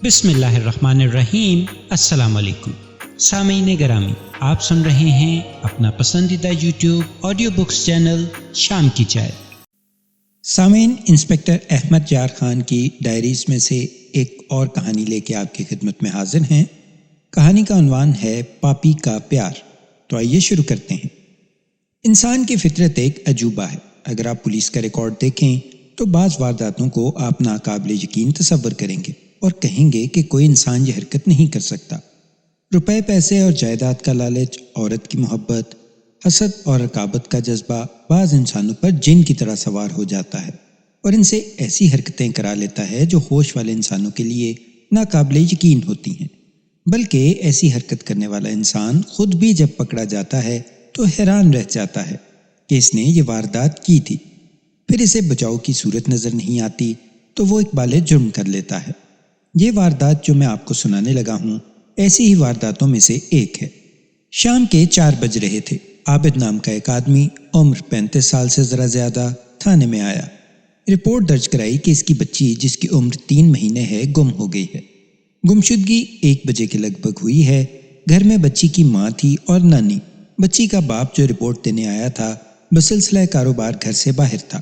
بسم اللہ الرحمن الرحیم۔ السلام علیکم سامعین گرامی، آپ سن رہے ہیں اپنا پسندیدہ یوٹیوب آڈیو بکس چینل شام کی چائے۔ سامعین، انسپکٹر احمد یار خان کی ڈائریز میں سے ایک اور کہانی لے کے آپ کی خدمت میں حاضر ہیں۔ کہانی کا عنوان ہے پاپی کا پیار۔ تو آئیے شروع کرتے ہیں۔ انسان کی فطرت ایک عجوبہ ہے۔ اگر آپ پولیس کا ریکارڈ دیکھیں تو بعض وارداتوں کو آپ ناقابل یقین تصور کریں گے اور کہیں گے کہ کوئی انسان یہ حرکت نہیں کر سکتا۔ روپے، پیسے اور جائیداد کا لالچ، عورت کی محبت، حسد اور رقابت کا جذبہ بعض انسانوں پر جن کی طرح سوار ہو جاتا ہے اور ان سے ایسی حرکتیں کرا لیتا ہے جو ہوش والے انسانوں کے لیے ناقابل یقین ہوتی ہیں۔ بلکہ ایسی حرکت کرنے والا انسان خود بھی جب پکڑا جاتا ہے تو حیران رہ جاتا ہے کہ اس نے یہ واردات کی تھی۔ پھر اسے بچاؤ کی صورت نظر نہیں آتی تو وہ اقبال جرم کر لیتا ہے۔ یہ واردات جو میں آپ کو سنانے لگا ہوں ایسی ہی وارداتوں میں سے ایک ہے۔ شام کے 4 بج رہے تھے۔ عابد نام کا ایک آدمی، عمر 35 سال سے ذرا زیادہ، تھانے میں آیا۔ رپورٹ درج کرائی کہ اس کی بچی جس کی عمر 3 مہینے ہے گم ہو گئی ہے۔ گمشدگی 1 بجے کے لگ بھگ ہوئی ہے۔ گھر میں بچی کی ماں تھی اور نانی۔ بچی کا باپ جو رپورٹ دینے آیا تھا بسلسلہ کاروبار گھر سے باہر تھا۔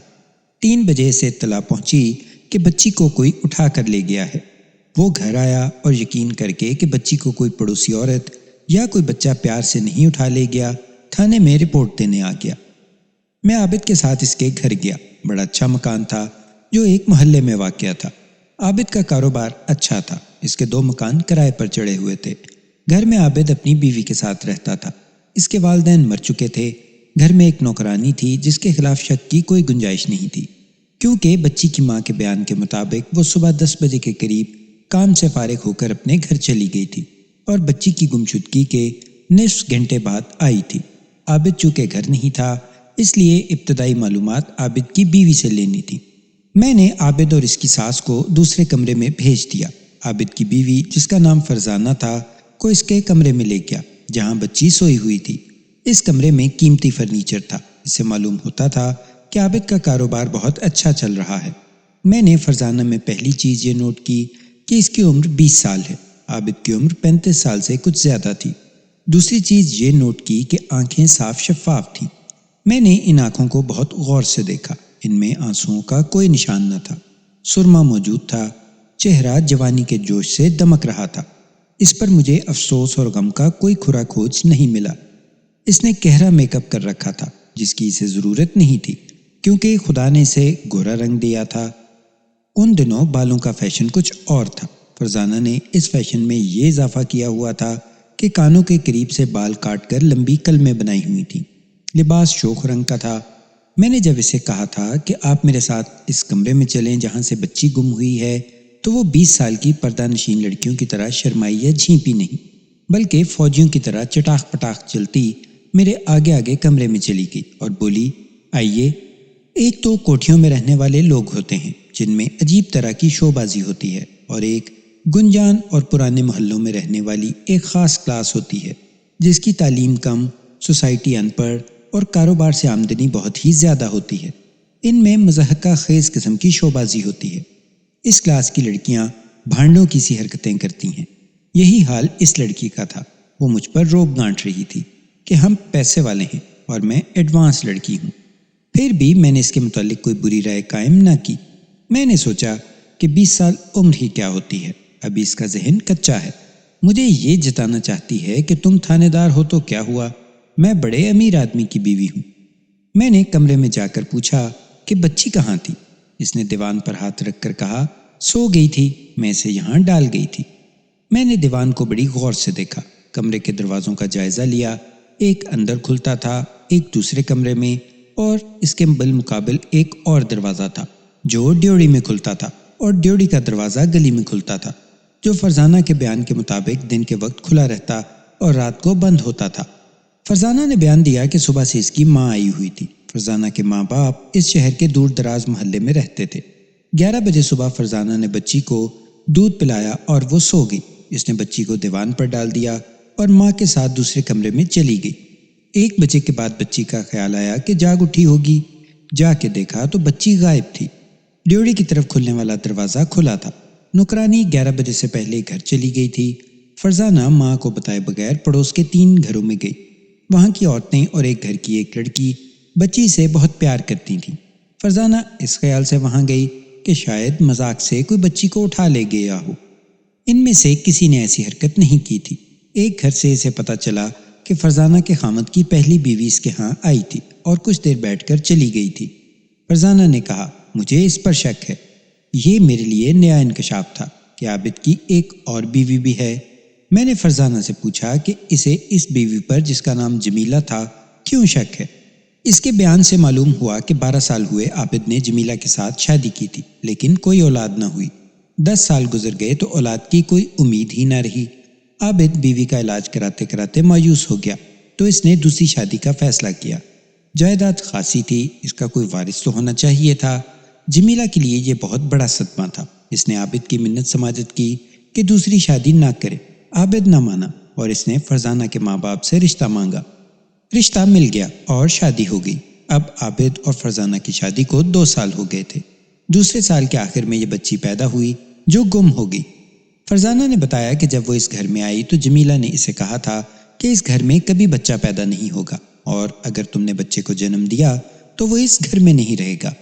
3 بجے سے اطلاع پہنچی کہ بچی کو کوئی اٹھا کر لے گیا ہے۔ وہ گھر آیا اور یقین کر کے کہ بچی کو کوئی پڑوسی عورت یا کوئی بچہ پیار سے نہیں اٹھا لے گیا، تھانے میں رپورٹ دینے آ گیا۔ میں عابد کے ساتھ اس کے گھر گیا۔ بڑا اچھا مکان تھا جو ایک محلے میں واقع تھا۔ عابد کا کاروبار اچھا تھا۔ اس کے 2 مکان کرائے پر چڑھے ہوئے تھے۔ گھر میں عابد اپنی بیوی کے ساتھ رہتا تھا۔ اس کے والدین مر چکے تھے۔ گھر میں ایک نوکرانی تھی جس کے خلاف شک کی کوئی گنجائش نہیں تھی، کیونکہ بچی کی ماں کے بیان کے مطابق وہ صبح 10 بجے کے قریب کام سے فارغ ہو کر اپنے گھر چلی گئی تھی اور بچی کی گمشدگی کے نصف گھنٹے بعد آئی تھی۔ عابد چونکہ گھر نہیں تھا اس لیے ابتدائی معلومات عابد کی بیوی سے لینی تھی۔ میں نے عابد اور اس کی ساس کو دوسرے کمرے میں بھیج دیا۔ عابد کی بیوی جس کا نام فرزانہ تھا کو اس کے کمرے میں لے گیا جہاں بچی سوئی ہوئی تھی۔ اس کمرے میں قیمتی فرنیچر تھا۔ اس سے معلوم ہوتا تھا کہ عابد کا کاروبار بہت اچھا چل رہا ہے۔ میں نے فرزانہ میں پہلی چیز یہ نوٹ کی کہ اس کی عمر 20 سال ہے۔ عابد کی عمر 35 سال سے کچھ زیادہ تھی۔ دوسری چیز یہ نوٹ کی کہ آنکھیں صاف شفاف تھیں۔ میں نے ان آنکھوں کو بہت غور سے دیکھا۔ ان میں آنسوؤں کا کوئی نشان نہ تھا۔ سرما موجود تھا۔ چہرہ جوانی کے جوش سے دمک رہا تھا۔ اس پر مجھے افسوس اور غم کا کوئی کھرا کھوج نہیں ملا۔ اس نے گہرا میک اپ کر رکھا تھا جس کی اسے ضرورت نہیں تھی کیونکہ خدا نے اسے گورا رنگ دیا تھا۔ ان دنوں بالوں کا فیشن کچھ اور تھا۔ فرزانہ نے اس فیشن میں یہ اضافہ کیا ہوا تھا کہ کانوں کے قریب سے بال کاٹ کر لمبی کلمیں بنائی ہوئی تھیں۔ لباس شوخ رنگ کا تھا۔ میں نے جب اسے کہا تھا کہ آپ میرے ساتھ اس کمرے میں چلیں جہاں سے بچی گم ہوئی ہے تو وہ 20 سال کی پردہ نشین لڑکیوں کی طرح شرمائی یا جھینپی نہیں، بلکہ فوجیوں کی طرح چٹاخ پٹاخ چلتی میرے آگے آگے کمرے میں چلی گئی اور بولی، آئیے۔ ایک تو کوٹھیوں میں رہنے والے لوگ ہوتے ہیں جن میں عجیب طرح کی شو بازی ہوتی ہے، اور ایک گنجان اور پرانے محلوں میں رہنے والی ایک خاص کلاس ہوتی ہے جس کی تعلیم کم، سوسائٹی ان پڑھ اور کاروبار سے آمدنی بہت ہی زیادہ ہوتی ہے۔ ان میں مضحکہ خیز قسم کی شو بازی ہوتی ہے۔ اس کلاس کی لڑکیاں بھانڈوں کی سی حرکتیں کرتی ہیں۔ یہی حال اس لڑکی کا تھا۔ وہ مجھ پر روب گانٹ رہی تھی کہ ہم پیسے والے ہیں اور میں ایڈوانس لڑکی ہوں۔ پھر بھی میں نے اس کے متعلق کوئی بری رائے قائم نہ کی۔ میں نے سوچا کہ 20 سال عمر ہی کیا ہوتی ہے، ابھی اس کا ذہن کچا ہے۔ مجھے یہ جتانا چاہتی ہے کہ تم تھانے دار ہو تو کیا ہوا، میں بڑے امیر آدمی کی بیوی ہوں۔ میں نے کمرے میں جا کر پوچھا کہ بچی کہاں تھی؟ اس نے دیوان پر ہاتھ رکھ کر کہا، سو گئی تھی، میں اسے یہاں ڈال گئی تھی۔ میں نے دیوان کو بڑی غور سے دیکھا، کمرے کے دروازوں کا جائزہ لیا۔ ایک اندر کھلتا تھا، ایک دوسرے کمرے میں، اور اس کے بالمقابل ایک اور دروازہ تھا جو ڈیوڑی میں کھلتا تھا، اور ڈیوڑی کا دروازہ گلی میں کھلتا تھا جو فرزانہ کے بیان کے مطابق دن کے وقت کھلا رہتا اور رات کو بند ہوتا تھا۔ فرزانہ نے بیان دیا کہ صبح سے اس کی ماں آئی ہوئی تھی۔ فرزانہ کے ماں باپ اس شہر کے دور دراز محلے میں رہتے تھے۔ 11 بجے صبح فرزانہ نے بچی کو دودھ پلایا اور وہ سو گئی۔ اس نے بچی کو دیوان پر ڈال دیا اور ماں کے ساتھ دوسرے کمرے میں چلی گئی۔ 1 بجے کے بعد بچی کا خیال آیا کہ جاگ اٹھی ہوگی۔ جا کے دیکھا تو بچی غائب تھی۔ ڈیوڑی کی طرف کھلنے والا دروازہ کھلا تھا۔ نکرانی 11 بجے سے پہلے گھر چلی گئی تھی۔ فرزانہ ماں کو بتائے بغیر پڑوس کے 3 گھروں میں گئی۔ وہاں کی عورتیں اور ایک گھر کی ایک لڑکی بچی سے بہت پیار کرتی تھیں۔ فرزانہ اس خیال سے وہاں گئی کہ شاید مذاق سے کوئی بچی کو اٹھا لے گیا ہو۔ ان میں سے کسی نے ایسی حرکت نہیں کی تھی۔ ایک گھر سے اسے پتہ چلا کہ فرزانہ کے خامد کی پہلی بیوی اس کے ہاں آئی تھی اور کچھ دیر بیٹھ کر چلی گئی تھی۔ فرزانہ نے کہا، مجھے اس پر شک ہے۔ یہ میرے لیے نیا انکشاف تھا کہ عابد کی ایک اور بیوی بھی ہے۔ میں نے فرزانہ سے پوچھا کہ اسے اس بیوی پر جس کا نام جمیلہ تھا کیوں شک ہے۔ اس کے بیان سے معلوم ہوا کہ 12 سال ہوئے عابد نے جمیلہ کے ساتھ شادی کی تھی، لیکن کوئی اولاد نہ ہوئی۔ 10 سال گزر گئے تو اولاد کی کوئی امید ہی نہ رہی۔ عابد بیوی کا علاج کراتے کراتے مایوس ہو گیا تو اس نے دوسری شادی کا فیصلہ کیا۔ جائیداد خاصی تھی، اس کا کوئی وارث تو ہونا چاہیے تھا۔ جمیلہ کے لیے یہ بہت بڑا صدمہ تھا۔ اس نے عابد کی منت سماجت کی کہ دوسری شادی نہ کرے۔ عابد نہ مانا اور اس نے فرزانہ کے ماں باپ سے رشتہ مانگا۔ رشتہ مل گیا اور شادی ہو گئی۔ اب عابد اور فرزانہ کی شادی کو 2 سال ہو گئے تھے۔ دوسرے سال کے آخر میں یہ بچی پیدا ہوئی جو گم ہو گئی۔ فرزانہ نے بتایا کہ جب وہ اس گھر میں آئی تو جمیلہ نے اسے کہا تھا کہ اس گھر میں کبھی بچہ پیدا نہیں ہوگا اور اگر تم نے بچے کو جنم دیا تو وہ اس گھر میں نہیں رہے گا۔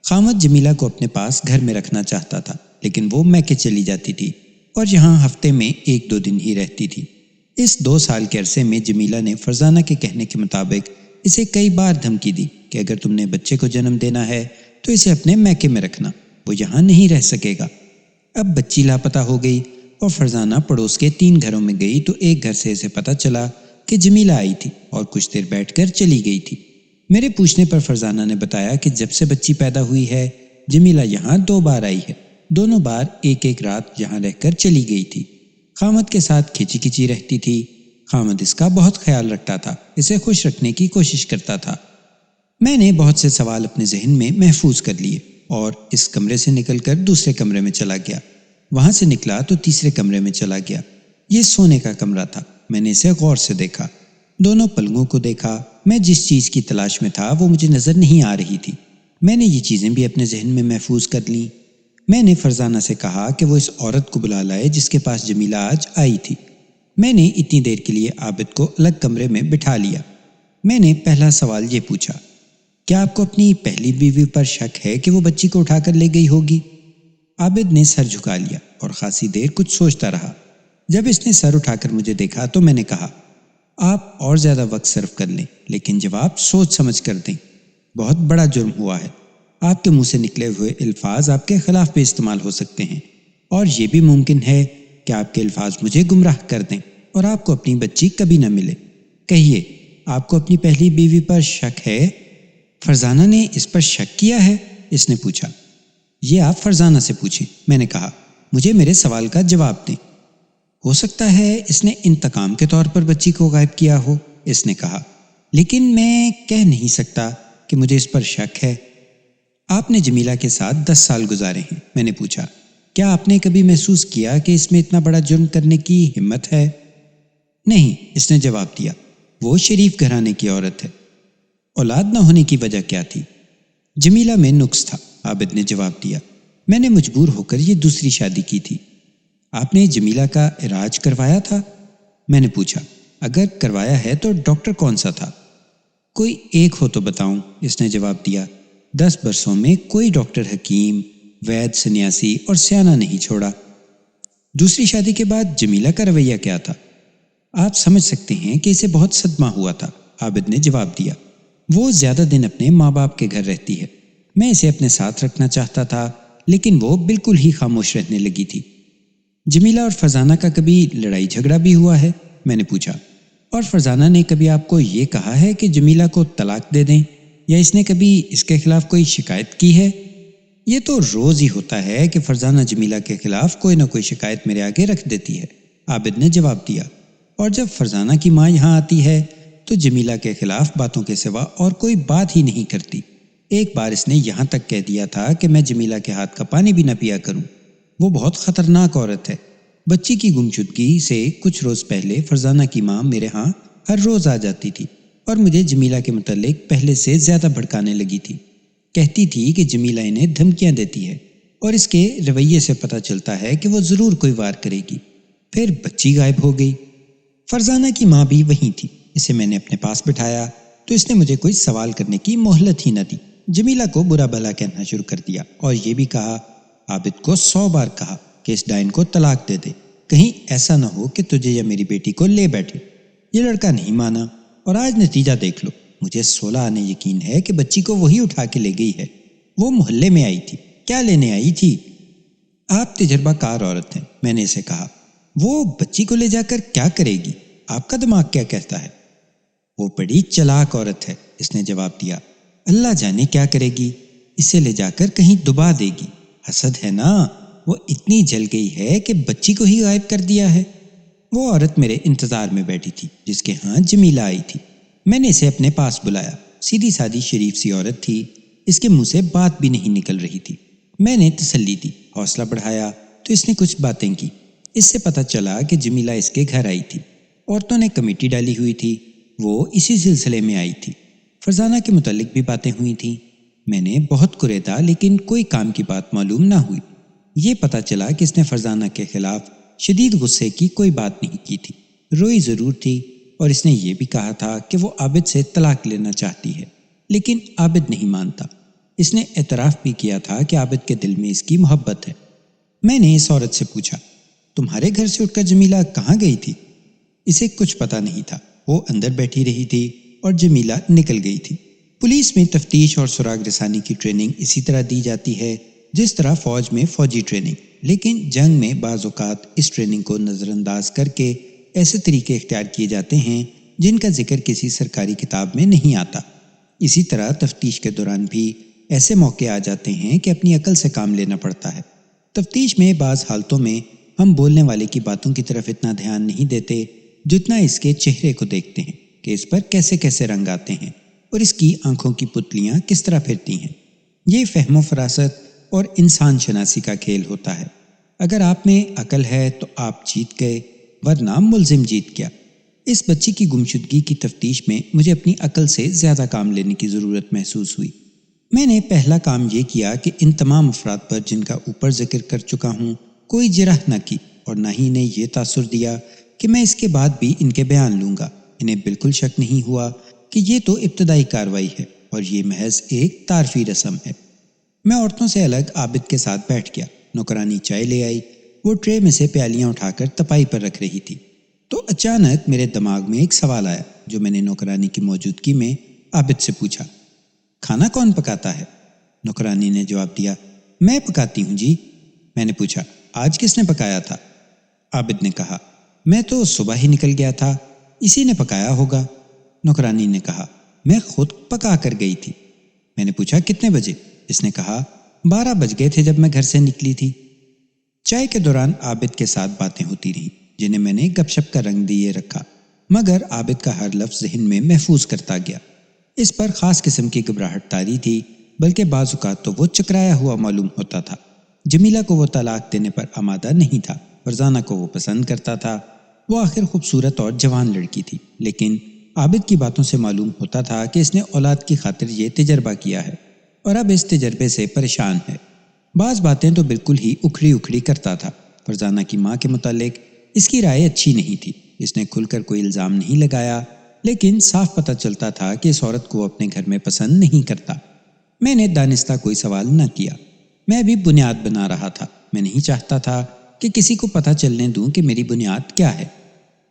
خامد جمیلہ کو اپنے پاس گھر میں رکھنا چاہتا تھا، لیکن وہ میکے چلی جاتی تھی اور یہاں ہفتے میں 1-2 دن ہی رہتی تھی۔ اس 2 سال کے عرصے میں جمیلہ نے فرزانہ کے کہنے کے مطابق اسے کئی بار دھمکی دی کہ اگر تم نے بچے کو جنم دینا ہے تو اسے اپنے میکے میں رکھنا، وہ یہاں نہیں رہ سکے گا۔ اب بچی لاپتہ ہو گئی اور فرزانہ پڑوس کے 3 گھروں میں گئی تو ایک گھر سے اسے پتہ چلا کہ جمیلہ آئی تھی اور کچھ دیر بیٹھ کر چلی گئی تھی۔ میرے پوچھنے پر فرزانہ نے بتایا کہ جب سے بچی پیدا ہوئی ہے جمیلہ یہاں 2 بار آئی ہے، دونوں بار ایک رات یہاں رہ کر چلی گئی تھی۔ خامد کے ساتھ کھچی کھچی رہتی تھی۔ خامد اس کا بہت خیال رکھتا تھا، اسے خوش رکھنے کی کوشش کرتا تھا۔ میں نے بہت سے سوال اپنے ذہن میں محفوظ کر لیے اور اس کمرے سے نکل کر دوسرے کمرے میں چلا گیا۔ وہاں سے نکلا تو تیسرے کمرے میں چلا گیا۔ یہ سونے کا کمرہ تھا۔ میں نے اسے غور سے دیکھا، دونوں پلنگوں کو دیکھا۔ میں جس چیز کی تلاش میں تھا وہ مجھے نظر نہیں آ رہی تھی۔ میں نے یہ چیزیں بھی اپنے ذہن میں محفوظ کر لیں۔ میں نے فرزانہ سے کہا کہ وہ اس عورت کو بلا لائے جس کے پاس جمیلہ آج آئی تھی۔ میں نے اتنی دیر کے لیے عابد کو الگ کمرے میں بٹھا لیا۔ میں نے پہلا سوال یہ پوچھا، کیا آپ کو اپنی پہلی بیوی پر شک ہے کہ وہ بچی کو اٹھا کر لے گئی ہوگی؟ عابد نے سر جھکا لیا اور خاصی دیر کچھ سوچتا رہا۔ جب اس نے سر اٹھا کر مجھے دیکھا تو میں نے کہا، آپ اور زیادہ وقت صرف کر لیں لیکن جواب سوچ سمجھ کر دیں۔ بہت بڑا جرم ہوا ہے۔ آپ کے منہ سے نکلے ہوئے الفاظ آپ کے خلاف بھی استعمال ہو سکتے ہیں اور یہ بھی ممکن ہے کہ آپ کے الفاظ مجھے گمراہ کر دیں اور آپ کو اپنی بچی کبھی نہ ملے۔ کہیے، آپ کو اپنی پہلی بیوی پر شک ہے؟ فرزانہ نے اس پر شک کیا ہے؟ اس نے پوچھا۔ یہ آپ فرزانہ سے پوچھیں، میں نے کہا، مجھے میرے سوال کا جواب دیں۔ ہو سکتا ہے اس نے انتقام کے طور پر بچی کو غائب کیا ہو، اس نے کہا، لیکن میں کہہ نہیں سکتا کہ مجھے اس پر شک ہے۔ آپ نے جمیلہ کے ساتھ 10 سال گزارے ہیں، میں نے پوچھا، کیا آپ نے کبھی محسوس کیا کہ اس میں اتنا بڑا جرم کرنے کی ہمت ہے؟ نہیں، اس نے جواب دیا، وہ شریف گھرانے کی عورت ہے۔ اولاد نہ ہونے کی وجہ کیا تھی؟ جمیلہ میں نقص تھا، عابد نے جواب دیا۔ میں نے مجبور ہو کر یہ دوسری شادی کی تھی۔ آپ نے جمیلہ کا علاج کروایا تھا؟ میں نے پوچھا۔ اگر کروایا ہے تو ڈاکٹر کون سا تھا؟ کوئی ایک ہو تو بتاؤں، اس نے جواب دیا۔ 10 برسوں میں کوئی ڈاکٹر حکیم، وید، سنیاسی اور سیانہ نہیں چھوڑا۔ دوسری شادی کے بعد جمیلہ کا رویہ کیا تھا؟ آپ سمجھ سکتے ہیں کہ اسے بہت صدمہ ہوا تھا، عابد نے جواب دیا۔ وہ زیادہ دن اپنے ماں باپ کے گھر رہتی ہے۔ میں اسے اپنے ساتھ رکھنا چاہتا تھا لیکن وہ بالکل ہی خاموش رہنے لگی تھی۔ جمیلہ اور فرزانہ کا کبھی لڑائی جھگڑا بھی ہوا ہے؟ میں نے پوچھا۔ اور فرزانہ نے کبھی آپ کو یہ کہا ہے کہ جمیلہ کو طلاق دے دیں، یا اس نے کبھی اس کے خلاف کوئی شکایت کی ہے؟ یہ تو روز ہی ہوتا ہے کہ فرزانہ جمیلہ کے خلاف کوئی نہ کوئی شکایت میرے آگے رکھ دیتی ہے، عابد نے جواب دیا۔ اور جب فرزانہ کی ماں یہاں آتی ہے تو جمیلہ کے خلاف باتوں کے سوا اور کوئی بات ہی نہیں کرتی۔ ایک بار اس نے یہاں تک کہہ دیا تھا کہ میں جمیلہ کے ہاتھ کا پانی بھی نہ پیا کروں۔ وہ بہت خطرناک عورت ہے۔ بچی کی گمشدگی سے کچھ روز پہلے فرزانہ کی ماں میرے ہاں ہر روز آ جاتی تھی اور مجھے جمیلہ کے متعلق پہلے سے زیادہ بھڑکانے لگی تھی۔ کہتی تھی کہ جمیلہ انہیں دھمکیاں دیتی ہے۔ اور اس کے رویے سے پتہ چلتا ہے کہ وہ ضرور کوئی وار کرے گی۔ پھر بچی غائب ہو گئی۔ فرزانہ کی ماں بھی وہیں تھی۔ اسے میں نے اپنے پاس بٹھایا تو اس نے مجھے کوئی سوال کرنے کی مہلت ہی نہ دی۔ جمیلہ کو برا بھلا کہنا شروع کر دیا اور یہ بھی کہا، عابد کو 100 بار کہا کہ اس ڈائن کو طلاق دے دے، کہیں ایسا نہ ہو کہ تجھے یا میری بیٹی کو لے بیٹھے۔ یہ لڑکا نہیں مانا اور آج نتیجہ دیکھ لو۔ مجھے 16 آنے یقین ہے کہ بچی کو وہی اٹھا کے لے گئی ہے۔ وہ محلے میں آئی تھی۔ کیا لینے آئی تھی؟ آپ تجربہ کار عورت ہیں، میں نے اسے کہا۔ وہ بچی کو لے جا کر کیا کرے گی؟ آپ کا دماغ کیا کہتا ہے؟ وہ بڑی چلاک عورت ہے، اس نے جواب دیا۔ اللہ جانے کیا کرے گی، اسے لے جا کر کہیں دبا دے گی۔ حسد ہے نا، وہ اتنی جل گئی ہے کہ بچی کو ہی غائب کر دیا ہے۔ وہ عورت میرے انتظار میں بیٹھی تھی جس کے ہاں جمیلہ آئی تھی۔ میں نے اسے اپنے پاس بلایا۔ سیدھی سادی شریف سی عورت تھی، اس کے منہ سے بات بھی نہیں نکل رہی تھی۔ میں نے تسلی دی، حوصلہ بڑھایا تو اس نے کچھ باتیں کی۔ اس سے پتہ چلا کہ جمیلہ اس کے گھر آئی تھی۔ عورتوں نے کمیٹی ڈالی ہوئی تھی، وہ اسی سلسلے میں آئی تھی۔ فرزانہ کے متعلق بھی باتیں ہوئی تھیں۔ میں نے بہت کریدا لیکن کوئی کام کی بات معلوم نہ ہوئی۔ یہ پتہ چلا کہ اس نے فرزانہ کے خلاف شدید غصے کی کوئی بات نہیں کی تھی، روئی ضرور تھی، اور اس نے یہ بھی کہا تھا کہ وہ عابد سے طلاق لینا چاہتی ہے، لیکن عابد نہیں مانتا۔ اس نے اعتراف بھی کیا تھا کہ عابد کے دل میں اس کی محبت ہے۔ میں نے اس عورت سے پوچھا، تمہارے گھر سے اٹھ کر جمیلہ کہاں گئی تھی؟ اسے کچھ پتہ نہیں تھا۔ وہ اندر بیٹھی رہی تھی اور جمیلہ نکل گئی تھی۔ پولیس میں تفتیش اور سراغ رسانی کی ٹریننگ اسی طرح دی جاتی ہے جس طرح فوج میں فوجی ٹریننگ، لیکن جنگ میں بعض اوقات اس ٹریننگ کو نظر انداز کر کے ایسے طریقے اختیار کیے جاتے ہیں جن کا ذکر کسی سرکاری کتاب میں نہیں آتا۔ اسی طرح تفتیش کے دوران بھی ایسے موقع آ جاتے ہیں کہ اپنی عقل سے کام لینا پڑتا ہے۔ تفتیش میں بعض حالتوں میں ہم بولنے والے کی باتوں کی طرف اتنا دھیان نہیں دیتے جتنا اس کے چہرے کو دیکھتے ہیں کہ اس پر کیسے کیسے رنگ آتے ہیں اور اس کی آنکھوں کی پتلیاں کس طرح پھرتی ہیں۔ یہ فہم و فراست اور انسان شناسی کا کھیل ہوتا ہے۔ اگر آپ میں عقل ہے تو آپ جیت گئے، ورنہ ملزم جیت گیا۔ اس بچی کی گمشدگی کی تفتیش میں مجھے اپنی عقل سے زیادہ کام لینے کی ضرورت محسوس ہوئی۔ میں نے پہلا کام یہ کیا کہ ان تمام افراد پر جن کا اوپر ذکر کر چکا ہوں کوئی جرح نہ کی، اور نہ ہی انہیں یہ تاثر دیا کہ میں اس کے بعد بھی ان کے بیان لوں گا۔ انہیں بالکل شک نہیں ہوا کہ یہ تو ابتدائی کارروائی ہے اور یہ محض ایک تعارفی رسم ہے۔ میں عورتوں سے الگ عابد کے ساتھ بیٹھ گیا۔ نوکرانی چائے لے آئی، وہ ٹرے میں سے پیالیاں اٹھا کر تپائی پر رکھ رہی تھی۔ تو اچانک میرے دماغ میں ایک سوال آیا جو میں نے نوکرانی کی موجودگی میں عابد سے پوچھا، کھانا کون پکاتا ہے؟ نوکرانی نے جواب دیا، میں پکاتی ہوں جی۔ میں نے پوچھا، آج کس نے پکایا تھا؟ عابد نے کہا، میں تو صبح ہی نکل گیا تھا، اسی نے پکایا ہوگا۔ نوکرانی نے کہا، میں خود پکا کر گئی تھی۔ میں نے پوچھا، کتنے بجے؟ اس نے کہا، 12 بج گئے تھے جب میں گھر سے نکلی تھی۔ چائے کے دوران عابد کے ساتھ باتیں ہوتی رہیں جنہیں میں نے گپ شپ کا رنگ دیے رکھا، مگر عابد کا ہر لفظ ذہن میں محفوظ کرتا گیا۔ اس پر خاص قسم کی گھبراہٹ طاری تھی، بلکہ بعض اوقات تو وہ چکرایا ہوا معلوم ہوتا تھا۔ جمیلہ کو وہ طلاق دینے پر آمادہ نہیں تھا، فرزانہ کو وہ پسند کرتا تھا، وہ آخر خوبصورت اور جوان لڑکی تھی، لیکن عابد کی باتوں سے معلوم ہوتا تھا کہ اس نے اولاد کی خاطر یہ تجربہ کیا ہے اور اب اس تجربے سے پریشان ہے۔ بعض باتیں تو بالکل ہی اکھڑی اکھڑی کرتا تھا۔ فرزانہ کی ماں کے متعلق اس کی رائے اچھی نہیں تھی۔ اس نے کھل کر کوئی الزام نہیں لگایا، لیکن صاف پتہ چلتا تھا کہ اس عورت کو اپنے گھر میں پسند نہیں کرتا۔ میں نے دانستہ کوئی سوال نہ کیا، میں بھی بنیاد بنا رہا تھا۔ میں نہیں چاہتا تھا کہ کسی کو پتہ چلنے دوں کہ میری بنیاد کیا ہے۔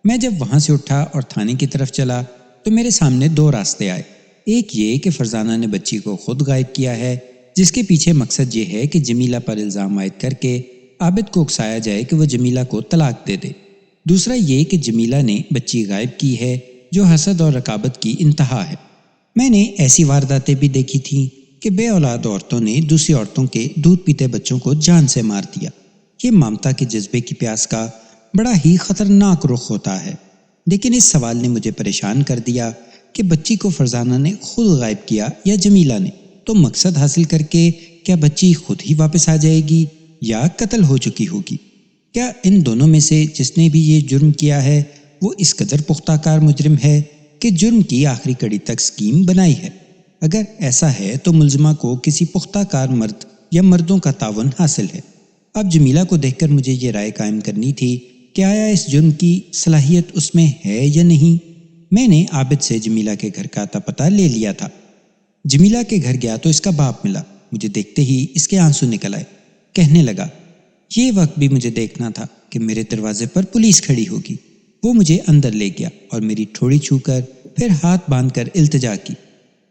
میں جب وہاں سے اٹھا اور تھانے کی طرف چلا تو میرے سامنے 2 راستے آئے۔ ایک یہ کہ فرزانہ نے بچی کو خود غائب کیا ہے، جس کے پیچھے مقصد یہ ہے کہ جمیلہ پر الزام عائد کر کے عابد کو اکسایا جائے کہ وہ جمیلہ کو طلاق دے دے۔ دوسرا یہ کہ جمیلہ نے بچی غائب کی ہے، جو حسد اور رقابت کی انتہا ہے۔ میں نے ایسی وارداتیں بھی دیکھی تھیں کہ بے اولاد عورتوں نے دوسری عورتوں کے دودھ پیتے بچوں کو جان سے مار دیا۔ یہ ممتا کے جذبے کی پیاس کا بڑا ہی خطرناک رخ ہوتا ہے۔ لیکن اس سوال نے مجھے پریشان کر دیا کہ بچی کو فرزانہ نے خود غائب کیا یا جمیلہ نے، تو مقصد حاصل کر کے کیا بچی خود ہی واپس آ جائے گی یا قتل ہو چکی ہوگی؟ کیا ان دونوں میں سے جس نے بھی یہ جرم کیا ہے وہ اس قدر پختہ کار مجرم ہے کہ جرم کی آخری کڑی تک سکیم بنائی ہے؟ اگر ایسا ہے تو ملزمہ کو کسی پختہ کار مرد یا مردوں کا تعاون حاصل ہے۔ اب جمیلہ کو دیکھ کر مجھے یہ رائے قائم کرنی تھی کہ آیا اس جرم کی صلاحیت اس میں ہے یا نہیں۔ میں نے عابد سے جمیلہ کے گھر کا اتا پتہ لے لیا تھا۔ جمیلہ کے گھر گیا تو اس کا باپ ملا۔ مجھے دیکھتے ہی اس کے آنسو نکل آئے۔ کہنے لگا، یہ وقت بھی مجھے دیکھنا تھا کہ میرے دروازے پر پولیس کھڑی ہوگی۔ وہ مجھے اندر لے گیا اور میری ٹھوڑی چھو کر پھر ہاتھ باندھ کر التجا کی،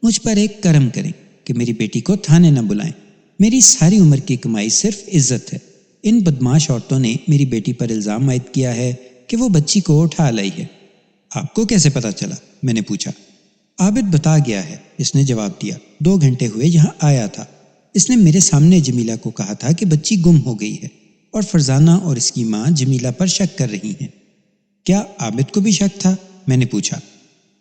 مجھ پر ایک کرم کریں کہ میری بیٹی کو تھانے نہ بلائیں۔ میری ساری عمر کی کمائی صرف عزت ہے۔ ان بدمعاش عورتوں نے میری بیٹی پر الزام عائد کیا ہے کہ وہ بچی کو اٹھا لائی ہے۔ آپ کو کیسے پتا چلا؟ میں نے پوچھا۔ عابد بتا گیا ہے، اس نے جواب دیا۔ 2 گھنٹے ہوئے یہاں آیا تھا۔ اس نے میرے سامنے جمیلہ کو کہا تھا کہ بچی گم ہو گئی ہے اور فرزانہ اور اس کی ماں جمیلہ پر شک کر رہی ہیں۔ کیا عابد کو بھی شک تھا؟ میں نے پوچھا۔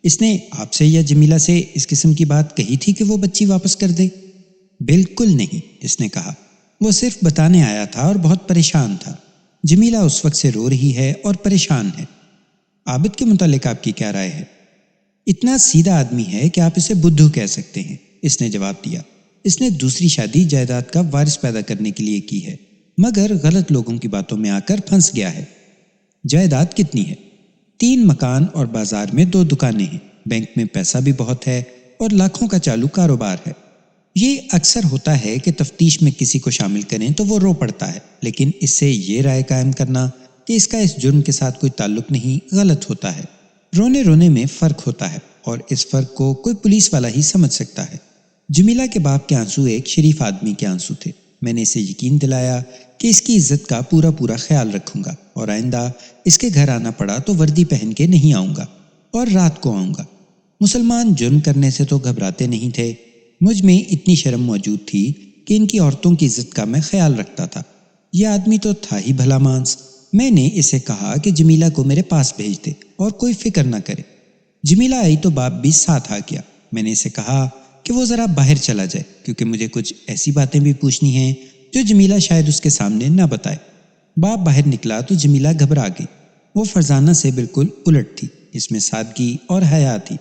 اس نے آپ سے یا جمیلہ سے اس قسم کی بات کہی تھی کہ وہ بچی واپس کر دے؟ بالکل نہیں، اس نے کہا۔ وہ صرف بتانے آیا تھا اور بہت پریشان تھا۔ جمیلہ اس وقت سے رو رہی ہے اور پریشان ہے۔ عابد کے متعلق آپ کی کیا رائے ہے؟ اتنا سیدھا آدمی ہے کہ آپ اسے بدھو کہہ سکتے ہیں، اس نے جواب دیا۔ اس نے دوسری شادی جائیداد کا وارث پیدا کرنے کے لیے کی ہے، مگر غلط لوگوں کی باتوں میں آ کر پھنس گیا ہے۔ جائیداد کتنی ہے؟ 3 مکان اور بازار میں 2 دکانیں ہیں۔ بینک میں پیسہ بھی بہت ہے اور لاکھوں کا چالو کاروبار ہے۔ یہ اکثر ہوتا ہے کہ تفتیش میں کسی کو شامل کریں تو وہ رو پڑتا ہے، لیکن اس سے یہ رائے قائم کرنا کہ اس کا اس جرم کے ساتھ کوئی تعلق نہیں غلط ہوتا ہے۔ رونے رونے میں فرق ہوتا ہے اور اس فرق کو کوئی پولیس والا ہی سمجھ سکتا ہے۔ جمیلہ کے باپ کے آنسو ایک شریف آدمی کے آنسو تھے۔ میں نے اسے یقین دلایا کہ اس کی عزت کا پورا خیال رکھوں گا اور آئندہ اس کے گھر آنا پڑا تو وردی پہن کے نہیں آؤں گا اور رات کو آؤں گا۔ مسلمان جرم کرنے سے تو گھبراتے نہیں تھے۔ مجھ میں اتنی شرم موجود تھی کہ ان کی عورتوں کی عزت کا میں خیال رکھتا تھا۔ یہ آدمی تو تھا ہی بھلا مانس۔ میں نے اسے کہا کہ جمیلہ کو میرے پاس بھیج دے اور کوئی فکر نہ کرے۔ جمیلہ آئی تو باپ بھی ساتھ آ گیا۔ میں نے اسے کہا کہ وہ ذرا باہر چلا جائے کیونکہ مجھے کچھ ایسی باتیں بھی پوچھنی ہیں جو جمیلہ شاید اس کے سامنے نہ بتائے۔ باپ باہر نکلا تو جمیلہ گھبرا گئی۔ وہ فرزانہ سے بالکل الٹ تھی، اس میں سادگی اور حیا تھی۔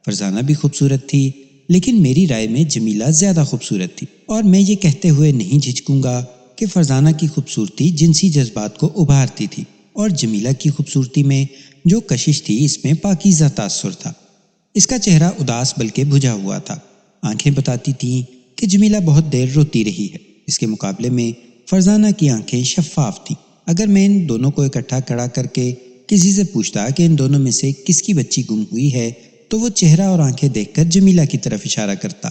فرزانہ بھی خوبصورت تھی، لیکن میری رائے میں جمیلہ زیادہ خوبصورت تھی، اور میں یہ کہتے ہوئے نہیں جھجکوں گا کہ فرزانہ کی خوبصورتی جنسی جذبات کو ابھارتی تھی اور جمیلہ کی خوبصورتی میں جو کشش تھی اس میں پاکیزہ تاثر تھا۔ اس کا چہرہ اداس بلکہ بجھا ہوا تھا۔ آنکھیں بتاتی تھیں کہ جمیلہ بہت دیر روتی رہی ہے۔ اس کے مقابلے میں فرزانہ کی آنکھیں شفاف تھیں۔ اگر میں ان دونوں کو اکٹھا کھڑا کر کے کسی سے پوچھتا کہ ان دونوں میں سے کس کی بچی گم ہوئی ہے تو وہ چہرہ اور آنکھیں دیکھ کر جمیلہ کی طرف اشارہ کرتا۔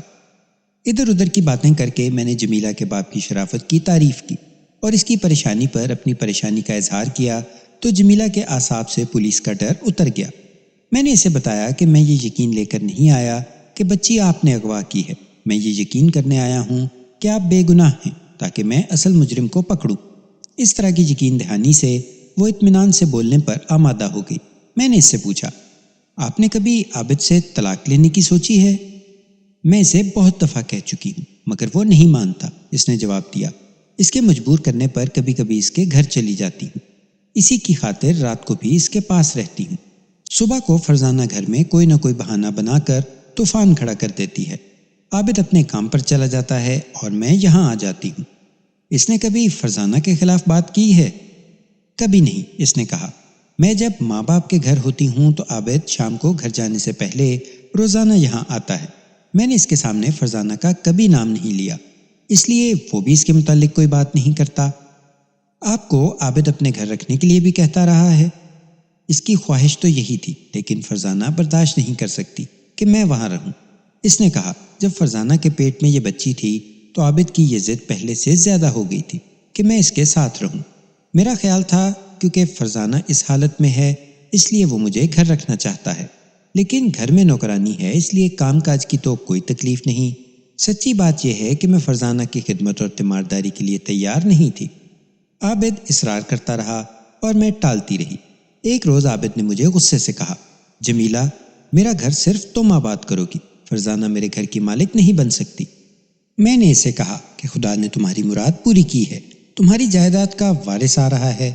ادھر ادھر کی باتیں کر کے میں نے جمیلہ کے باپ کی شرافت کی تعریف کی اور اس کی پریشانی پر اپنی پریشانی کا اظہار کیا تو جمیلہ کے اعصاب سے پولیس کا ڈر اتر گیا۔ میں نے اسے بتایا کہ میں یہ یقین لے کر نہیں آیا کہ بچی آپ نے اغوا کی ہے، میں یہ یقین کرنے آیا ہوں کہ آپ بے گناہ ہیں تاکہ میں اصل مجرم کو پکڑوں۔ اس طرح کی یقین دہانی سے وہ اطمینان سے بولنے پر آمادہ ہو گئی۔ میں نے اس سے پوچھا، آپ نے کبھی عابد سے طلاق لینے کی سوچی ہے؟ میں اسے بہت دفعہ کہہ چکی ہوں مگر وہ نہیں مانتا، اس نے جواب دیا۔ اس کے مجبور کرنے پر کبھی کبھی اس کے گھر چلی جاتی ہوں، اسی کی خاطر رات کو بھی اس کے پاس رہتی ہوں۔ صبح کو فرزانہ گھر میں کوئی نہ کوئی بہانہ بنا کر طوفان کھڑا کر دیتی ہے۔ عابد اپنے کام پر چلا جاتا ہے اور میں یہاں آ جاتی ہوں۔ اس نے کبھی فرزانہ کے خلاف بات کی ہے؟ کبھی نہیں، اس نے کہا۔ میں جب ماں باپ کے گھر ہوتی ہوں تو عابد شام کو گھر جانے سے پہلے روزانہ یہاں آتا ہے۔ میں نے اس کے سامنے فرزانہ کا کبھی نام نہیں لیا، اس لیے وہ بھی اس کے متعلق کوئی بات نہیں کرتا۔ آپ کو عابد اپنے گھر رکھنے کے لیے بھی کہتا رہا ہے؟ اس کی خواہش تو یہی تھی، لیکن فرزانہ برداشت نہیں کر سکتی کہ میں وہاں رہوں۔ اس نے کہا، جب فرزانہ کے پیٹ میں یہ بچی تھی تو عابد کی یہ ضد پہلے سے زیادہ ہو گئی تھی کہ میں اس کے ساتھ رہوں۔ میرا خیال تھا کیونکہ فرزانہ اس حالت میں ہے اس لیے وہ مجھے گھر رکھنا چاہتا ہے، لیکن گھر میں نوکرانی ہے اس لیے کام کاج کی تو کوئی تکلیف نہیں۔ سچی بات یہ ہے کہ میں فرزانہ کی خدمت اور تیمارداری کے لیے تیار نہیں تھی۔ عابد اصرار کرتا رہا اور میں ٹالتی رہی۔ ایک روز عابد نے مجھے غصے سے کہا، جمیلہ، میرا گھر صرف تم آباد کرو گی، فرزانہ میرے گھر کی مالک نہیں بن سکتی۔ میں نے اسے کہا کہ خدا نے تمہاری مراد پوری کی ہے، تمہاری جائیداد کا وارث آ رہا ہے۔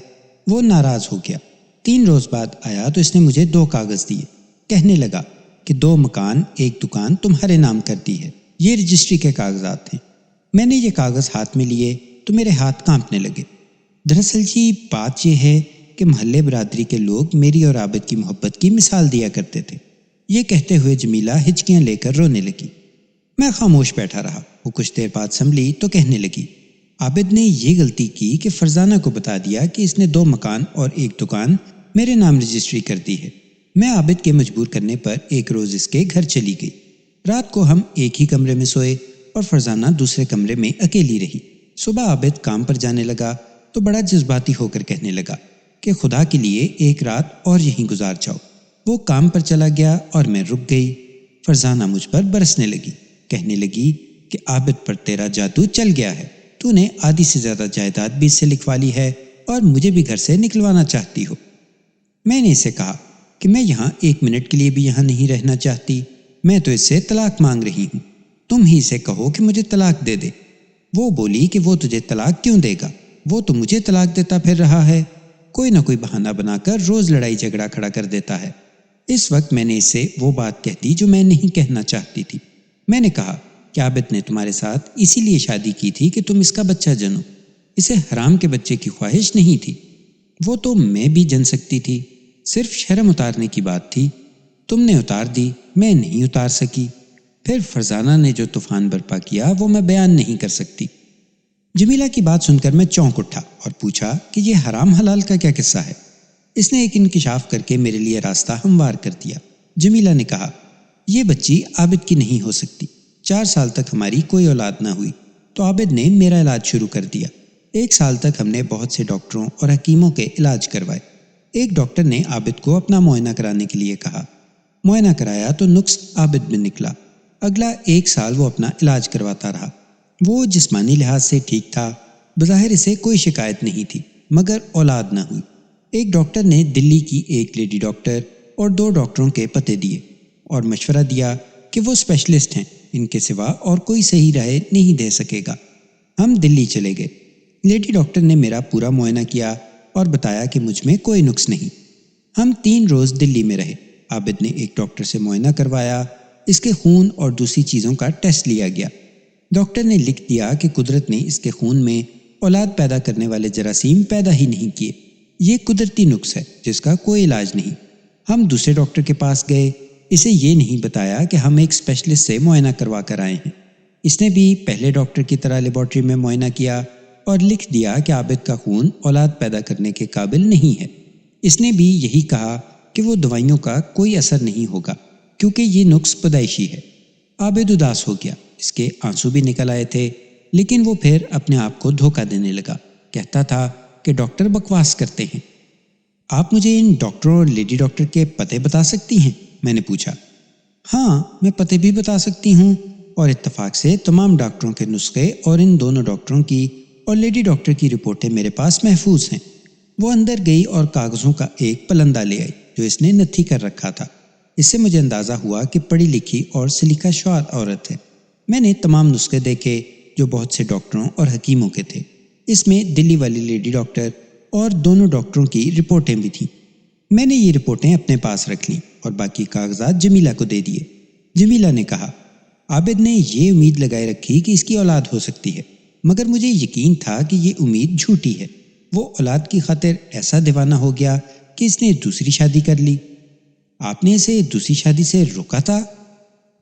وہ ناراض ہو گیا۔ 3 روز بعد آیا تو اس نے مجھے 2 کاغذ دیے۔ کہنے لگا کہ 2 مکان 1 دکان تمہارے نام کر دی ہے، یہ رجسٹری کے کاغذات ہیں۔ میں نے یہ کاغذ ہاتھ میں لیے تو میرے ہاتھ کانپنے لگے۔ دراصل جی بات یہ ہے کہ محلے برادری کے لوگ میری اور عابد کی محبت کی مثال دیا کرتے تھے۔ یہ کہتے ہوئے جمیلہ ہچکیاں لے کر رونے لگی۔ میں خاموش بیٹھا رہا۔ وہ کچھ دیر بعد سنبھلی تو کہنے لگی، عابد نے یہ غلطی کی کہ فرزانہ کو بتا دیا کہ اس نے 2 مکان اور 1 دکان میرے نام رجسٹری کر دی ہے۔ میں عابد کے مجبور کرنے پر ایک روز اس کے گھر چلی گئی۔ رات کو ہم ایک ہی کمرے میں سوئے اور فرزانہ دوسرے کمرے میں اکیلی رہی۔ صبح عابد کام پر جانے لگا تو بڑا جذباتی ہو کر کہنے لگا کہ خدا کے لیے ایک رات اور یہیں گزار جاؤ۔ وہ کام پر چلا گیا اور میں رک گئی۔ فرزانہ مجھ پر برسنے لگی، کہنے لگی کہ عابد پر تیرا جادو چل گیا ہے، تو نے آدھی سے زیادہ جائیداد بھی اس سے لکھوا لی ہے اور مجھے بھی گھر سے نکلوانا چاہتی ہو۔ میں نے اسے کہا کہ میں یہاں 1 منٹ کے لیے بھی یہاں نہیں رہنا چاہتی، میں تو اس سے طلاق مانگ رہی ہوں، تم ہی اسے کہو کہ مجھے طلاق دے دے۔ وہ بولی کہ وہ تجھے طلاق کیوں دے گا، وہ تو مجھے طلاق دیتا پھر رہا ہے، کوئی نہ کوئی بہانہ بنا کر روز لڑائی جھگڑا کھڑا کر دیتا ہے۔ اس وقت میں نے اس سے وہ بات کہہ دی جو میں نہیں کہنا چاہتی تھی۔ میں نے کہا کہ عابد نے تمہارے ساتھ اسی لیے شادی کی تھی کہ تم اس کا بچہ جنو، اسے حرام کے بچے کی خواہش نہیں تھی۔ وہ تو میں بھی جن سکتی تھی، صرف شرم اتارنے کی بات تھی، تم نے اتار دی، میں نہیں اتار سکی۔ پھر فرزانہ نے جو طوفان برپا کیا وہ میں بیان نہیں کر سکتی۔ جمیلہ کی بات سن کر میں چونک اٹھا اور پوچھا کہ یہ حرام حلال کا کیا قصہ ہے؟ اس نے ایک انکشاف کر کے میرے لیے راستہ ہموار کر دیا۔ جمیلہ نے کہا، یہ بچی عابد کی نہیں ہو سکتی، 4 سال تک ہماری کوئی اولاد نہ ہوئی تو عابد نے میرا علاج شروع کر دیا۔ 1 سال تک ہم نے بہت سے ڈاکٹروں اور حکیموں کے علاج کروائے۔ ایک ڈاکٹر نے عابد کو اپنا معائنہ کرانے کے لیے کہا، معائنہ کرایا تو نقص عابد میں نکلا۔ اگلا 1 سال وہ اپنا علاج کرواتا رہا۔ وہ جسمانی لحاظ سے ٹھیک تھا، بظاہر اسے کوئی شکایت نہیں تھی، مگر اولاد نہ ہوئی۔ ایک ڈاکٹر نے دلی کی ایک لیڈی ڈاکٹر اور 2 ڈاکٹروں کے پتے دیے اور مشورہ دیا کہ وہ اسپیشلسٹ ہیں، ان کے سوا اور کوئی صحیح رائے نہیں دے سکے گا۔ ہم دلی چلے گئے۔ لیڈی ڈاکٹر نے میرا پورا معائنہ کیا اور بتایا کہ مجھ میں کوئی نقص نہیں۔ ہم 3 روز دلی میں رہے۔ عابد نے ایک ڈاکٹر سے معائنہ کروایا، اس کے خون اور دوسری چیزوں کا ٹیسٹ لیا گیا۔ ڈاکٹر نے لکھ دیا کہ قدرت نے اس کے خون میں اولاد پیدا کرنے والے جراثیم پیدا ہی نہیں کیے، یہ قدرتی نقص ہے جس کا کوئی علاج نہیں۔ ہم دوسرے ڈاکٹر کے پاس گئے، اسے یہ نہیں بتایا کہ ہم ایک اسپیشلسٹ سے معائنہ کروا کر آئے ہیں۔ اس نے بھی پہلے ڈاکٹر کی طرح لیبارٹری میں معائنہ کیا اور لکھ دیا کہ عابد کا خون اولاد پیدا کرنے کے قابل نہیں ہے۔ اس نے بھی یہی کہا کہ وہ دوائیوں کا کوئی اثر نہیں ہوگا کیونکہ یہ نقص پیدائشی ہے۔ عابد اداس ہو گیا، اس کے آنسو بھی نکل آئے تھے، لیکن وہ پھر اپنے آپ کو دھوکہ دینے لگا، کہتا تھا کہ ڈاکٹر بکواس کرتے ہیں۔ آپ مجھے ان ڈاکٹروں اور لیڈی ڈاکٹر کے پتے بتا سکتی ہیں؟ میں نے پوچھا۔ ہاں، میں پتے بھی بتا سکتی ہوں، اور اتفاق سے تمام ڈاکٹروں کے نسخے اور ان دونوں ڈاکٹروں کی اور لیڈی ڈاکٹر کی رپورٹیں میرے پاس محفوظ ہیں۔ وہ اندر گئی اور کاغذوں کا ایک پلندہ لے آئی جو اس نے نتھی کر رکھا تھا۔ اس سے مجھے اندازہ ہوا کہ پڑھی لکھی اور سلیقہ شعار عورت ہے۔ میں نے تمام نسخے دیکھے جو بہت سے ڈاکٹروں اور حکیموں کے تھے۔ اس میں دلی والی لیڈی ڈاکٹر اور دونوں ڈاکٹروں کی رپورٹیں بھی تھیں۔ میں نے یہ رپورٹیں اپنے پاس رکھ لیں اور باقی کاغذات جمیلہ کو دے دیے۔ جمیلہ نے کہا، عابد نے یہ امید لگائے رکھی کہ اس کی اولاد ہو سکتی ہے، مگر مجھے یقین تھا کہ یہ امید جھوٹی ہے۔ وہ اولاد کی خاطر ایسا دیوانہ ہو گیا کہ اس نے دوسری شادی کر لی۔ آپ نے اسے دوسری شادی سے روکا تھا؟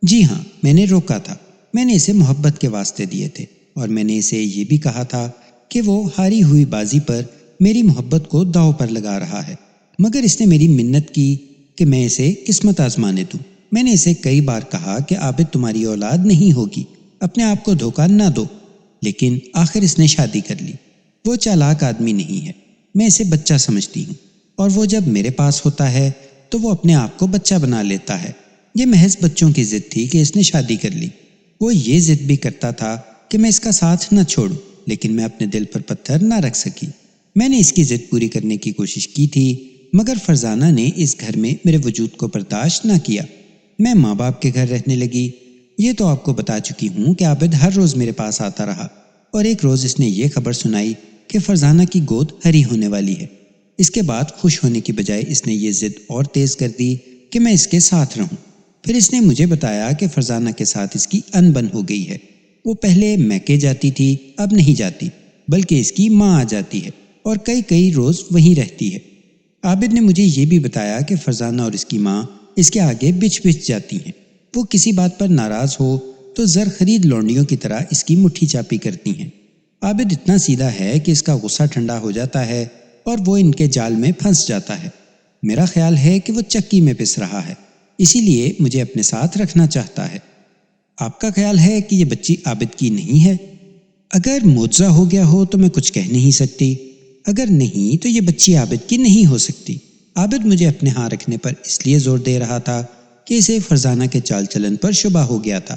جی ہاں، میں نے روکا تھا۔ میں نے اسے محبت کے واسطے دیے تھے اور میں نے اسے یہ بھی کہا تھا کہ وہ ہاری ہوئی بازی پر میری محبت کو داؤ پر لگا رہا ہے، مگر اس نے میری منت کی کہ میں اسے قسمت آزمانے دوں۔ میں نے اسے کئی بار کہا کہ عابد تمہاری اولاد نہیں ہوگی، اپنے آپ کو دھوکہ نہ دو، لیکن آخر اس نے شادی کر لی۔ وہ چالاک آدمی نہیں ہے، میں اسے بچہ سمجھتی ہوں، اور وہ جب میرے پاس ہوتا ہے تو وہ اپنے آپ کو بچہ بنا لیتا ہے۔ یہ محض بچوں کی ضد تھی کہ اس نے شادی کر لی۔ وہ یہ ضد بھی کرتا تھا کہ میں اس کا ساتھ نہ چھوڑوں، لیکن میں اپنے دل پر پتھر نہ رکھ سکی۔ میں نے اس کی ضد پوری کرنے کی کوشش کی تھی، مگر فرزانہ نے اس گھر میں میرے وجود کو برداشت نہ کیا۔ میں ماں باپ کے گھر رہنے لگی۔ یہ تو آپ کو بتا چکی ہوں کہ عابد ہر روز میرے پاس آتا رہا، اور ایک روز اس نے یہ خبر سنائی کہ فرزانہ کی گود ہری ہونے والی ہے۔ اس کے بعد خوش ہونے کی بجائے اس نے یہ ضد اور تیز کر دی کہ میں اس کے ساتھ رہوں۔ پھر اس نے مجھے بتایا کہ فرزانہ کے ساتھ اس کی انبن ہو گئی ہے۔ وہ پہلے میکے جاتی تھی، اب نہیں جاتی، بلکہ اس کی ماں آ جاتی ہے اور کئی روز وہیں رہتی ہے۔ عابد نے مجھے یہ بھی بتایا کہ فرزانہ اور اس کی ماں اس کے آگے بچ جاتی ہیں۔ وہ کسی بات پر ناراض ہو تو زر خرید لونڈیوں کی طرح اس کی مٹھی چاپی کرتی ہیں۔ عابد اتنا سیدھا ہے کہ اس کا غصہ ٹھنڈا ہو جاتا ہے اور وہ ان کے جال میں پھنس جاتا ہے۔ میرا خیال ہے کہ وہ چکی میں پس رہا ہے، اسی لیے مجھے اپنے ساتھ رکھنا چاہتا ہے۔ آپ کا خیال ہے کہ یہ بچی عابد کی نہیں ہے؟ اگر معجزہ ہو گیا ہو تو میں کچھ کہہ نہیں سکتی، اگر نہیں تو یہ بچی عابد کی نہیں ہو سکتی۔ عابد مجھے اپنے ہاں رکھنے پر اس لیے زور دے رہا تھا کہ اسے فرزانہ کے چال چلن پر شبہ ہو گیا تھا۔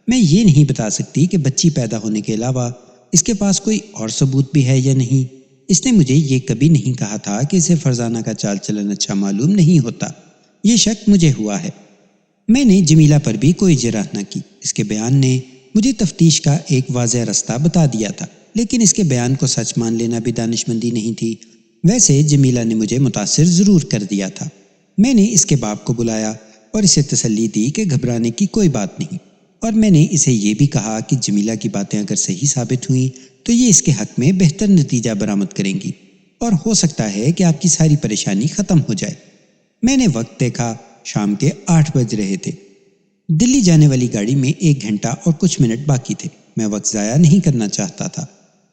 میں یہ نہیں بتا سکتی کہ بچی پیدا ہونے کے علاوہ اس کے پاس کوئی اور ثبوت بھی ہے یا نہیں۔ اس نے مجھے یہ کبھی نہیں کہا تھا کہ اسے فرزانہ کا چال چلن اچھا معلوم نہیں ہوتا۔ یہ شک مجھے ہوا ہے۔ میں نے جمیلہ پر بھی کوئی جرح نہ کی۔ اس کے بیان نے مجھے تفتیش کا ایک واضح رستہ بتا دیا تھا، لیکن اس کے بیان کو سچ مان لینا بھی دانشمندی نہیں تھی۔ ویسے جمیلہ نے مجھے متاثر ضرور کر دیا تھا۔ میں نے اس کے باپ کو بلایا اور اسے تسلی دی کہ گھبرانے کی کوئی بات نہیں، اور میں نے اسے یہ بھی کہا کہ جمیلہ کی باتیں اگر صحیح ثابت ہوئیں تو یہ اس کے حق میں بہتر نتیجہ برآمد کریں گی، اور ہو سکتا ہے کہ آپ کی ساری پریشانی ختم ہو جائے۔ میں نے وقت دیکھا، شام کے 8 بج رہے تھے۔ دلی جانے والی گاڑی میں 1 گھنٹہ اور کچھ منٹ باقی تھے۔ میں وقت ضائع نہیں کرنا چاہتا تھا۔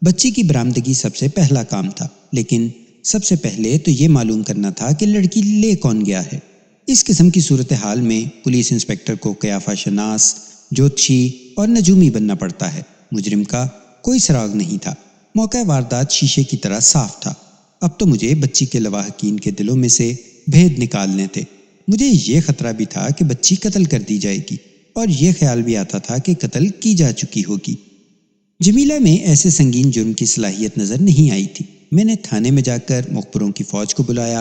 بچی کی برآمدگی سب سے پہلا کام تھا، لیکن سب سے پہلے تو یہ معلوم کرنا تھا کہ لڑکی لے کون گیا ہے۔ اس قسم کی صورتحال میں پولیس انسپکٹر کو قیافہ شناس، جوتشی اور نجومی بننا پڑتا ہے۔ مجرم کا کوئی سراغ نہیں تھا۔ موقع واردات شیشے کی طرح صاف تھا۔ اب تو مجھے بچی کے لواحقین کے دلوں میں سے بھید نکالنے تھے۔ مجھے یہ خطرہ بھی تھا کہ بچی قتل کر دی جائے گی، اور یہ خیال بھی آتا تھا کہ قتل کی جا چکی ہوگی۔ جمیلہ میں ایسے سنگین جرم کی صلاحیت نظر نہیں آئی تھی۔ میں نے تھانے میں جا کر مخبروں کی فوج کو بلایا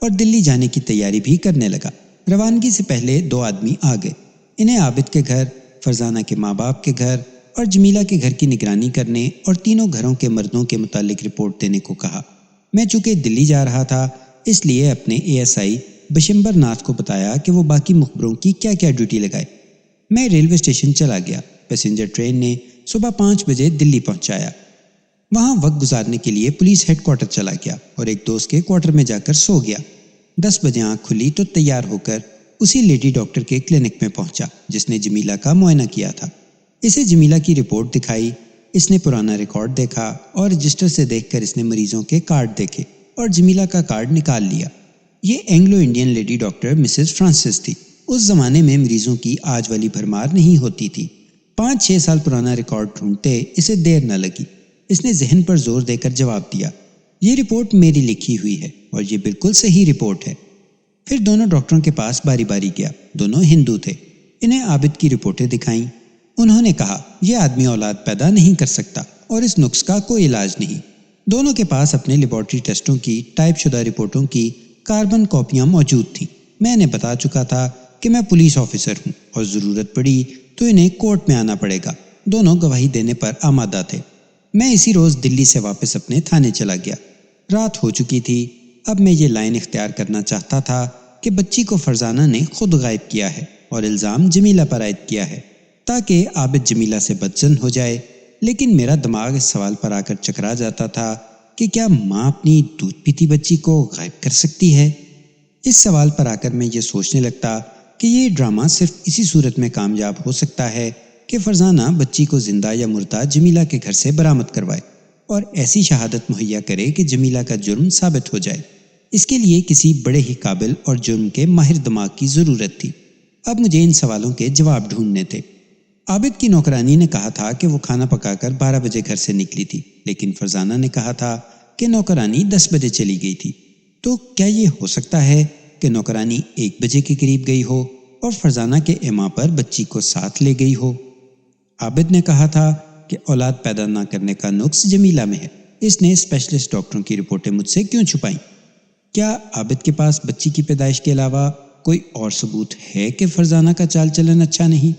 اور دلی جانے کی تیاری بھی کرنے لگا۔ روانگی سے پہلے 2 آدمی آ گئے۔ انہیں عابد کے گھر، فرزانہ کے ماں باپ کے گھر اور جمیلہ کے گھر کی نگرانی کرنے اور تینوں گھروں کے مردوں کے متعلق رپورٹ دینے کو کہا۔ میں چونکہ دلی جا رہا تھا، اس لیے اپنے ASI بشمبر ناتھ کو بتایا کہ وہ باقی مخبروں کی کیا کیا ڈیوٹی لگائے۔ میں ریلوے اسٹیشن چلا گیا۔ پیسنجر ٹرین نے صبح 5 بجے دلی پہنچایا۔ وہاں وقت گزارنے کے لیے پولیس ہیڈ کوارٹر چلا گیا اور ایک دوست کے کوارٹر میں جا کر سو گیا۔ 10 بجے آنکھ کھلی تو تیار ہو کر اسی لیڈی ڈاکٹر کے کلینک میں پہنچا جس نے جمیلہ کا معائنہ کیا تھا۔ اسے جمیلہ کی رپورٹ دکھائی۔ اس نے پرانا ریکارڈ دیکھا اور رجسٹر سے دیکھ کر اس نے مریضوں کے کارڈ دیکھے اور جمیلہ کا کارڈ نکال لیا۔ یہ Anglo Indian lady doctor Mrs Francis تھی۔ اس زمانے میں مریضوں کی آج والی بھرمار نہیں ہوتی تھی۔ 5-6 سال پرانا ریکارڈ ڈھونڈتے اسے دیر نہ لگی۔ اس نے ذہن پر زور دے کر جواب دیا، یہ رپورٹ میری لکھی ہوئی ہے اور یہ بالکل صحیح رپورٹ ہے۔ پھر دونوں ڈاکٹروں کے پاس باری باری گیا۔ دونوں ہندو تھے۔ انہیں عابد کی رپورٹیں دکھائیں۔ انہوں نے کہا یہ آدمی اولاد پیدا نہیں کر سکتا اور اس نقص کا کوئی علاج نہیں۔ دونوں کے پاس اپنے لیبارٹری ٹیسٹوں کی ٹائپ شدہ رپورٹوں کی کاربن کاپیاں موجود تھیں۔ میں نے بتا چکا تھا کہ میں پولیس آفیسر ہوں اور ضرورت پڑی تو انہیں کورٹ میں آنا پڑے گا۔ دونوں گواہی دینے پر آمادہ تھے۔ میں اسی روز دلی سے واپس اپنے تھانے چلا گیا۔ رات ہو چکی تھی۔ اب میں یہ لائن اختیار کرنا چاہتا تھا کہ بچی کو فرزانہ نے خود غائب کیا ہے اور الزام جمیلہ پر عائد کیا ہے تاکہ عابد جمیلہ سے بدظن ہو جائے، لیکن میرا دماغ اس سوال پر آ کر چکرا جاتا تھا کہ کیا ماں اپنی دودھ پیتی بچی کو غائب کر سکتی ہے؟ اس سوال پر آ کر میں یہ سوچنے لگتا کہ یہ ڈرامہ صرف اسی صورت میں کامیاب ہو سکتا ہے کہ فرزانہ بچی کو زندہ یا مردہ جمیلہ کے گھر سے برآمد کروائے اور ایسی شہادت مہیا کرے کہ جمیلہ کا جرم ثابت ہو جائے۔ اس کے لیے کسی بڑے ہی قابل اور جرم کے ماہر دماغ کی ضرورت تھی۔ اب مجھے ان سوالوں کے جواب ڈھونڈنے تھے۔ عابد کی نوکرانی نے کہا تھا کہ وہ کھانا پکا کر 12 بجے گھر سے نکلی تھی، لیکن فرزانہ نے کہا تھا کہ نوکرانی 10 بجے چلی گئی تھی۔ تو کیا یہ ہو سکتا ہے کہ نوکرانی 1 بجے کے قریب گئی ہو اور فرزانہ کے ایما پر بچی کو ساتھ لے گئی ہو؟ عابد نے کہا تھا کہ اولاد پیدا نہ کرنے کا نقص جمیلہ میں ہے۔ اس نے اسپیشلسٹ ڈاکٹروں کی رپورٹیں مجھ سے کیوں چھپائیں؟ کیا عابد کے پاس بچی کی پیدائش کے علاوہ کوئی اور ثبوت ہے کہ فرزانہ کا چال چلن اچھا نہیں؟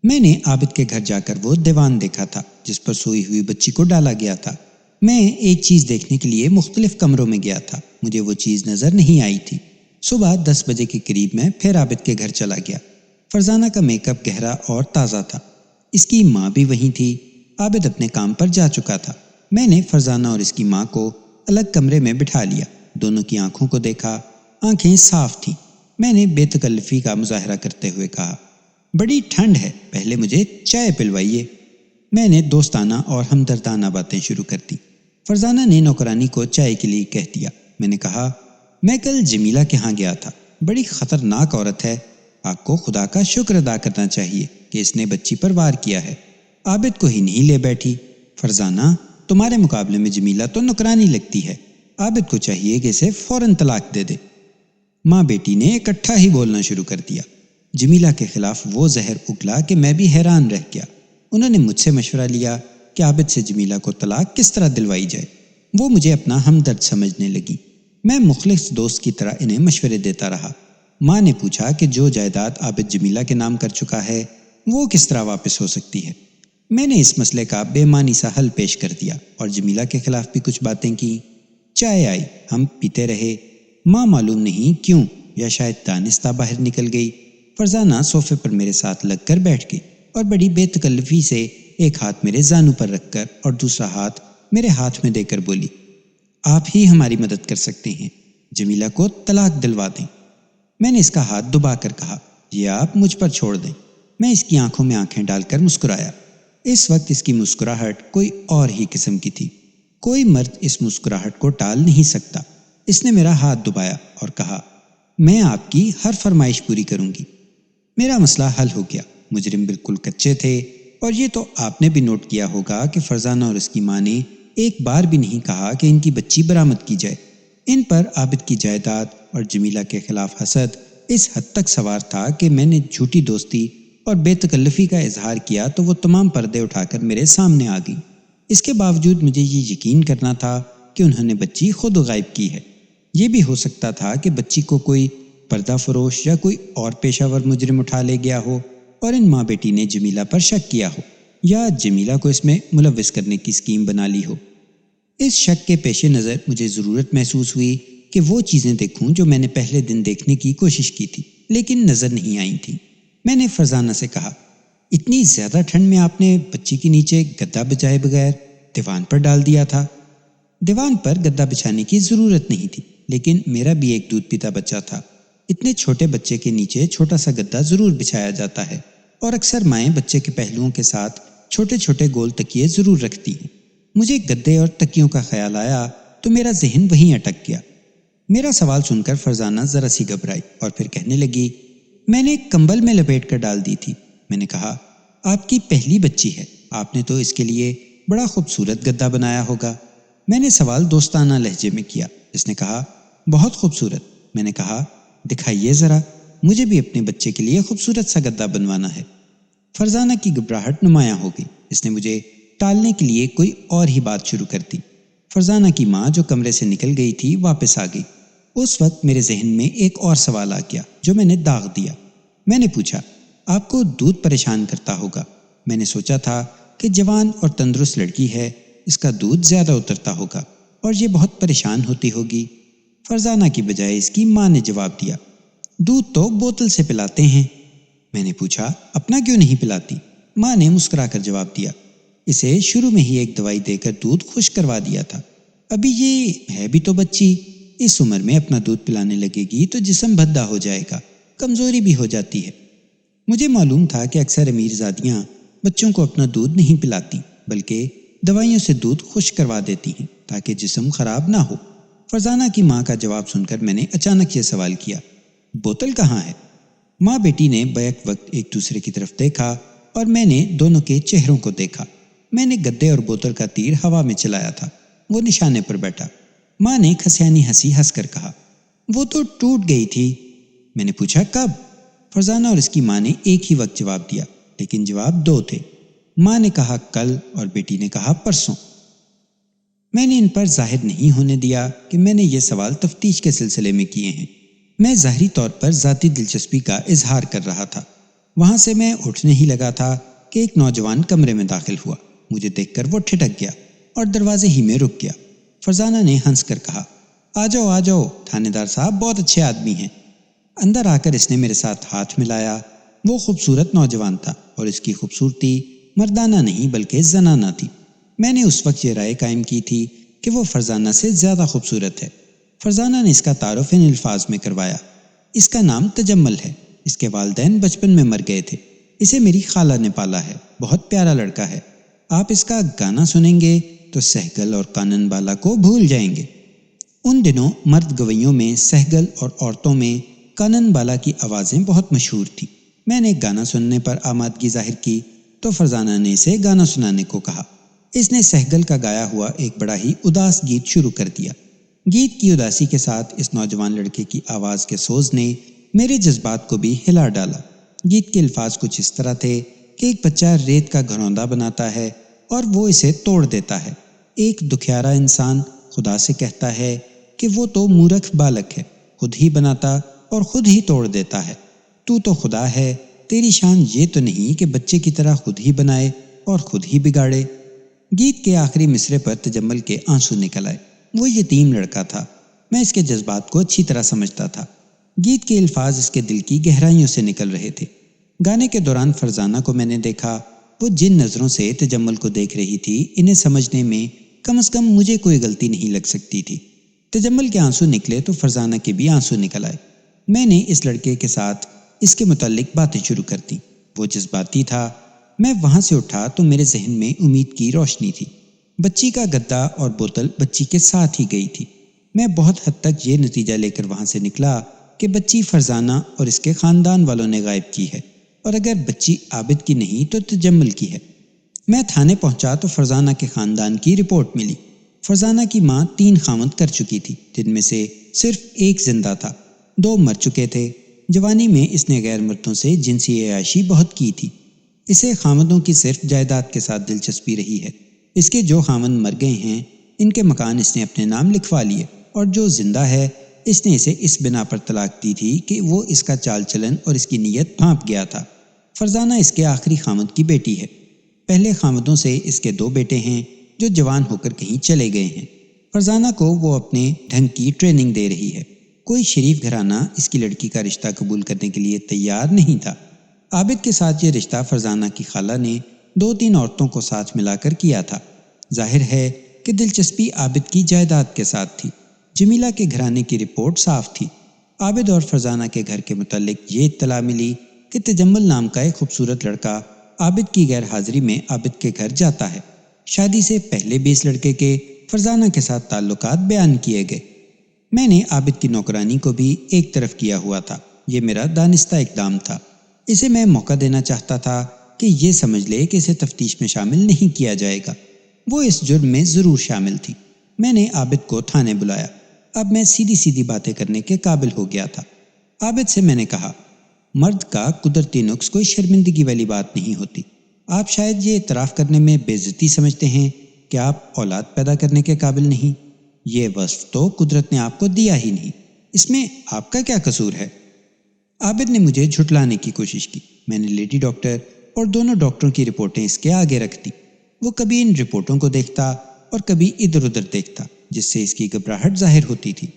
میں نے عابد کے گھر جا کر وہ دیوان دیکھا تھا جس پر سوئی ہوئی بچی کو ڈالا گیا تھا۔ میں ایک چیز دیکھنے کے لیے مختلف کمروں میں گیا تھا، مجھے وہ چیز نظر نہیں آئی تھی۔ صبح 10 بجے کے قریب میں پھر عابد کے گھر چلا گیا۔ فرزانہ کا میک اپ گہرا اور تازہ تھا۔ اس کی ماں بھی وہیں تھی۔ عابد اپنے کام پر جا چکا تھا۔ میں نے فرزانہ اور اس کی ماں کو الگ کمرے میں بٹھا لیا۔ دونوں کی آنکھوں کو دیکھا، آنکھیں صاف تھیں۔ میں نے بے تکلفی کا مظاہرہ کرتے ہوئے کہا، بڑی ٹھنڈ ہے، پہلے مجھے چائے پلوائیے۔ میں نے دوستانہ اور ہمدردانہ باتیں شروع کر دی۔ فرزانہ نے نوکرانی کو چائے کے لیے کہہ دیا۔ میں نے کہا، میں کل جمیلہ کے ہاں گیا تھا، بڑی خطرناک عورت ہے، آپ کو خدا کا شکر ادا کرنا چاہیے کہ اس نے بچی پر وار کیا ہے۔ عابد کو ہی نہیں لے بیٹھی۔ فرزانہ، تمہارے مقابلے میں جمیلہ تو نوکرانی لگتی ہے، عابد کو چاہیے کہ اسے فوراً طلاق دے دے۔ ماں بیٹی نے اکٹھا ہی بولنا شروع کر دیا۔ جمیلہ کے خلاف وہ زہر اگلا کہ میں بھی حیران رہ گیا۔ انہوں نے مجھ سے مشورہ لیا کہ عابد سے جمیلہ کو طلاق کس طرح دلوائی جائے۔ وہ مجھے اپنا ہمدرد سمجھنے لگی۔ میں مخلص دوست کی طرح انہیں مشورے دیتا رہا۔ ماں نے پوچھا کہ جو جائیداد عابد جمیلہ کے نام کر چکا ہے وہ کس طرح واپس ہو سکتی ہے۔ میں نے اس مسئلے کا بے معنی سا حل پیش کر دیا اور جمیلہ کے خلاف بھی کچھ باتیں کی۔ چائے آئی، ہم پیتے رہے۔ ماں معلوم نہیں کیوں یا شاید دانستہ باہر نکل گئی۔ فرزانہ صوفے پر میرے ساتھ لگ کر بیٹھ گئی اور بڑی بے تکلفی سے ایک ہاتھ میرے زانو پر رکھ کر اور دوسرا ہاتھ میرے ہاتھ میں دے کر بولی، آپ ہی ہماری مدد کر سکتے ہیں، جمیلہ کو طلاق دلوا دیں۔ میں نے اس کا ہاتھ دبا کر کہا، یہ آپ مجھ پر چھوڑ دیں۔ میں اس کی آنکھوں میں آنکھیں ڈال کر مسکرایا۔ اس وقت اس کی مسکراہٹ کوئی اور ہی قسم کی تھی۔ کوئی مرد اس مسکراہٹ کو ٹال نہیں سکتا۔ اس نے میرا ہاتھ دبایا اور کہا، میں آپ کی ہر فرمائش پوری کروں گی۔ میرا مسئلہ حل ہو گیا۔ مجرم بالکل کچے تھے، اور یہ تو آپ نے بھی نوٹ کیا ہوگا کہ فرزانہ اور اس کی ماں نے ایک بار بھی نہیں کہا کہ ان کی بچی برآمد کی جائے۔ ان پر عابد کی جائیداد اور جمیلہ کے خلاف حسد اس حد تک سوار تھا کہ میں نے جھوٹی دوستی اور بے تکلفی کا اظہار کیا تو وہ تمام پردے اٹھا کر میرے سامنے آ گئی۔ اس کے باوجود مجھے یہ یقین کرنا تھا کہ انہوں نے بچی خود غائب کی ہے۔ یہ بھی ہو سکتا تھا کہ بچی کو کوئی پردہ فروش یا کوئی اور پیشہ ور مجرم اٹھا لے گیا ہو اور ان ماں بیٹی نے جمیلہ پر شک کیا ہو یا جمیلہ کو اس میں ملوث کرنے کی اسکیم بنا لی ہو۔ اس شک کے پیش نظر مجھے ضرورت محسوس ہوئی کہ وہ چیزیں دیکھوں جو میں نے پہلے دن دیکھنے کی کوشش کی تھی لیکن نظر نہیں آئی تھیں۔ میں نے فرزانہ سے کہا، اتنی زیادہ ٹھنڈ میں آپ نے بچی کے نیچے گدا بچھائے بغیر دیوان پر ڈال دیا تھا؟ دیوان پر گدا بچھانے کی ضرورت نہیں تھی، لیکن میرا بھی ایک دودھ پیتا بچہ تھا۔ اتنے چھوٹے بچے کے نیچے چھوٹا سا گدا ضرور بچھایا جاتا ہے، اور اکثر مائیں بچے کے پہلوؤں کے ساتھ چھوٹے چھوٹے گول تکیے ضرور رکھتی ہیں۔ مجھے گدے اور تکیوں کا خیال آیا تو میرا ذہن وہیں اٹک گیا۔ میرا سوال سن کر فرزانہ ذرا سی گھبرائی اور پھر کہنے لگی، میں نے کمبل میں لپیٹ کر ڈال دی تھی۔ میں نے کہا، آپ کی پہلی بچی ہے، آپ نے تو اس کے لیے بڑا خوبصورت گدا بنایا ہوگا۔ میں نے سوال دوستانہ لہجے میں کیا۔ اس نے کہا، بہت خوبصورت۔ میں نے کہا، دکھائیے ذرا، مجھے بھی اپنے بچے کے لیے خوبصورت سا گدا بنوانا ہے۔ فرزانہ کی گھبراہٹ نمایاں ہو گئی۔ اس نے مجھے ٹالنے کے لیے کوئی اور ہی بات شروع کر دی۔ فرزانہ کی ماں جو کمرے سے نکل گئی تھی واپس آ گئی۔ اس وقت میرے ذہن میں ایک اور سوال آ گیا جو میں نے داغ دیا۔ میں نے پوچھا، آپ کو دودھ پریشان کرتا ہوگا؟ میں نے سوچا تھا کہ جوان اور تندرست لڑکی ہے، اس کا دودھ زیادہ اترتا ہوگا اور یہ بہت پریشان ہوتی ہوگی۔ فرزانہ کی بجائے اس کی ماں نے جواب دیا، دودھ تو بوتل سے پلاتے ہیں۔ میں نے پوچھا، اپنا کیوں نہیں پلاتی؟ ماں نے مسکرا کر جواب دیا، اسے شروع میں ہی ایک دوائی دے کر دودھ خشک کروا دیا تھا، ابھی یہ ہے بھی تو بچی، اس عمر میں اپنا دودھ پلانے لگے گی تو جسم بھدا ہو جائے گا، کمزوری بھی ہو جاتی ہے۔ مجھے معلوم تھا کہ اکثر امیر زادیاں بچوں کو اپنا دودھ نہیں پلاتی بلکہ دوائیوں سے دودھ خشک کروا دیتی ہیں تاکہ جسم خراب نہ ہو۔ فرزانہ کی ماں کا جواب سن کر میں نے اچانک یہ سوال کیا، بوتل کہاں ہے؟ ماں بیٹی نے بیک وقت ایک دوسرے کی طرف دیکھا اور میں نے دونوں کے چہروں کو دیکھا۔ میں نے گدے اور بوتل کا تیر ہوا میں چلایا تھا، وہ نشانے پر بیٹھا۔ ماں نے کھسیانی ہنسی ہنس کر کہا، وہ تو ٹوٹ گئی تھی۔ میں نے پوچھا، کب؟ فرزانہ اور اس کی ماں نے ایک ہی وقت جواب دیا، لیکن جواب دو تھے۔ ماں نے کہا کل اور بیٹی نے کہا پرسوں۔ میں نے ان پر ظاہر نہیں ہونے دیا کہ میں نے یہ سوال تفتیش کے سلسلے میں کیے ہیں۔ میں ظاہری طور پر ذاتی دلچسپی کا اظہار کر رہا تھا۔ وہاں سے میں اٹھنے ہی لگا تھا کہ ایک نوجوان کمرے میں داخل ہوا۔ مجھے دیکھ کر وہ ٹھٹک گیا اور دروازے ہی میں رک گیا۔ فرزانہ نے ہنس کر کہا، آ جاؤ آ جاؤ، تھانے دار صاحب بہت اچھے آدمی ہیں۔ اندر آ کر اس نے میرے ساتھ ہاتھ ملایا۔ وہ خوبصورت نوجوان تھا اور اس کی خوبصورتی مردانہ نہیں بلکہ زنانہ تھی۔ میں نے اس وقت یہ رائے قائم کی تھی کہ وہ فرزانہ سے زیادہ خوبصورت ہے۔ فرزانہ نے اس کا تعارف ان الفاظ میں کروایا: اس کا نام تجمل ہے، اس کے والدین بچپن میں مر گئے تھے، اسے میری خالہ نے پالا ہے، بہت پیارا لڑکا ہے، آپ اس کا گانا سنیں گے تو سہگل اور کانن بالا کو بھول جائیں گے۔ ان دنوں مرد گویوں میں سہگل اور عورتوں میں کانن بالا کی آوازیں بہت مشہور تھیں۔ میں نے گانا سننے پر آمادگی ظاہر کی تو فرزانہ نے اسے گانا سنانے کو کہا۔ اس نے سہگل کا گایا ہوا ایک بڑا ہی اداس گیت شروع کر دیا۔ گیت کی اداسی کے ساتھ اس نوجوان لڑکے کی آواز کے سوز نے میرے جذبات کو بھی ہلا ڈالا۔ گیت کے الفاظ کچھ اس طرح تھے کہ ایک بچہ ریت کا گھروندا بناتا ہے اور وہ اسے توڑ دیتا ہے۔ ایک دکھیارا انسان خدا سے کہتا ہے کہ وہ تو مورکھ بالک ہے، خود ہی بناتا اور خود ہی توڑ دیتا ہے۔ تو خدا ہے، تیری شان یہ تو نہیں کہ بچے کی طرح خود ہی بنائے اور خود ہی بگاڑے۔ گیت کے آخری مصرے پر تجمل کے آنسو نکل آئے۔ وہ یتیم لڑکا تھا، میں اس کے جذبات کو اچھی طرح سمجھتا تھا۔ گیت کے الفاظ اس کے دل کی گہرائیوں سے نکل رہے تھے۔ گانے کے دوران فرزانہ کو میں نے دیکھا، وہ جن نظروں سے تجمل کو دیکھ رہی تھی، انہیں سمجھنے میں کم از کم مجھے کوئی غلطی نہیں لگ سکتی تھی۔ تجمل کے آنسو نکلے تو فرزانہ کے بھی آنسو نکل آئے۔ میں نے اس لڑکے کے ساتھ اس کے متعلق باتیں شروع کر دیں۔ وہ جذباتی تھا۔ میں وہاں سے اٹھا تو میرے ذہن میں امید کی روشنی تھی۔ بچی کا گدا اور بوتل بچی کے ساتھ ہی گئی تھی۔ میں بہت حد تک یہ نتیجہ لے کر وہاں سے نکلا کہ بچی فرزانہ اور اس کے خاندان والوں نے غائب کی ہے، اور اگر بچی عابد کی نہیں تو تجمل کی ہے۔ میں تھانے پہنچا تو فرزانہ کے خاندان کی رپورٹ ملی۔ فرزانہ کی ماں 3 خامند کر چکی تھی، جن میں سے صرف ایک زندہ تھا، 2 مر چکے تھے۔ جوانی میں اس نے غیر مردوں سے جنسی عیاشی بہت کی تھی۔ اسے خامندوں کی صرف جائیداد کے ساتھ دلچسپی رہی ہے۔ اس کے جو خامند مر گئے ہیں ان کے مکان اس نے اپنے نام لکھوا لیے، اور جو زندہ ہے اس نے اسے اس بنا پر طلاق دی تھی کہ وہ اس کا چال چلن اور اس کی نیت بھانپ گیا تھا۔ فرزانہ اس کے آخری خامند کی بیٹی ہے۔ پہلے خامدوں سے اس کے 2 بیٹے ہیں جو جوان ہو کر کہیں چلے گئے ہیں۔ فرزانہ کو وہ اپنے ڈھنگ کی ٹریننگ دے رہی ہے۔ کوئی شریف گھرانہ اس کی لڑکی کا رشتہ قبول کرنے کے لیے تیار نہیں تھا۔ عابد کے ساتھ یہ رشتہ فرزانہ کی خالہ نے 2-3 عورتوں کو ساتھ ملا کر کیا تھا۔ ظاہر ہے کہ دلچسپی عابد کی جائیداد کے ساتھ تھی۔ جمیلہ کے گھرانے کی رپورٹ صاف تھی۔ عابد اور فرزانہ کے گھر کے متعلق یہ اطلاع ملی کہ تجمل نام کا ایک خوبصورت لڑکا عابد کی غیر حاضری میں عابد کے گھر جاتا ہے۔ شادی سے پہلے بھی اس لڑکے کے فرزانہ کے ساتھ تعلقات بیان کیے گئے۔ میں نے عابد کی نوکرانی کو بھی ایک طرف کیا ہوا تھا۔ یہ میرا دانستہ اقدام تھا۔ اسے میں موقع دینا چاہتا تھا کہ یہ سمجھ لے کہ اسے تفتیش میں شامل نہیں کیا جائے گا۔ وہ اس جرم میں ضرور شامل تھی۔ میں نے عابد کو تھانے بلایا۔ اب میں سیدھی سیدھی باتیں کرنے کے قابل ہو گیا تھا۔ عابد سے میں نے کہا، مرد کا قدرتی نقص کوئی شرمندگی والی بات نہیں ہوتی۔ آپ شاید یہ اعتراف کرنے میں بے عزتی سمجھتے ہیں کہ آپ اولاد پیدا کرنے کے قابل نہیں۔ یہ وصف تو قدرت نے آپ کو دیا ہی نہیں، اس میں آپ کا کیا قصور ہے؟ عابد نے مجھے جھٹلانے کی کوشش کی۔ میں نے لیڈی ڈاکٹر اور دونوں ڈاکٹروں کی رپورٹیں اس کے آگے رکھ دی۔ وہ کبھی ان رپورٹوں کو دیکھتا اور کبھی ادھر ادھر دیکھتا، جس سے اس کی گھبراہٹ ظاہر ہوتی تھی۔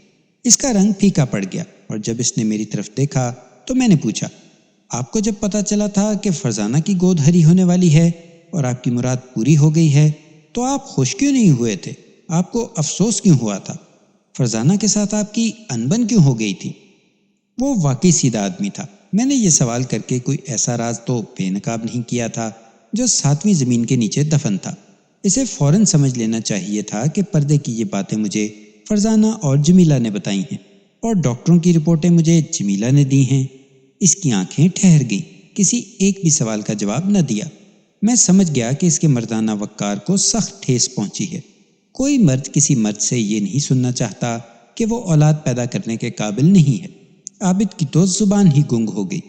اس کا رنگ پھیکا پڑ گیا، اور جب اس نے میری طرف دیکھا تو میں نے پوچھا، آپ کو جب پتا چلا تھا کہ فرزانہ کی گود ہری ہونے والی ہے اور آپ کی مراد پوری ہو گئی ہے تو آپ خوش کیوں نہیں ہوئے تھے؟ آپ کو افسوس کیوں ہوا تھا؟ فرزانہ کے ساتھ آپ کی انبن کیوں ہو گئی تھی؟ وہ واقعی سیدھا آدمی تھا۔ میں نے یہ سوال کر کے کوئی ایسا راز تو بے نقاب نہیں کیا تھا جو 7ویں زمین کے نیچے دفن تھا۔ اسے فوراً سمجھ لینا چاہیے تھا کہ پردے کی یہ باتیں مجھے فرزانہ اور جمیلہ نے بتائی ہیں، اور ڈاکٹروں کی رپورٹیں مجھے جمیلہ نے دی ہیں۔ اس کی آنکھیں ٹھہر گئیں، کسی ایک بھی سوال کا جواب نہ دیا۔ میں سمجھ گیا کہ اس کے مردانہ وقار کو سخت ٹھیس پہنچی ہے۔ کوئی مرد کسی مرد سے یہ نہیں سننا چاہتا کہ وہ اولاد پیدا کرنے کے قابل نہیں ہے۔ عابد کی تو زبان ہی گنگ ہو گئی۔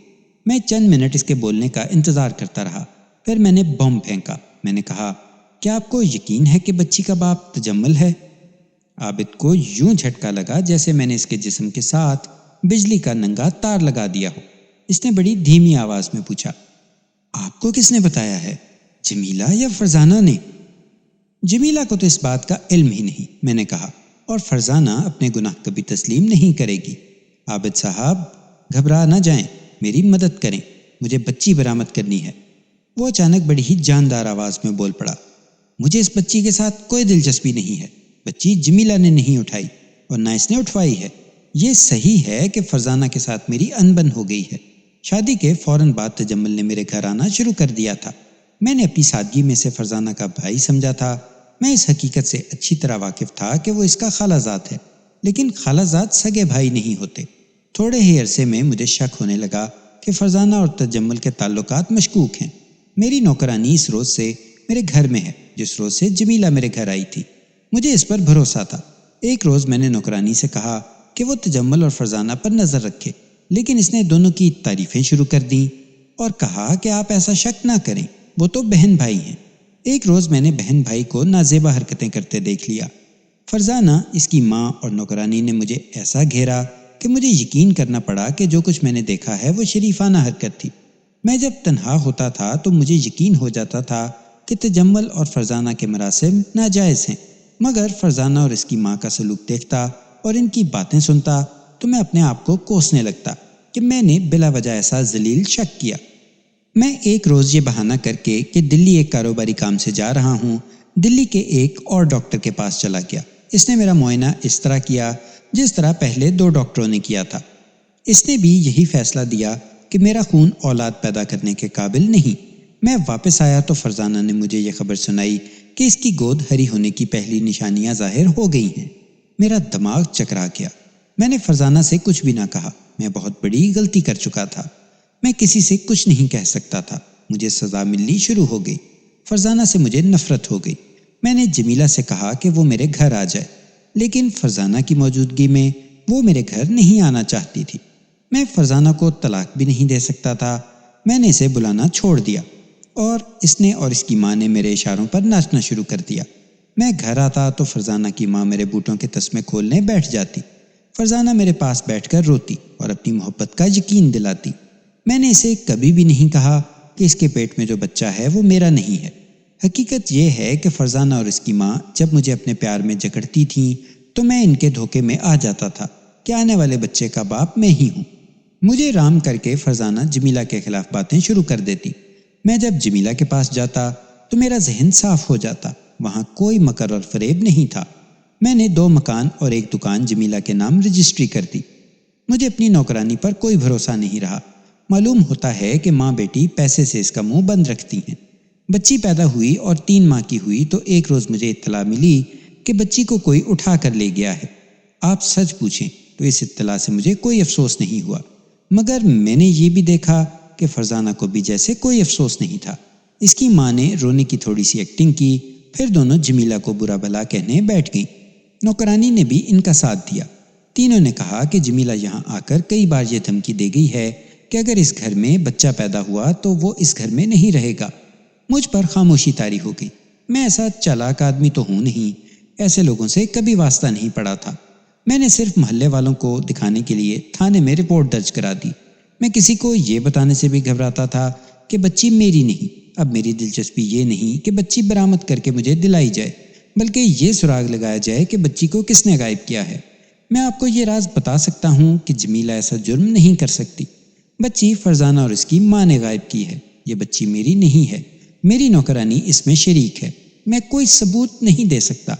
میں چند منٹ اس کے بولنے کا انتظار کرتا رہا، پھر میں نے بم پھینکا۔ میں نے کہا، کیا آپ کو یقین ہے کہ بچی کا باپ تجمل ہے؟ عابد کو یوں جھٹکا لگا جیسے میں نے اس کے جسم کے ساتھ بجلی کا ننگا تار لگا دیا ہو۔ اس نے بڑی دھیمی آواز میں پوچھا، آپ کو کس نے بتایا ہے، جمیلہ یا فرزانہ نے؟ جمیلہ کو تو اس بات کا علم ہی نہیں، میں نے کہا، اور فرزانہ اپنے گناہ کبھی تسلیم نہیں کرے گی۔ عابد صاحب، گھبرا نہ جائیں، میری مدد کریں، مجھے بچی برآمد کرنی ہے۔ وہ اچانک بڑی ہی جاندار آواز میں بول پڑا، مجھے اس بچی کے ساتھ کوئی دلچسپی نہیں ہے۔ بچی جمیلہ نے نہیں اٹھائی اور نہ اس نے اٹھوائی ہے۔ یہ صحیح ہے کہ فرزانہ کے ساتھ میری انبن ہو گئی ہے۔ شادی کے فوراً بعد تجمل نے میرے گھر آنا شروع کر دیا تھا۔ میں نے اپنی سادگی میں سے فرزانہ کا بھائی سمجھا تھا۔ میں اس حقیقت سے اچھی طرح واقف تھا کہ وہ اس کا خالہ زاد ہے، لیکن خالہ زاد سگے بھائی نہیں ہوتے۔ تھوڑے ہی عرصے میں مجھے شک ہونے لگا کہ فرزانہ اور تجمل کے تعلقات مشکوک ہیں۔ میری نوکرانی اس روز سے میرے گھر میں ہے جس روز سے جمیلہ میرے گھر آئی تھی۔ مجھے اس پر بھروسہ تھا۔ ایک روز میں نے نوکرانی سے کہا کہ وہ تجمل اور فرزانہ پر نظر رکھے، لیکن اس نے دونوں کی تعریفیں شروع کر دیں اور کہا کہ آپ ایسا شک نہ کریں، وہ تو بہن بھائی ہیں۔ ایک روز میں نے بہن بھائی کو نازیبا حرکتیں کرتے دیکھ لیا۔ فرزانہ، اس کی ماں اور نوکرانی نے مجھے ایسا گھیرا کہ مجھے یقین کرنا پڑا کہ جو کچھ میں نے دیکھا ہے وہ شریفانہ حرکت تھی۔ میں جب تنہا ہوتا تھا تو مجھے یقین ہو جاتا تھا کہ تجمل اور فرزانہ کے مراسم ناجائز ہیں، مگر فرزانہ اور اس کی ماں کا سلوک دیکھتا اور ان کی باتیں سنتا تو میں اپنے آپ کو کوسنے لگتا کہ میں نے بلا وجہ ایسا ذلیل شک کیا۔ میں ایک روز یہ بہانہ کر کے کہ دلی ایک کاروباری کام سے جا رہا ہوں، دلی کے ایک اور ڈاکٹر کے پاس چلا گیا۔ اس نے میرا معائنہ اس طرح کیا جس طرح پہلے 2 ڈاکٹروں نے کیا تھا۔ اس نے بھی یہی فیصلہ دیا کہ میرا خون اولاد پیدا کرنے کے قابل نہیں۔ میں واپس آیا تو فرزانہ نے مجھے یہ خبر سنائی کہ اس کی گود ہری ہونے کی پہلی نشانیاں ظاہر ہو گئی ہیں۔ میرا دماغ چکرا گیا۔ میں نے فرزانہ سے کچھ بھی نہ کہا۔ میں بہت بڑی غلطی کر چکا تھا۔ میں کسی سے کچھ نہیں کہہ سکتا تھا۔ مجھے سزا ملنی شروع ہو گئی۔ فرزانہ سے مجھے نفرت ہو گئی۔ میں نے جمیلہ سے کہا کہ وہ میرے گھر آ جائے، لیکن فرزانہ کی موجودگی میں وہ میرے گھر نہیں آنا چاہتی تھی۔ میں فرزانہ کو طلاق بھی نہیں دے سکتا تھا۔ میں نے اسے بلانا چھوڑ دیا اور اس نے اور اس کی ماں نے میرے اشاروں پر ناچنا شروع کر دیا۔ میں گھر آتا تو فرزانہ کی ماں میرے بوٹوں کے تسمے کھولنے بیٹھ جاتی۔ فرزانہ میرے پاس بیٹھ کر روتی اور اپنی محبت کا یقین دلاتی۔ میں نے اسے کبھی بھی نہیں کہا کہ اس کے پیٹ میں جو بچہ ہے وہ میرا نہیں ہے۔ حقیقت یہ ہے کہ فرزانہ اور اس کی ماں جب مجھے اپنے پیار میں جکڑتی تھیں تو میں ان کے دھوکے میں آ جاتا تھا کہ آنے والے بچے کا باپ میں ہی ہوں۔ مجھے رام کر کے فرزانہ جمیلہ کے خلاف باتیں شروع کر دیتی۔ میں جب جمیلہ کے پاس جاتا تو میرا ذہن صاف ہو جاتا۔ وہاں کوئی مکر اور فریب نہیں تھا۔ میں نے 2 مکان اور 1 دکان جمیلہ کے نام رجسٹری کر دی۔ مجھے اپنی نوکرانی پر کوئی بھروسہ نہیں رہا۔ معلوم ہوتا ہے کہ ماں بیٹی پیسے سے اس کا منہ بند رکھتی ہیں۔ بچی پیدا ہوئی اور 3 ماہ کی ہوئی تو ایک روز مجھے اطلاع ملی کہ بچی کو کوئی اٹھا کر لے گیا ہے۔ آپ سچ پوچھیں تو اس اطلاع سے مجھے کوئی افسوس نہیں ہوا، مگر میں نے یہ بھی دیکھا کہ فرزانہ کو بھی جیسے کوئی افسوس نہیں تھا۔ اس کی ماں نے رونے کی تھوڑی سی ایکٹنگ کی، پھر دونوں جمیلہ کو برا بھلا کہنے بیٹھ گئیں۔ نوکرانی نے بھی ان کا ساتھ دیا۔ تینوں نے کہا کہ جمیلہ یہاں آ کر کئی بار یہ دھمکی دے گئی ہے کہ اگر اس گھر میں بچہ پیدا ہوا تو وہ اس گھر میں نہیں رہے گا۔ مجھ پر خاموشی طاری ہو گئی۔ میں ایسا چالاک آدمی تو ہوں نہیں، ایسے لوگوں سے کبھی واسطہ نہیں پڑا تھا۔ میں نے صرف محلے والوں کو دکھانے کے لیے تھانے میں رپورٹ درج کرا دی۔ میں کسی کو یہ بتانے سے بھی گھبراتا تھا کہ بچی میری نہیں۔ اب میری دلچسپی یہ نہیں کہ بچی برآمد کر کے مجھے دلائی جائے، بلکہ یہ سراغ لگایا جائے کہ بچی کو کس نے غائب کیا ہے۔ میں آپ کو یہ راز بتا سکتا ہوں کہ جمیلہ ایسا جرم نہیں کر سکتی۔ بچی فرزانہ اور اس کی ماں نے غائب کی ہے۔ یہ بچی میری نہیں ہے۔ میری نوکرانی اس میں شریک ہے۔ میں کوئی ثبوت نہیں دے سکتا۔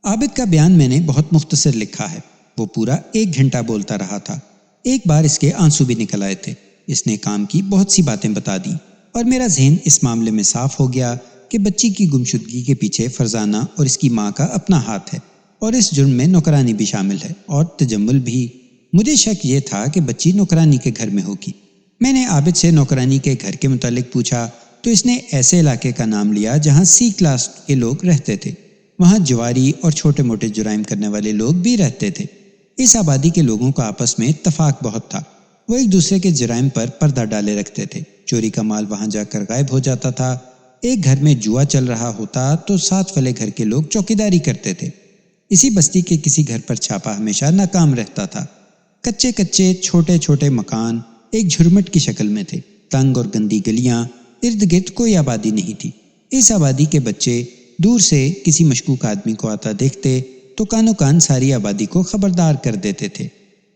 عابد کا بیان میں نے بہت مختصر لکھا ہے۔ وہ پورا 1 گھنٹہ بولتا رہا تھا۔ ایک بار اس کے آنسو بھی نکل آئے تھے۔ اس نے کام کی بہت سی باتیں بتا دیں اور میرا ذہن اس معاملے میں صاف ہو گیا کہ بچی کی گمشدگی کے پیچھے فرزانہ اور اس کی ماں کا اپنا ہاتھ ہے، اور اس جرم میں نوکرانی بھی شامل ہے اور تجمل بھی۔ مجھے شک یہ تھا کہ بچی نوکرانی کے گھر میں ہوگی۔ میں نے عابد سے نوکرانی کے گھر کے متعلق پوچھا تو اس نے ایسے علاقے کا نام لیا جہاں سی کلاس کے لوگ رہتے تھے۔ وہاں جواری اور چھوٹے موٹے جرائم کرنے والے لوگ بھی رہتے تھے۔ اس آبادی کے لوگوں کا آپس میں اتفاق بہت تھا۔ وہ ایک دوسرے کے جرائم پر پردہ ڈالے رکھتے تھے۔ چوری کا مال وہاں جا کر غائب ہو جاتا تھا۔ ایک گھر میں جوا چل رہا ہوتا تو ساتھ والے گھر کے لوگ چوکیداری کرتے تھے۔ اسی بستی کے کسی گھر پر چھاپا ہمیشہ ناکام رہتا تھا۔ کچے کچے چھوٹے چھوٹے مکان ایک جھرمٹ کی شکل میں تھے۔ تنگ اور گندی گلیاں، ارد گرد کوئی آبادی نہیں تھی۔ اس آبادی کے بچے دور سے کسی مشکوک آدمی کو آتا دیکھتے تو کانوں کان ساری آبادی کو خبردار کر دیتے تھے۔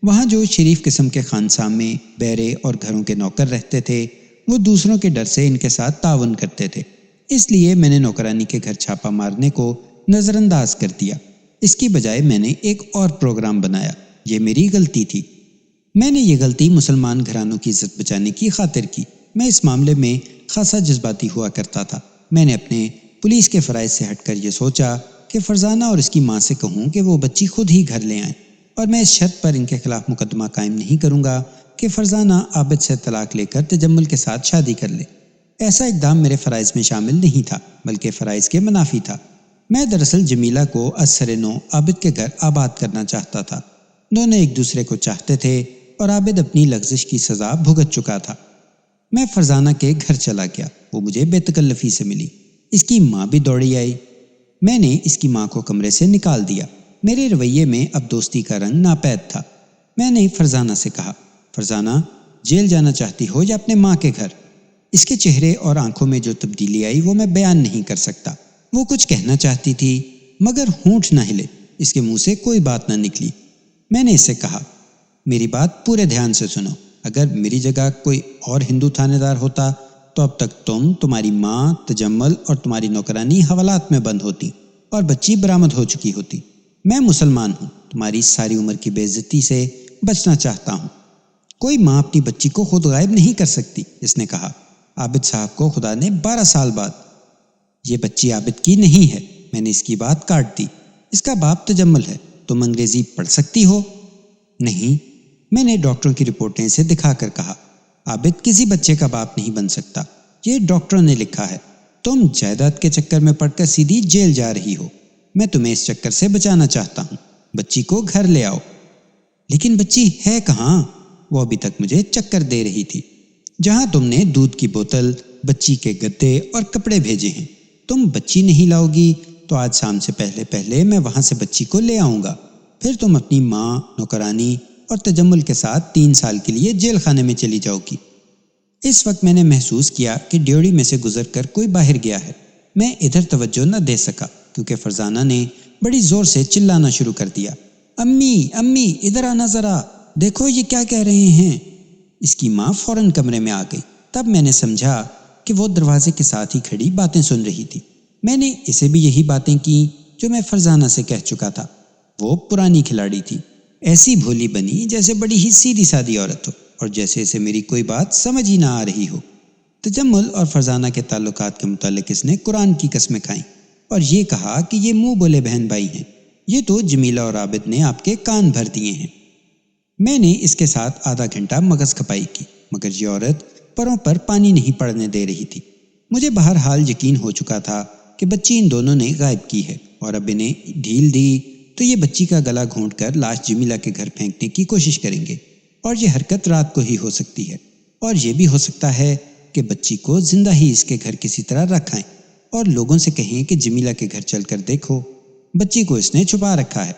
وہاں جو شریف قسم کے خانسامے، بیرے اور گھروں کے نوکر رہتے تھے وہ دوسروں کے ڈر سے ان کے ساتھ تعاون کرتے تھے، اس لیے میں نے نوکرانی کے گھر چھاپا مارنے کو نظر انداز کر دیا۔ اس کی بجائے میں نے ایک اور پروگرام بنایا۔ یہ میری غلطی تھی۔ میں نے یہ غلطی مسلمان گھرانوں کی عزت بچانے کی خاطر کی۔ میں اس معاملے میں خاصا جذباتی ہوا کرتا تھا۔ میں نے اپنے پولیس کے فرائض سے ہٹ کر یہ سوچا کہ فرزانہ اور اس کی ماں سے کہوں کہ وہ بچی خود ہی گھر لے آئیں، اور میں اس شرط پر ان کے خلاف مقدمہ قائم نہیں کروں گا کہ فرزانہ عابد سے طلاق لے کر تجمل کے ساتھ شادی کر لے۔ ایسا اقدام میرے فرائض میں شامل نہیں تھا، بلکہ فرائض کے منافی تھا۔ میں دراصل جمیلہ کو از سر نو عابد کے گھر آباد کرنا چاہتا تھا۔ دونوں ایک دوسرے کو چاہتے تھے اور عابد اپنی لغزش کی سزا بھگت چکا تھا۔ میں فرزانہ کے گھر چلا گیا۔ وہ مجھے بے تکلفی سے ملی۔ اس کی ماں بھی دوڑی آئی۔ میں نے اس کی ماں کو کمرے سے نکال دیا۔ میرے رویے میں اب دوستی کا رنگ ناپید تھا۔ میں نے فرزانہ سے کہا، فرزانہ، جیل جانا چاہتی ہو یا اپنے ماں کے گھر؟ اس کے چہرے اور آنکھوں میں جو تبدیلی آئی وہ میں بیان نہیں کر سکتا۔ وہ کچھ کہنا چاہتی تھی مگر ہونٹ نہ ہلے، اس کے منہ سے کوئی بات نہ نکلی۔ میں نے اس سے کہا، میری بات پورے دھیان سے سنو۔ اگر میری جگہ کوئی اور ہندو تھانے دار ہوتا تو اب تک تمہاری ماں، تجمل اور تمہاری نوکرانی حوالات میں بند ہوتی اور بچی برآمد ہو چکی ہوتی۔ میں مسلمان ہوں، تمہاری ساری عمر کی بے عزتی سے بچنا چاہتا ہوں۔ کوئی ماں اپنی بچی کو خود غائب نہیں کر سکتی، اس نے کہا۔ عابد صاحب کو خدا نے 12 سال بعد، یہ بچی عابد کی نہیں ہے۔ میں نے اس کی بات کاٹ دی۔ اس کا باپ تجمل ہے۔ تم انگریزی پڑھ سکتی ہو؟ نہیں۔ میں نے ڈاکٹروں کی رپورٹیں اسے دکھا کر کہا، عابد کسی بچے کا باپ نہیں بن سکتا، یہ ڈاکٹروں نے لکھا ہے۔ تم جائیداد کے چکر میں پڑ کر سیدھی جیل جا رہی ہو۔ میں تمہیں اس چکر سے بچانا چاہتا ہوں۔ بچی کو گھر لے آؤ۔ لیکن بچی ہے کہاں؟ وہ ابھی تک مجھے چکر دے رہی تھی۔ جہاں تم نے دودھ کی بوتل، بچی کے گدے اور کپڑے بھیجے ہیں، تم بچی نہیں لاؤ گی تو آج شام سے پہلے میں وہاں سے بچی کو لے آؤں گا۔ پھر تم اپنی ماں، نوکرانی اور تجمل کے ساتھ 3 سال کے لیے جیل خانے میں چلی جاؤ گی۔ اس وقت میں نے محسوس کیا کہ ڈیوڑی میں سے گزر کر کوئی باہر گیا ہے۔ میں ادھر توجہ نہ دے سکا کیونکہ فرزانہ نے بڑی زور سے چلانا شروع کر دیا، امی امی ادھر آنا ذرا، دیکھو یہ کیا کہہ رہے ہیں۔ اس کی ماں فوراً کمرے میں آ گئی۔ تب میں نے سمجھا کہ وہ دروازے کے ساتھ ہی کھڑی باتیں سن رہی تھی۔ میں نے اسے بھی یہی باتیں کی جو میں فرزانہ سے کہہ چکا تھا۔ وہ پرانی کھلاڑی تھی، ایسی بھولی بنی جیسے بڑی ہی سیدھی سادی عورت ہو اور جیسے اسے میری کوئی بات سمجھ ہی نہ آ رہی ہو۔ تجمل اور فرزانہ کے تعلقات کے متعلق اس نے قرآن کی قسمیں کھائیں اور یہ کہا کہ یہ منہ بولے بہن بھائی ہیں، یہ تو جمیلہ اور عابد نے آپ کے کان بھر دیے ہیں۔ میں نے اس کے ساتھ آدھا گھنٹہ مغز کھپائی کی مگر یہ عورت پروں پر پانی نہیں پڑنے دے رہی تھی۔ مجھے بہرحال یقین ہو چکا تھا کہ بچی ان دونوں نے غائب کی ہے اور اب انہیں ڈھیل دی تو یہ بچی کا گلا گھونٹ کر لاش جمیلہ کے گھر پھینکنے کی کوشش کریں گے، اور یہ حرکت رات کو ہی ہو سکتی ہے، اور یہ بھی ہو سکتا ہے کہ بچی کو زندہ ہی اس کے گھر کسی طرح رکھائیں اور لوگوں سے کہیں کہ جمیلہ کے گھر چل کر دیکھو، بچی کو اس نے چھپا رکھا ہے۔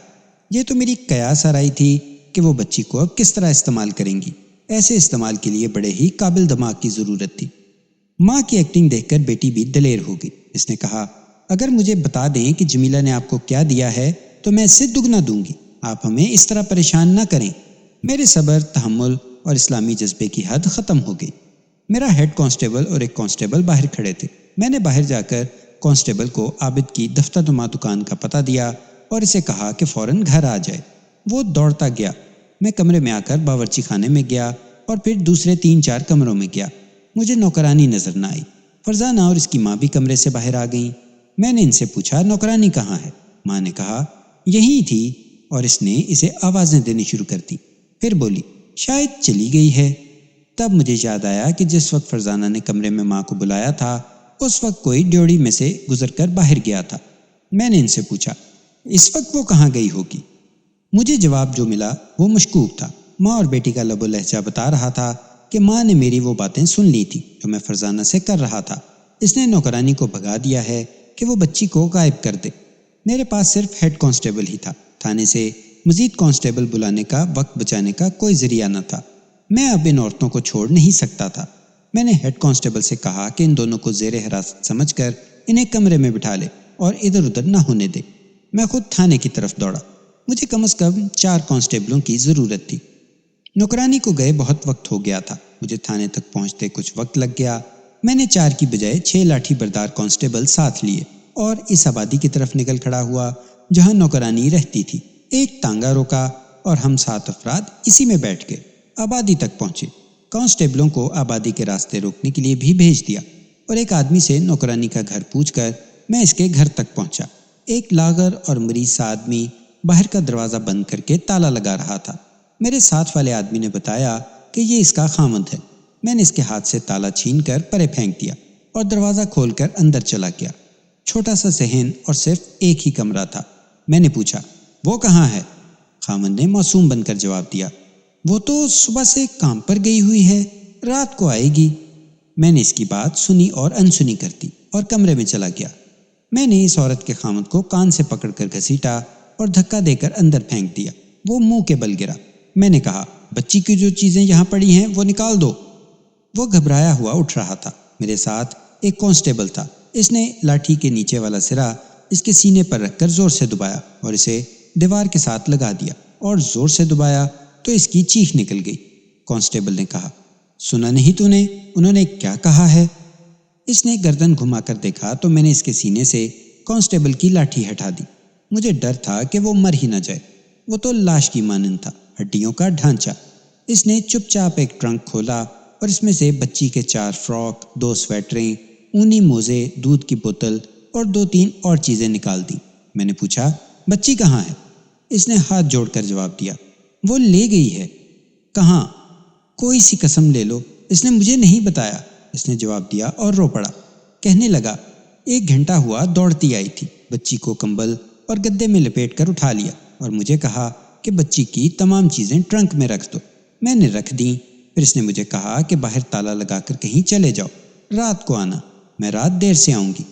یہ تو میری قیاس آرائی تھی کہ وہ بچی کو اب کس طرح استعمال کریں گی۔ ایسے استعمال کے لیے بڑے ہی قابل دماغ کی ضرورت تھی۔ ماں کی ایکٹنگ دیکھ کر بیٹی بھی دلیر ہو گئی۔ اس نے کہا، اگر مجھے بتا دیں کہ جمیلہ نے آپ کو کیا دیا ہے تو میں اس سے دگنا دوں گی، آپ ہمیں اس طرح پریشان نہ کریں۔ میرے صبر، تحمل اور اسلامی جذبے کی حد ختم ہو گئی۔ میرا ہیڈ کانسٹیبل اور ایک کانسٹیبل باہر کھڑے تھے۔ میں نے باہر جا کر کانسٹیبل کو عابد کی دفتر نما دکان کا پتہ دیا اور اسے کہا کہ فوراً گھر آ جائے۔ وہ دوڑتا گیا۔ میں کمرے میں آ کر باورچی خانے میں گیا اور پھر دوسرے 3-4 کمروں میں گیا۔ مجھے نوکرانی نظر نہ آئی۔ فرزانہ اور اس کی ماں بھی کمرے سے باہر آ گئیں۔ میں نے ان سے پوچھا، نوکرانی کہاں ہے؟ ماں نے کہا، یہی تھی، اور اس نے اسے آوازیں دینی شروع کر دی۔ پھر بولی، شاید چلی گئی ہے۔ تب مجھے یاد آیا کہ جس وقت فرزانہ نے کمرے میں ماں کو بلایا تھا اس وقت کوئی ڈیوڑی میں سے گزر کر باہر گیا تھا۔ میں نے ان سے پوچھا، اس وقت وہ کہاں گئی ہوگی؟ مجھے جواب جو ملا وہ مشکوک تھا۔ ماں اور بیٹی کا لب و لہجہ بتا رہا تھا کہ ماں نے میری وہ باتیں سن لی تھی جو میں فرزانہ سے کر رہا تھا۔ اس نے نوکرانی کو بھگا دیا ہے کہ وہ بچی کو غائب کر دے۔ میرے پاس صرف ہیڈ کانسٹیبل ہی تھا۔ تھانے سے مزید کانسٹیبل بلانے کا وقت بچانے کا کوئی ذریعہ نہ تھا۔ میں اب ان عورتوں کو چھوڑ نہیں سکتا تھا۔ میں نے ہیڈ کانسٹیبل سے کہا کہ ان دونوں کو زیر حراست سمجھ کر انہیں کمرے میں بٹھا لے اور ادھر ادھر نہ ہونے دے۔ میں خود تھانے کی طرف دوڑا۔ مجھے کم از کم 4 کانسٹیبلوں کی ضرورت تھی۔ نوکرانی کو گئے بہت وقت ہو گیا تھا۔ مجھے تھانے تک پہنچتے کچھ وقت لگ گیا۔ میں نے 4 کی بجائے 6 لاٹھی بردار کانسٹیبل ساتھ لیے اور اس آبادی کی طرف نکل کھڑا ہوا جہاں نوکرانی رہتی تھی۔ ایک تانگا روکا اور ہم 7 افراد اسی میں بیٹھ گئے۔ آبادی تک پہنچے، کانسٹیبلوں کو آبادی کے راستے روکنے کے لیے بھی بھیج دیا اور ایک آدمی سے نوکرانی کا گھر پوچھ کر میں اس کے گھر تک پہنچا۔ ایک لاغر اور مریض سا آدمی باہر کا دروازہ بند کر کے تالا لگا رہا تھا۔ میرے ساتھ والے آدمی نے بتایا کہ یہ اس کا خاوند ہے۔ میں نے اس کے ہاتھ سے تالا چھین کر پرے پھینک دیا اور دروازہ کھول کر اندر چلا گیا۔ چھوٹا سا صحن اور صرف ایک ہی کمرہ تھا۔ میں نے پوچھا، وہ کہاں ہے؟ خاوند نے معصوم بن کر جواب دیا، وہ تو صبح سے کام پر گئی ہوئی ہے، رات کو آئے گی۔ میں نے اس کی بات سنی اور انسنی کر دی اور کمرے میں چلا گیا۔ میں نے اس عورت کے خاوند کو کان سے پکڑ کر گھسیٹا اور دھکا دے کر اندر پھینک دیا۔ وہ منہ کے بل گرا۔ میں نے کہا، بچی کی جو چیزیں یہاں پڑی ہیں وہ نکال دو۔ وہ گھبرایا ہوا اٹھ رہا تھا۔ میرے ساتھ ایک کانسٹیبل تھا۔ اس نے لاٹھی کے نیچے والا سرا اس کے سینے پر رکھ کر زور سے دبایا اور اسے دیوار کے ساتھ لگا دیا اور زور سے دبایا تو اس کی چیخ نکل گئی۔ کانسٹیبل نے کہا، سنا نہیں تو نے انہوں نے کیا کہا ہے؟ اس نے گردن گھما کر دیکھا تو میں نے اس کے سینے سے کانسٹیبل کی لاٹھی ہٹا دی۔ مجھے ڈر تھا کہ وہ مر ہی نہ جائے۔ وہ تو لاش کی مانند تھا، ہڈیوں کا ڈھانچہ۔ اس نے چپ چاپ ایک ٹرنک کھولا اور اس میں سے بچی کے 4 فراک، 2 سویٹریں، اونی موزے، دودھ کی بوتل اور 2-3 اور چیزیں نکال دیں۔ میں نے پوچھا، بچی کہاں ہے؟ اس نے ہاتھ جوڑ کر جواب دیا، وہ لے گئی ہے۔ کہاں؟ کوئی سی قسم لے لو، اس نے مجھے نہیں بتایا، اس نے جواب دیا اور رو پڑا۔ کہنے لگا، 1 گھنٹہ ہوا دوڑتی آئی تھی، بچی کو کمبل اور گدے میں لپیٹ کر اٹھا لیا اور مجھے کہا کہ بچی کی تمام چیزیں ٹرنک میں رکھ دو۔ میں نے رکھ دیں۔ پھر اس نے مجھے کہا کہ باہر تالا لگا کر کہیں چلے جاؤ، رات کو آنا، میں رات دیر سے آؤں گی۔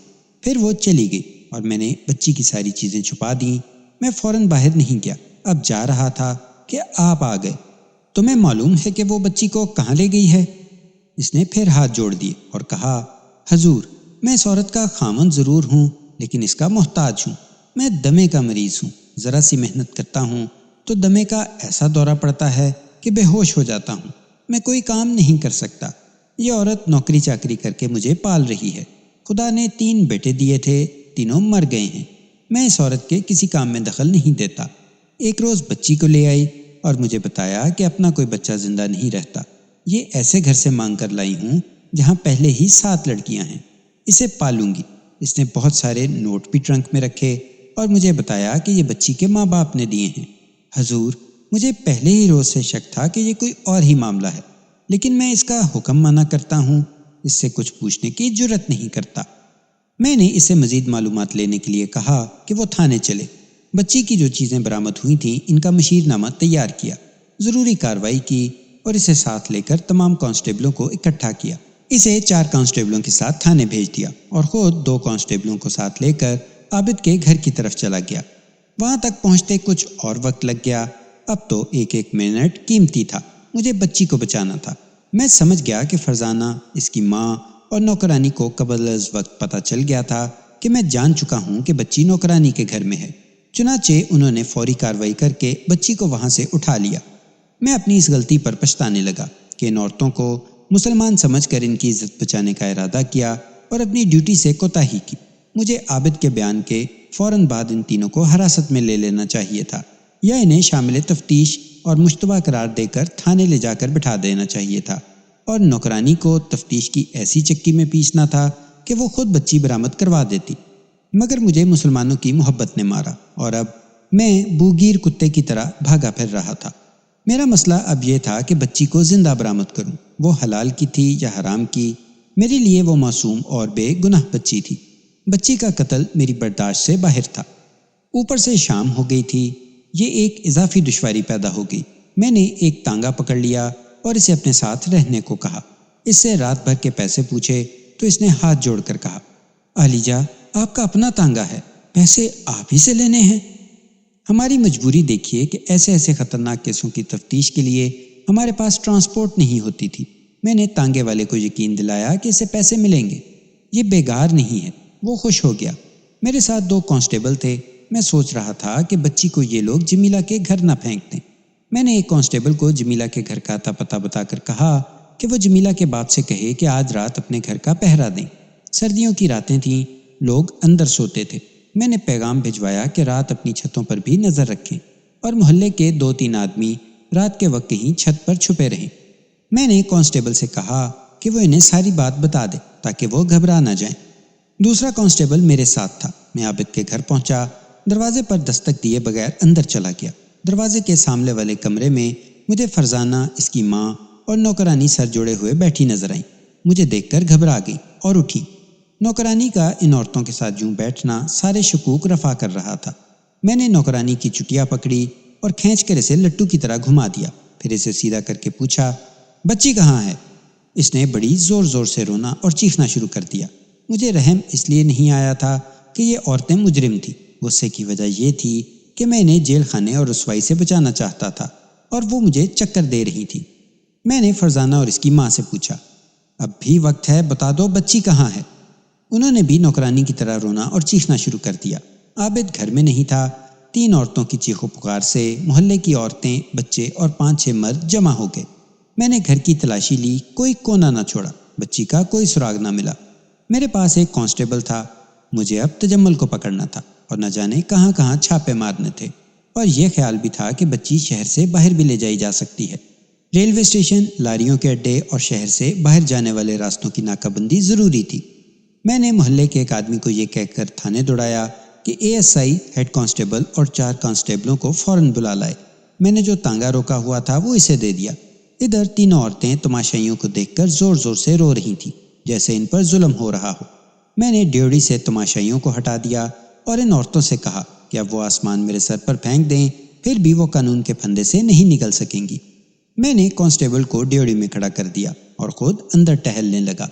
پھر وہ چلی گئی اور میں نے بچی کی ساری چیزیں چھپا دیں۔ میں فوراً باہر نہیں گیا، اب جا رہا تھا کہ آپ آ گئے۔ تمہیں معلوم ہے کہ وہ بچی کو کہاں لے گئی ہے؟ اس نے پھر ہاتھ جوڑ دیے اور کہا، حضور، میں اس عورت کا خاوند ضرور ہوں لیکن اس کا محتاج ہوں۔ میں دمے کا مریض ہوں، ذرا سی محنت کرتا ہوں تو دمے کا ایسا دورہ پڑتا ہے کہ بے ہوش ہو جاتا ہوں۔ میں کوئی کام نہیں کر سکتا۔ یہ عورت نوکری چاکری کر کے مجھے پال رہی ہے۔ خدا نے 3 بیٹے دیے تھے، تینوں مر گئے ہیں۔ میں اس عورت کے کسی کام میں دخل نہیں دیتا۔ ایک روز بچی کو لے آئی اور مجھے بتایا کہ اپنا کوئی بچہ زندہ نہیں رہتا۔ یہ ایسے گھر سے مانگ کر لائی ہوں جہاں پہلے ہی 7 لڑکیاں ہیں۔ اسے پالوں گی۔ اس نے بہت سارے نوٹ بھی ٹرنک میں رکھے اور مجھے بتایا کہ یہ بچی کے ماں باپ نے دیے ہیں۔ حضور، مجھے پہلے ہی روز سے شک تھا کہ یہ کوئی اور ہی معاملہ ہے، لیکن میں اس کا حکم مانا کرتا ہوں، اس سے کچھ پوچھنے کی جرت نہیں کرتا۔ میں نے اسے مزید معلومات لینے کے لیے کہا کہ وہ تھانے چلے۔ بچی کی جو چیزیں برآمد ہوئی تھیں ان کا مشیر نامہ تیار کیا، ضروری کارروائی کی اور اسے ساتھ لے کر تمام کانسٹیبلوں کو اکٹھا کیا۔ اسے 4 کانسٹیبلوں کے ساتھ تھانے بھیج دیا اور خود 2 کانسٹیبلوں کو ساتھ لے کر عابد کے گھر کی طرف چلا گیا۔ وہاں تک پہنچتے کچھ اور وقت لگ گیا۔ اب تو ایک منٹ قیمتی تھا، مجھے بچی کو بچانا تھا۔ میں سمجھ گیا کہ فرزانہ، اس کی ماں اور نوکرانی کو قبل از وقت پتہ چل گیا تھا کہ میں جان چکا ہوں کہ بچی نوکرانی کے گھر میں ہے۔ چنانچہ انہوں نے فوری کارروائی کر کے بچی کو وہاں سے اٹھا لیا۔ میں اپنی اس غلطی پر پچھتانے لگا کہ ان عورتوں کو مسلمان سمجھ کر ان کی عزت بچانے کا ارادہ کیا اور اپنی ڈیوٹی سے کوتاہی کی۔ مجھے عابد کے بیان کے فوراً بعد ان تینوں کو حراست میں لے لینا چاہیے تھا یا انہیں شامل تفتیش اور مشتبہ قرار دے کر تھانے لے جا کر بٹھا دینا چاہیے تھا، اور نوکرانی کو تفتیش کی ایسی چکی میں پیسنا تھا کہ وہ خود بچی برآمد کروا دیتی۔ مگر مجھے مسلمانوں کی محبت نے مارا اور اب میں بوگیر کتے کی طرح بھاگا پھر رہا تھا۔ میرا مسئلہ اب یہ تھا کہ بچی کو زندہ برآمد کروں، وہ حلال کی تھی یا حرام کی، میرے لیے وہ معصوم اور بے گناہ بچی تھی۔ بچی کا قتل میری برداشت سے باہر تھا۔ اوپر سے شام ہو گئی تھی، یہ ایک اضافی دشواری پیدا ہو گئی۔ میں نے ایک تانگا پکڑ لیا اور اسے اپنے ساتھ رہنے کو کہا۔ اس سے رات بھر کے پیسے پوچھے تو اس نے ہاتھ جوڑ کر کہا، عالیجا، آپ کا اپنا تانگا ہے، پیسے آپ ہی سے لینے ہیں۔ ہماری مجبوری دیکھیے کہ ایسے خطرناک کیسوں کی تفتیش کے لیے ہمارے پاس ٹرانسپورٹ نہیں ہوتی تھی۔ میں نے تانگے والے کو یقین دلایا کہ اسے پیسے ملیں گے، یہ بیگار نہیں ہے۔ وہ خوش ہو گیا۔ میرے ساتھ 2 کانسٹیبل تھے۔ میں سوچ رہا تھا کہ بچی کو یہ لوگ جمیلہ کے گھر نہ پھینک دیں۔ میں نے ایک کانسٹیبل کو جمیلہ کے گھر کا پتہ بتا کر کہا کہ وہ جمیلہ کے باپ سے کہے کہ آج رات اپنے گھر کا پہرا دیں۔ سردیوں کی راتیں تھیں، لوگ اندر سوتے تھے۔ میں نے پیغام بھجوایا کہ رات اپنی چھتوں پر بھی نظر رکھیں اور محلے کے 2-3 آدمی رات کے وقت کہیں چھت پر چھپے رہیں۔ میں نے کانسٹیبل سے کہا کہ وہ انہیں ساری بات بتا دے تاکہ وہ گھبرا نہ جائیں۔ دوسرا کانسٹیبل میرے ساتھ تھا۔ میں عابد کے گھر پہنچا، دروازے پر دستک دیے بغیر اندر چلا گیا۔ دروازے کے سامنے والے کمرے میں مجھے فرزانہ، اس کی ماں اور نوکرانی سر جوڑے ہوئے بیٹھی نظر آئیں۔ مجھے دیکھ کر گھبرا گئی اور اٹھی۔ نوکرانی کا ان عورتوں کے ساتھ یوں بیٹھنا سارے شکوک رفع کر رہا تھا۔ میں نے نوکرانی کی چٹیا پکڑی اور کھینچ کر اسے لٹو کی طرح گھما دیا، پھر اسے سیدھا کر کے پوچھا، بچی کہاں ہے؟ اس نے بڑی زور زور سے رونا اور چیخنا شروع کر دیا۔ مجھے رحم اس لیے نہیں آیا تھا کہ یہ عورتیں مجرم تھیں، غصے کی وجہ یہ تھی کہ میں انہیں جیل خانے اور رسوائی سے بچانا چاہتا تھا اور وہ مجھے چکر دے رہی تھی۔ میں نے فرزانہ اور اس کی ماں سے پوچھا، اب بھی وقت ہے، بتا دو بچی کہاں ہے؟ انہوں نے بھی نوکرانی کی طرح رونا اور چیخنا شروع کر دیا۔ عابد گھر میں نہیں تھا۔ 3 عورتوں کی چیخو پکار سے محلے کی عورتیں، بچے اور 5-6 مرد جمع ہو گئے۔ میں نے گھر کی تلاشی لی، کوئی کونا نہ چھوڑا، بچی کا کوئی سراغ نہ ملا۔ میرے پاس ایک کانسٹیبل تھا، مجھے اب تجمل کو پکڑنا تھا اور نہ جانے کہاں کہاں چھاپے مارنے تھے، اور یہ خیال بھی تھا کہ بچی شہر سے باہر بھی لے جائی جا سکتی ہے۔ ریلوے اسٹیشن، لاریوں کے اڈے اور شہر سے باہر جانے والے راستوں کی ناکہ بندی ضروری تھی۔ میں نے محلے کے ایک آدمی کو یہ کہہ کر تھانے دوڑایا کہ ASI، ہیڈ کانسٹیبل اور 4 کانسٹیبلوں کو فوراً بلا لائے۔ میں نے جو تانگا روکا ہوا تھا وہ اسے دے دیا۔ ادھر 3 عورتیں تماشائیوں کو دیکھ کر زور زور سے رو رہی تھیں، جیسے ان پر ظلم ہو رہا ہو۔ میں نے ڈیوڑی سے تماشائیوں کو ہٹا دیا اور ان عورتوں سے کہا کہ اب وہ آسمان میرے سر پر پھینک دیں، پھر بھی وہ قانون کے پھندے سے نہیں نکل سکیں گی۔ میں نے کانسٹیبل کو ڈیوڑی میں کھڑا کر دیا اور خود اندر ٹہلنے لگا۔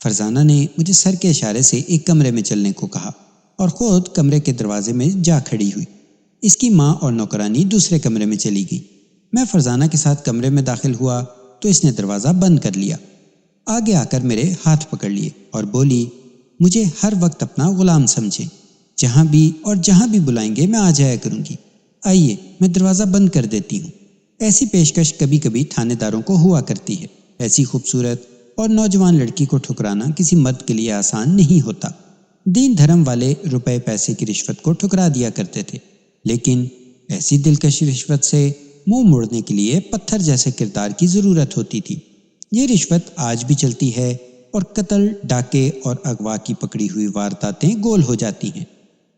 فرزانہ نے مجھے سر کے اشارے سے ایک کمرے میں چلنے کو کہا اور خود کمرے کے دروازے میں جا کھڑی ہوئی۔ اس کی ماں اور نوکرانی دوسرے کمرے میں چلی گئی۔ میں فرزانہ کے ساتھ کمرے میں داخل ہوا تو اس نے دروازہ بند کر لیا۔ آگے آ کر میرے ہاتھ پکڑ لیے اور بولی، مجھے ہر وقت اپنا غلام سمجھیں، جہاں بھی اور جہاں بھی بلائیں گے میں آ جایا کروں گی، آئیے میں دروازہ بند کر دیتی ہوں۔ ایسی پیشکش کبھی کبھی تھانے داروں کو ہوا کرتی ہے۔ ایسی خوبصورت اور نوجوان لڑکی کو ٹھکرانا کسی مرد کے لیے آسان نہیں ہوتا۔ دین دھرم والے روپے پیسے کی رشوت کو ٹھکرا دیا کرتے تھے، لیکن ایسی دلکش رشوت سے منہ موڑنے کے لیے پتھر جیسے کردار کی ضرورت ہوتی تھی۔ یہ رشوت آج بھی چلتی ہے اور قتل، ڈاکے اور اغوا کی پکڑی ہوئی وارداتیں گول ہو جاتی ہیں۔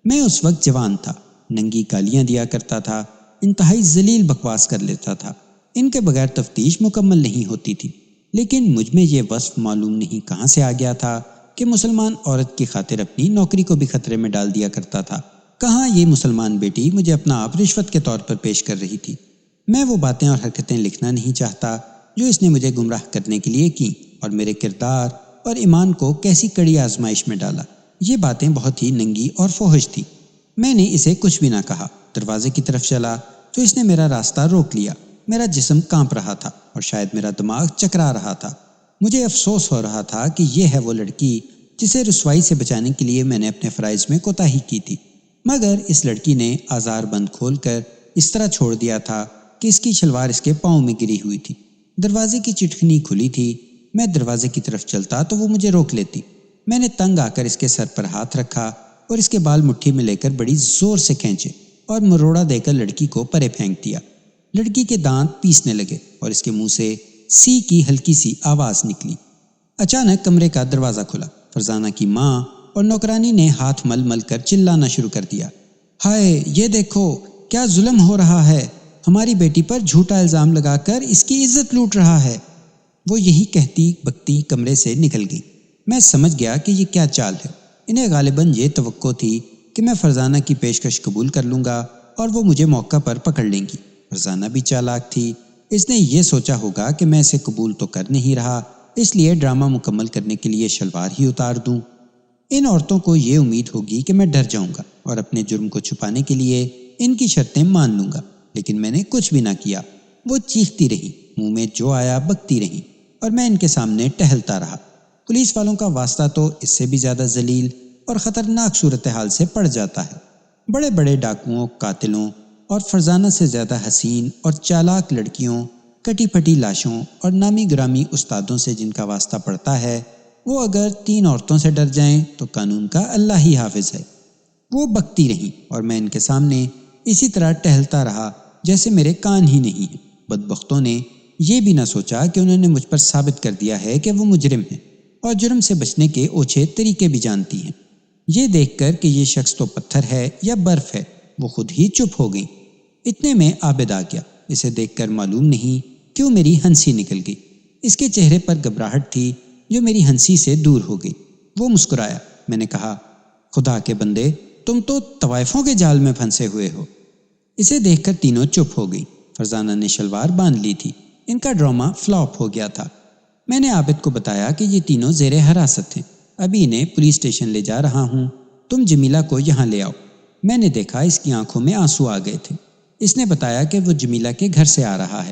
میں اس وقت جوان تھا، ننگی گالیاں دیا کرتا تھا، انتہائی ذلیل بکواس کر لیتا تھا، ان کے بغیر تفتیش مکمل نہیں ہوتی تھی۔ لیکن مجھ میں یہ وصف معلوم نہیں کہاں سے آ گیا تھا کہ مسلمان عورت کی خاطر اپنی نوکری کو بھی خطرے میں ڈال دیا کرتا تھا۔ کہاں یہ مسلمان بیٹی مجھے اپنا آپ رشوت کے طور پر پیش کر رہی تھی۔ میں وہ باتیں اور حرکتیں لکھنا نہیں چاہتا جو اس نے مجھے گمراہ کرنے کے لیے کی اور میرے کردار اور ایمان کو کیسی کڑی آزمائش میں ڈالا۔ یہ باتیں بہت ہی ننگی اور فحش تھی۔ میں نے اسے کچھ بھی نہ کہا، دروازے کی طرف چلا تو اس نے میرا راستہ روک لیا۔ میرا جسم کانپ رہا تھا اور شاید میرا دماغ چکرا رہا تھا۔ مجھے افسوس ہو رہا تھا کہ یہ ہے وہ لڑکی جسے رسوائی سے بچانے کے لیے میں نے اپنے فرائض میں کوتاہی کی تھی، مگر اس لڑکی نے آزار بند کھول کر اس طرح چھوڑ دیا تھا کہ اس کی شلوار اس کے پاؤں میں گری ہوئی تھی۔ دروازے کی چٹکنی کھلی تھی، میں دروازے کی طرف چلتا تو وہ مجھے روک لیتی۔ میں نے تنگ آ کر اس کے سر پر ہاتھ رکھا اور اس کے بال مٹھی میں لے کر بڑی زور سے کھینچے اور مروڑا دے کر لڑکی کو پرے پھینک دیا۔ لڑکی کے دانت پیسنے لگے اور اس کے منہ سے سی کی ہلکی سی آواز نکلی۔ اچانک کمرے کا دروازہ کھلا۔ فرزانہ کی ماں اور نوکرانی نے ہاتھ مل مل کر چلانا شروع کر دیا، ہائے یہ دیکھو کیا ظلم ہو رہا ہے، ہماری بیٹی پر جھوٹا الزام لگا کر اس کی عزت لوٹ رہا ہے۔ وہ یہی کہتی بکتی کمرے سے نکل گئی۔ میں سمجھ گیا کہ یہ کیا چال ہے۔ انہیں غالباً یہ توقع تھی کہ میں فرزانہ کی پیشکش قبول کر لوں گا اور وہ مجھے موقع پر پکڑ لیں گی۔ فرزانہ بھی چالاک تھی، اس نے یہ سوچا ہوگا کہ میں اسے قبول تو کر نہیں رہا، اس لیے ڈرامہ مکمل کرنے کے لیے شلوار ہی اتار دوں۔ ان عورتوں کو یہ امید ہوگی کہ میں ڈر جاؤں گا اور اپنے جرم کو چھپانے کے لیے ان کی شرطیں مان لوں گا، لیکن میں نے کچھ بھی نہ کیا۔ وہ چیختی رہی، منہ میں جو آیا بکتی رہی اور میں ان کے سامنے ٹہلتا رہا۔ پولیس والوں کا واسطہ تو اس سے بھی زیادہ ذلیل اور خطرناک صورتحال سے پڑ جاتا ہے۔ بڑے بڑے ڈاکوؤں، قاتلوں اور فرزانہ سے زیادہ حسین اور چالاک لڑکیوں کٹی پھٹی لاشوں اور نامی گرامی استادوں سے جن کا واسطہ پڑتا ہے، وہ اگر 3 عورتوں سے ڈر جائیں تو قانون کا اللہ ہی حافظ ہے۔ وہ بکتی رہیں اور میں ان کے سامنے اسی طرح ٹہلتا رہا جیسے میرے کان ہی نہیں ہیں۔ بدبختوں نے یہ بھی نہ سوچا کہ انہوں نے مجھ پر ثابت کر دیا ہے کہ وہ مجرم ہیں اور جرم سے بچنے کے اوچھے طریقے بھی جانتی ہیں۔ یہ دیکھ کر کہ یہ شخص تو پتھر ہے یا برف ہے، وہ خود ہی چپ ہو گئی۔ اتنے میں عابد آ گیا۔ اسے دیکھ کر معلوم نہیں کیوں میری ہنسی نکل گئی۔ اس کے چہرے پر گھبراہٹ تھی جو میری ہنسی سے دور ہو گئی۔ وہ مسکرایا۔ میں نے کہا، خدا کے بندے، تم تو طوائفوں کے جال میں پھنسے ہوئے ہو۔ اسے دیکھ کر تینوں چپ ہو گئی۔ فرزانہ نے شلوار باندھ لی تھی۔ ان کا ڈرامہ فلاپ ہو گیا تھا۔ میں نے عابد کو بتایا کہ یہ تینوں زیر حراست ہیں، ابھی انہیں پولیس اسٹیشن لے جا رہا ہوں، تم جمیلہ کو یہاں لے آؤ۔ میں نے دیکھا اس کی آنکھوں میں آنسو آ گئے تھے۔ اس نے بتایا کہ وہ جمیلہ کے گھر سے آ رہا ہے۔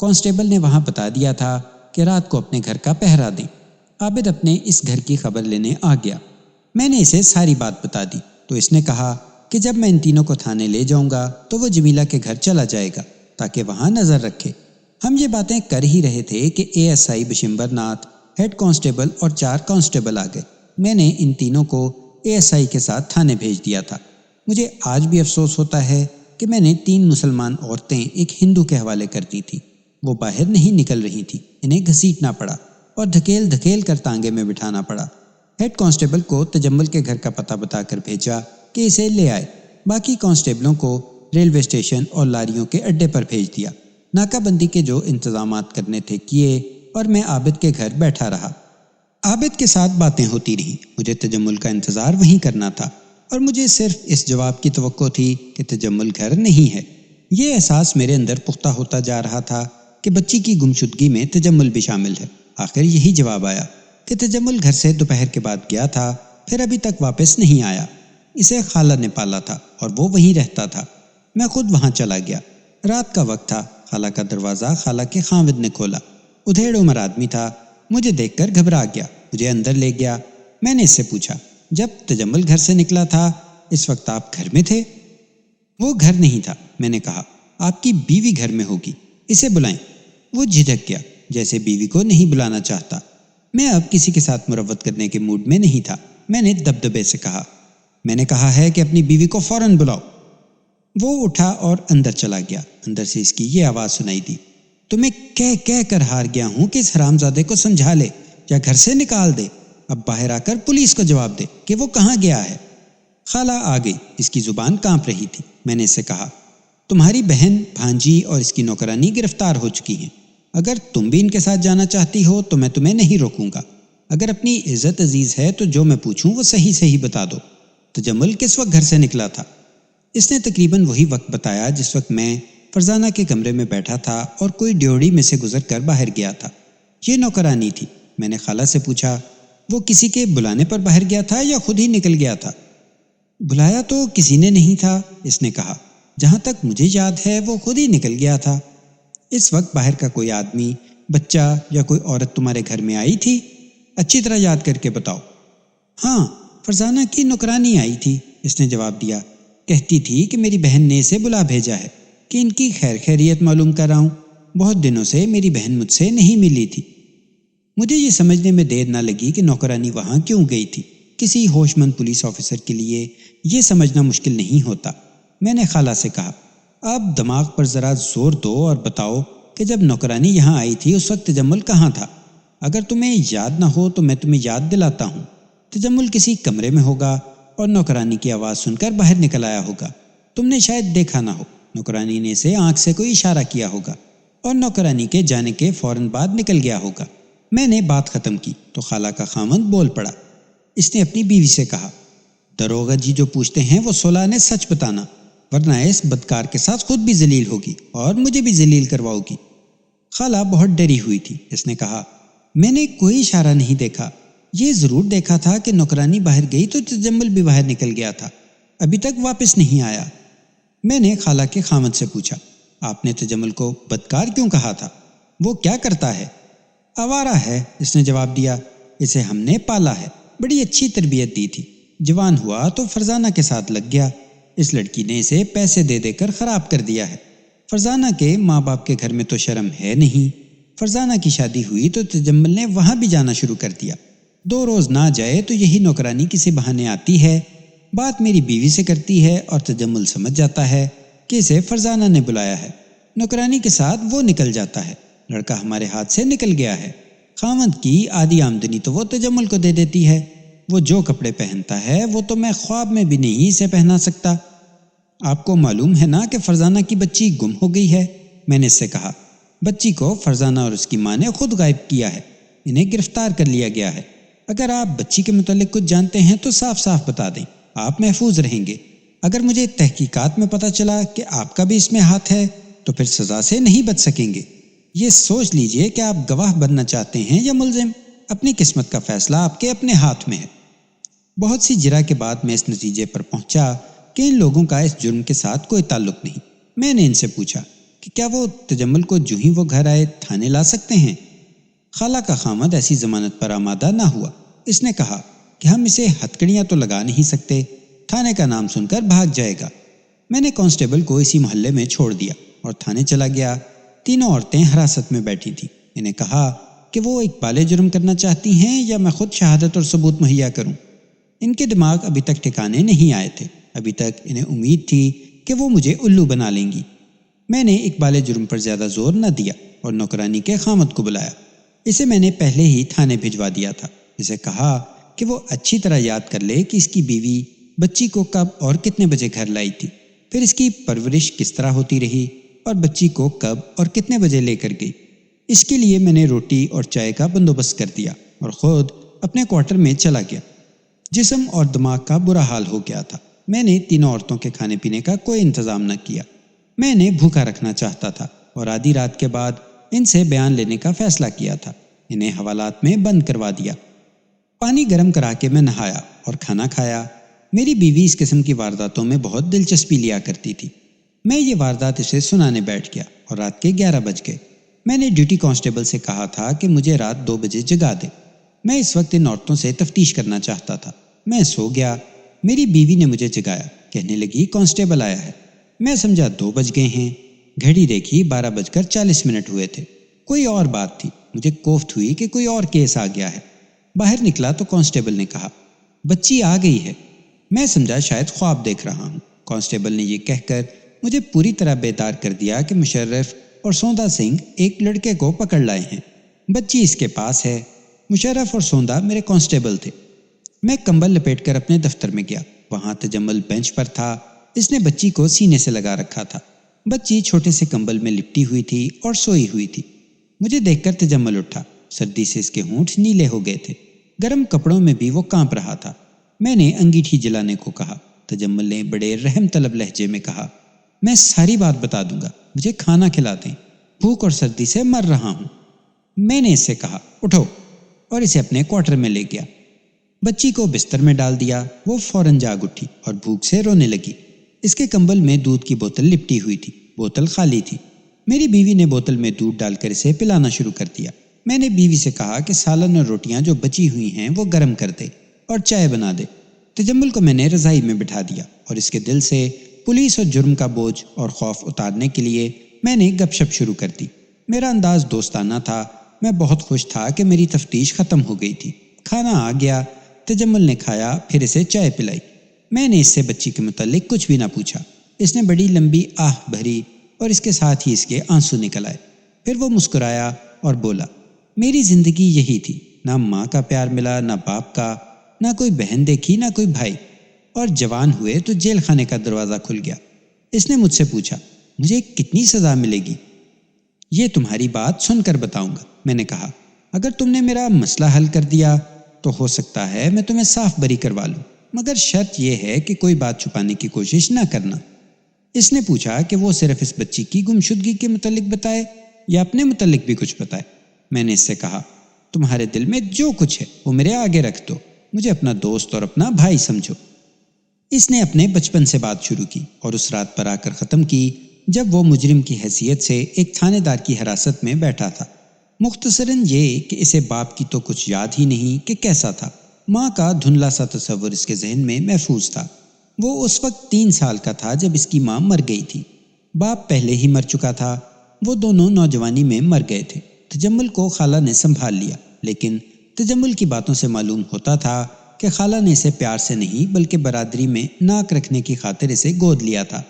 کانسٹیبل نے وہاں بتا دیا تھا کہ رات کو اپنے گھر کا پہرا دیں۔ عابد اپنے اس گھر کی خبر لینے آ گیا۔ میں نے اسے ساری بات بتا دی تو اس نے کہا کہ جب میں ان تینوں کو تھانے لے جاؤں گا تو وہ جمیلہ کے گھر چلا جائے گا تاکہ وہاں نظر رکھے۔ ہم یہ باتیں کر ہی رہے تھے کہ ASI بشمبر ناتھ، ہیڈ کانسٹیبل اور 4 کانسٹیبل آ گئے۔ میں نے ان تینوں کو ASI کے ساتھ تھانے بھیج دیا تھا۔ مجھے آج بھی افسوس ہوتا ہے کہ میں نے 3 مسلمان عورتیں ایک ہندو کے حوالے کر دی تھی۔ وہ باہر نہیں نکل رہی تھی، انہیں گھسیٹنا پڑا اور دھکیل دھکیل کر تانگے میں بٹھانا پڑا۔ ہیڈ کانسٹیبل کو تجمل کے گھر کا پتہ بتا کر بھیجا کہ اسے لے آئے۔ باقی کانسٹیبلوں کو ریلوے اسٹیشن اور لاریوں کے اڈے پر بھیج دیا۔ ناکہ بندی کے جو انتظامات کرنے تھے کیے اور میں عابد کے گھر بیٹھا رہا۔ عابد کے ساتھ باتیں ہوتی رہیں۔ مجھے تجمل کا انتظار وہیں کرنا تھا اور مجھے صرف اس جواب کی توقع تھی کہ تجمل گھر نہیں ہے۔ یہ احساس میرے اندر پختہ ہوتا جا رہا تھا کہ بچی کی گمشدگی میں تجمل بھی شامل ہے۔ آخر یہی جواب آیا کہ تجمل گھر سے دوپہر کے بعد گیا تھا، پھر ابھی تک واپس نہیں آیا۔ اسے خالہ نے پالا تھا اور وہ وہیں رہتا تھا۔ میں خود وہاں چلا گیا۔ رات کا وقت تھا۔ خالہ کا دروازہ خالہ کے خاوند نے کھولا۔ ادھیڑ عمر آدمی تھا۔ مجھے دیکھ کر گھبرا گیا، مجھے اندر لے گیا۔ میں نے اس سے پوچھا، جب تجمل گھر سے نکلا تھا اس وقت آپ گھر میں تھے؟ وہ گھر نہیں تھا۔ میں نے کہا، آپ کی بیوی گھر میں ہوگی، اسے بلائیں۔ وہ جھجک گیا، جیسے بیوی کو نہیں بلانا چاہتا۔ میں اب کسی کے ساتھ مروت کرنے کے موڈ میں نہیں تھا۔ میں نے دبدبے سے کہا، میں نے کہا ہے کہ اپنی بیوی کو فوراً بلاؤ۔ وہ اٹھا اور اندر چلا گیا۔ اندر سے اس کی یہ آواز سنائی دی، تمہیں کہہ کر ہار گیا ہوں کہ اس حرامزادے کو سمجھا لے یا گھر سے نکال دے۔ اب باہر آ کر پولیس کو جواب دے کہ وہ کہاں گیا ہے۔ خالہ آ گئی، اس کی زبان کانپ رہی تھی۔ میں نے اس سے کہا، تمہاری بہن، بھانجی اور اس کی نوکرانی گرفتار ہو چکی ہیں۔ اگر تم بھی ان کے ساتھ جانا چاہتی ہو تو میں تمہیں نہیں روکوں گا۔ اگر اپنی عزت عزیز ہے تو جو میں پوچھوں وہ صحیح بتا دو۔ تجمل کس وقت گھر سے نکلا تھا؟ اس نے تقریباً وہی وقت بتایا جس وقت میں فرزانہ کے کمرے میں بیٹھا تھا اور کوئی ڈیوڑی میں سے گزر کر باہر گیا تھا۔ یہ نوکرانی تھی۔ میں نے خالہ سے پوچھا، وہ کسی کے بلانے پر باہر گیا تھا یا خود ہی نکل گیا تھا؟ بلایا تو کسی نے نہیں تھا، اس نے کہا۔ جہاں تک مجھے یاد ہے وہ خود ہی نکل گیا تھا۔ اس وقت باہر کا کوئی آدمی، بچہ یا کوئی عورت تمہارے گھر میں آئی تھی؟ اچھی طرح یاد کر کے بتاؤ۔ ہاں، فرزانہ کی نوکرانی آئی تھی، اس نے جواب دیا۔ کہتی تھی کہ میری بہن نے اسے بلا بھیجا ہے کہ ان کی خیریت معلوم کراؤں۔ بہت دنوں سے میری بہن مجھ سے نہیں ملی تھی۔ مجھے یہ سمجھنے میں دیر نہ لگی کہ نوکرانی وہاں کیوں گئی تھی۔ کسی ہوش مند پولیس آفیسر کے لیے یہ سمجھنا مشکل نہیں ہوتا۔ میں نے خالہ سے کہا، آپ دماغ پر ذرا زور دو اور بتاؤ کہ جب نوکرانی یہاں آئی تھی اس وقت تجمل کہاں تھا؟ اگر تمہیں یاد نہ ہو تو میں تمہیں یاد دلاتا ہوں۔ تجمل کسی کمرے میں ہوگا اور نوکرانی کی آواز سن کر باہر نکل آیا ہوگا۔ تم نے شاید دیکھا نہ ہو، نوکرانی نے اسے آنکھ سے کوئی اشارہ کیا ہوگا اور نوکرانی کے جانے کے فوراً بعد نکل گیا ہوگا۔ میں نے بات ختم کی تو خالہ کا خاوند بول پڑا۔ اس نے اپنی بیوی سے کہا، داروغہ جی جو پوچھتے ہیں وہ 16 نے سچ بتانا، ورنہ اس بدکار کے ساتھ خود بھی ذلیل ہوگی اور مجھے بھی ذلیل کرواؤ گی۔ خالہ بہت ڈری ہوئی تھی۔ اس نے کہا، میں نے کوئی اشارہ نہیں دیکھا۔ یہ ضرور دیکھا تھا کہ نوکرانی باہر گئی تو تجمل بھی باہر نکل گیا تھا، ابھی تک واپس نہیں آیا۔ میں نے خالہ کے خاوند سے پوچھا، آپ نے تجمل کو بدکار کیوں کہا تھا؟ وہ کیا کرتا ہے؟ آوارہ ہے، اس نے جواب دیا۔ اسے ہم نے پالا ہے، بڑی اچھی تربیت دی تھی۔ جوان ہوا تو فرزانہ کے ساتھ لگ گیا۔ اس لڑکی نے اسے پیسے دے دے کر خراب کر دیا ہے۔ فرزانہ کے ماں باپ کے گھر میں تو شرم ہے نہیں۔ فرزانہ کی شادی ہوئی تو تجمل نے وہاں بھی جانا شروع کر دیا۔ 2 روز نہ جائے تو یہی نوکرانی کسی بہانے آتی ہے، بات میری بیوی سے کرتی ہے اور تجمل سمجھ جاتا ہے کہ اسے فرزانہ نے بلایا ہے۔ نوکرانی کے ساتھ وہ نکل جاتا ہے۔ لڑکا ہمارے ہاتھ سے نکل گیا ہے۔ خاوند کی آدھی آمدنی تو وہ تجمل کو دے دیتی ہے۔ وہ جو کپڑے پہنتا ہے وہ تو میں خواب میں بھی نہیں اسے پہنا سکتا۔ آپ کو معلوم ہے نا کہ فرزانہ کی بچی گم ہو گئی ہے؟ میں نے اس سے کہا۔ بچی کو فرزانہ اور اس کی ماں نے خود غائب کیا ہے، انہیں گرفتار کر لیا گیا ہے۔ اگر آپ بچی کے متعلق کچھ جانتے ہیں تو صاف صاف بتا دیں، آپ محفوظ رہیں گے۔ اگر مجھے تحقیقات میں پتہ چلا کہ آپ کا بھی اس میں ہاتھ ہے تو پھر سزا سے نہیں بچ سکیں گے۔ یہ سوچ لیجئے کہ آپ گواہ بننا چاہتے ہیں یا ملزم، اپنی قسمت کا فیصلہ آپ کے اپنے ہاتھ میں ہے۔ بہت سی جرح کے بعد میں اس نتیجے پر پہنچا کہ ان لوگوں کا اس جرم کے ساتھ کوئی تعلق نہیں۔ میں نے ان سے پوچھا کہ کیا وہ تجمل کو جو ہی وہ گھر آئے تھانے لا سکتے ہیں؟ خالہ کا خامد ایسی ضمانت پر آمادہ نہ ہوا۔ اس نے کہا کہ ہم اسے ہتکڑیاں تو لگا نہیں سکتے، تھانے کا نام سن کر بھاگ جائے گا۔ میں نے کانسٹیبل کو اسی محلے میں چھوڑ دیا اور تھانے چلا گیا۔ 3 عورتیں حراست میں بیٹھی تھیں۔ انہیں کہا کہ وہ اقبال جرم کرنا چاہتی ہیں یا میں خود شہادت اور ثبوت مہیا کروں۔ ان کے دماغ ابھی تک ٹھکانے نہیں آئے تھے۔ ابھی تک انہیں امید تھی کہ وہ مجھے الو بنا لیں گی۔ میں نے اقبال جرم پر زیادہ زور نہ دیا اور نوکرانی کے خامد کو بلایا۔ اسے میں نے پہلے ہی تھانے بھجوا دیا تھا۔ اسے کہا کہ وہ اچھی طرح یاد کر لے کہ اس کی بیوی بچی کو کب اور کتنے بجے گھر لائی تھی، پھر اس کی پرورش کس طرح ہوتی رہی اور بچی کو کب اور کتنے بجے لے کر گئی۔ اس کے لیے میں نے روٹی اور چائے کا بندوبست کر دیا اور خود اپنے کوارٹر میں چلا گیا۔ جسم اور دماغ کا برا حال ہو گیا تھا۔ میں نے 3 عورتوں کے کھانے پینے کا کوئی انتظام نہ کیا۔ میں نے بھوکا رکھنا چاہتا تھا اور آدھی رات کے بعد ان سے بیان لینے کا فیصلہ کیا تھا۔ انہیں حوالات میں بند کروا دیا۔ پانی گرم کرا کے میں نہایا اور کھانا کھایا۔ میری بیوی اس قسم کی وارداتوں میں بہت دلچسپی لیا کرتی تھی۔ میں یہ واردات اسے سنانے بیٹھ گیا اور رات کے 11 بج گئے۔ میں نے ڈیوٹی کانسٹیبل سے کہا تھا کہ مجھے رات 2 بجے جگا دے۔ میں اس وقت ان عورتوں سے تفتیش کرنا چاہتا تھا۔ میں سو گیا۔ میری بیوی نے مجھے جگایا، کہنے لگی کانسٹیبل آیا ہے۔ میں سمجھا 2 بج گئے ہیں۔ گھڑی دیکھی 12:40 ہوئے تھے۔ کوئی اور بات تھی۔ مجھے کوفت ہوئی کہ کوئی اور کیس آ گیا ہے۔ باہر نکلا تو کانسٹیبل نے کہا بچی آ گئی ہے۔ میں سمجھا شاید خواب دیکھ رہا ہوں۔ کانسٹیبل نے یہ کہہ کر مجھے پوری طرح بیدار کر دیا کہ مشرف اور سوندا سنگھ ایک لڑکے کو پکڑ لائے ہیں۔ بچی اس کے پاس ہے۔ مشرف اور سوندا میرے کانسٹیبل تھے۔ میں کمبل لپیٹ کر اپنے دفتر میں گیا۔ وہاں تجمل بینچ پر تھا۔ اس نے بچی کو سینے سے لگا رکھا تھا۔ بچی چھوٹے سے کمبل میں لپٹی ہوئی تھی اور سوئی ہوئی تھی۔ مجھے دیکھ کر تجمل اٹھا۔ سردی سے اس کے ہونٹ نیلے ہو گئے تھے۔ گرم کپڑوں میں بھی وہ کانپ رہا تھا۔ میں نے انگیٹھی جلانے کو کہا۔ تجمل نے بڑے رحم طلب لہجے میں کہا میں ساری بات بتا دوں گا، مجھے کھانا کھلا دیں، بھوک اور سردی سے مر رہا ہوں۔ میں نے اس سے کہا اٹھو اور اسے اپنے کوارٹر میں لے گیا۔ بچی کو بستر میں ڈال دیا۔ وہ فوراً جاگ اٹھی اور بھوک سے رونے لگی۔ اس کے کمبل میں دودھ کی بوتل لپٹی ہوئی تھی۔ بوتل خالی تھی۔ میری بیوی نے بوتل میں دودھ ڈال کر اسے پلانا شروع کر دیا۔ میں نے بیوی سے کہا کہ سالن اور روٹیاں جو بچی ہوئی ہیں وہ گرم کر دے اور چائے بنا دے۔ تجمل کو میں نے رضائی میں بٹھا دیا اور اس کے دل سے پولیس اور جرم کا بوجھ اور خوف اتارنے کے لیے میں نے گپ شپ شروع کر دی۔ میرا انداز دوستانہ تھا۔ میں بہت خوش تھا کہ میری تفتیش ختم ہو گئی تھی۔ کھانا آ گیا۔ تجمل نے کھایا، پھر اسے چائے پلائی۔ میں نے اس سے بچی کے متعلق کچھ بھی نہ پوچھا۔ اس نے بڑی لمبی آہ بھری اور اس کے ساتھ ہی اس کے آنسو نکل آئے۔ پھر وہ مسکرایا اور بولا میری زندگی یہی تھی، نہ ماں کا پیار ملا، نہ باپ کا، نہ کوئی بہن دیکھی، نہ کوئی بھائی، اور جوان ہوئے تو جیل خانے کا دروازہ کھل گیا۔ اس نے مجھ سے پوچھا مجھے کتنی سزا ملے گی؟ یہ تمہاری بات سن کر بتاؤں گا، میں نے کہا۔ اگر تم نے میرا مسئلہ حل کر دیا تو ہو سکتا ہے میں تمہیں صاف بری کروا لوں، مگر شرط یہ ہے کہ کوئی بات چھپانے کی کوشش نہ کرنا۔ اس نے پوچھا کہ وہ صرف اس بچی کی گمشدگی کے متعلق بتائے یا اپنے متعلق بھی کچھ بتائے۔ میں نے اس سے کہا تمہارے دل میں جو کچھ ہے وہ میرے آگے رکھ دو، مجھے اپنا دوست اور اپنا بھائی سمجھو۔ اس نے اپنے بچپن سے بات شروع کی اور اس رات پر آ کر ختم کی جب وہ مجرم کی حیثیت سے ایک تھانے دار کی حراست میں بیٹھا تھا۔ مختصراً یہ کہ اسے باپ کی تو کچھ یاد ہی نہیں کہ کیسا تھا۔ ماں کا دھندلا سا تصور اس کے ذہن میں محفوظ تھا۔ وہ اس وقت 3 سال کا تھا جب اس کی ماں مر گئی تھی۔ باپ پہلے ہی مر چکا تھا، وہ دونوں نوجوانی میں مر گئے تھے۔ تجمل کو خالہ نے سنبھال لیا، لیکن تجمل کی باتوں سے معلوم ہوتا تھا کہ خالہ نے اسے پیار سے نہیں بلکہ برادری میں ناک رکھنے کی خاطر اسے گود لیا تھا۔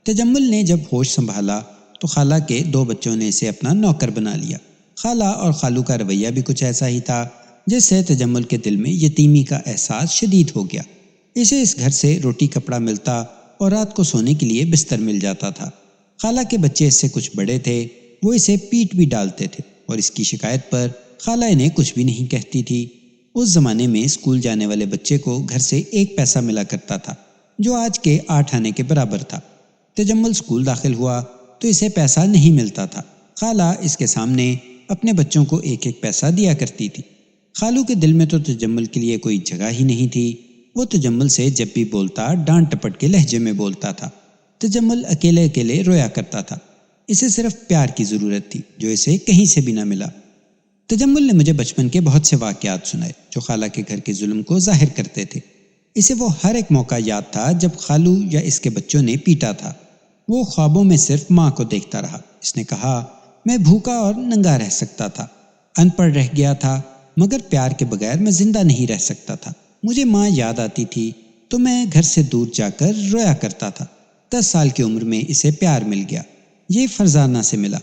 تجمل نے جب ہوش سنبھالا تو خالہ کے 2 بچوں نے اسے اپنا نوکر بنا لیا۔ خالہ اور خالو کا رویہ بھی کچھ ایسا ہی تھا، جس سے تجمل کے دل میں یتیمی کا احساس شدید ہو گیا۔ اسے اس گھر سے روٹی کپڑا ملتا اور رات کو سونے کے لیے بستر مل جاتا تھا۔ خالہ کے بچے اس سے کچھ بڑے تھے، وہ اسے پیٹ بھی ڈالتے تھے اور اس کی شکایت پر خالہ انہیں کچھ بھی نہیں کہتی تھی۔ اس زمانے میں اسکول جانے والے بچے کو گھر سے 1 پیسہ ملا کرتا تھا، جو آج کے 8 آنے کے برابر تھا۔ تجمل اسکول داخل ہوا تو اسے پیسہ نہیں ملتا تھا۔ خالہ اس کے سامنے اپنے بچوں کو 1 پیسہ دیا کرتی تھی۔ خالو کے دل میں تو تجمل کے لیے کوئی جگہ ہی نہیں تھی۔ وہ تجمل سے جب بھی بولتا ڈانٹ ٹپٹ کے لہجے میں بولتا تھا۔ تجمل اکیلے اکیلے رویا کرتا تھا۔ اسے صرف پیار کی ضرورت تھی، جو اسے کہیں سے بھی نہ ملا۔ تجمل نے مجھے بچپن کے بہت سے واقعات سنائے جو خالہ کے گھر کے ظلم کو ظاہر کرتے تھے۔ اسے وہ ہر ایک موقع یاد تھا جب خالو یا اس کے بچوں نے پیٹا تھا۔ وہ خوابوں میں صرف ماں کو دیکھتا رہا۔ اس نے کہا، میں بھوکا اور ننگا رہ سکتا تھا، ان پڑھ رہ گیا تھا، مگر پیار کے بغیر میں زندہ نہیں رہ سکتا تھا۔ مجھے ماں یاد آتی تھی تو میں گھر سے دور جا کر رویا کرتا تھا۔ 10 سال کی عمر میں اسے پیار مل گیا، یہ فرزانہ سے ملا۔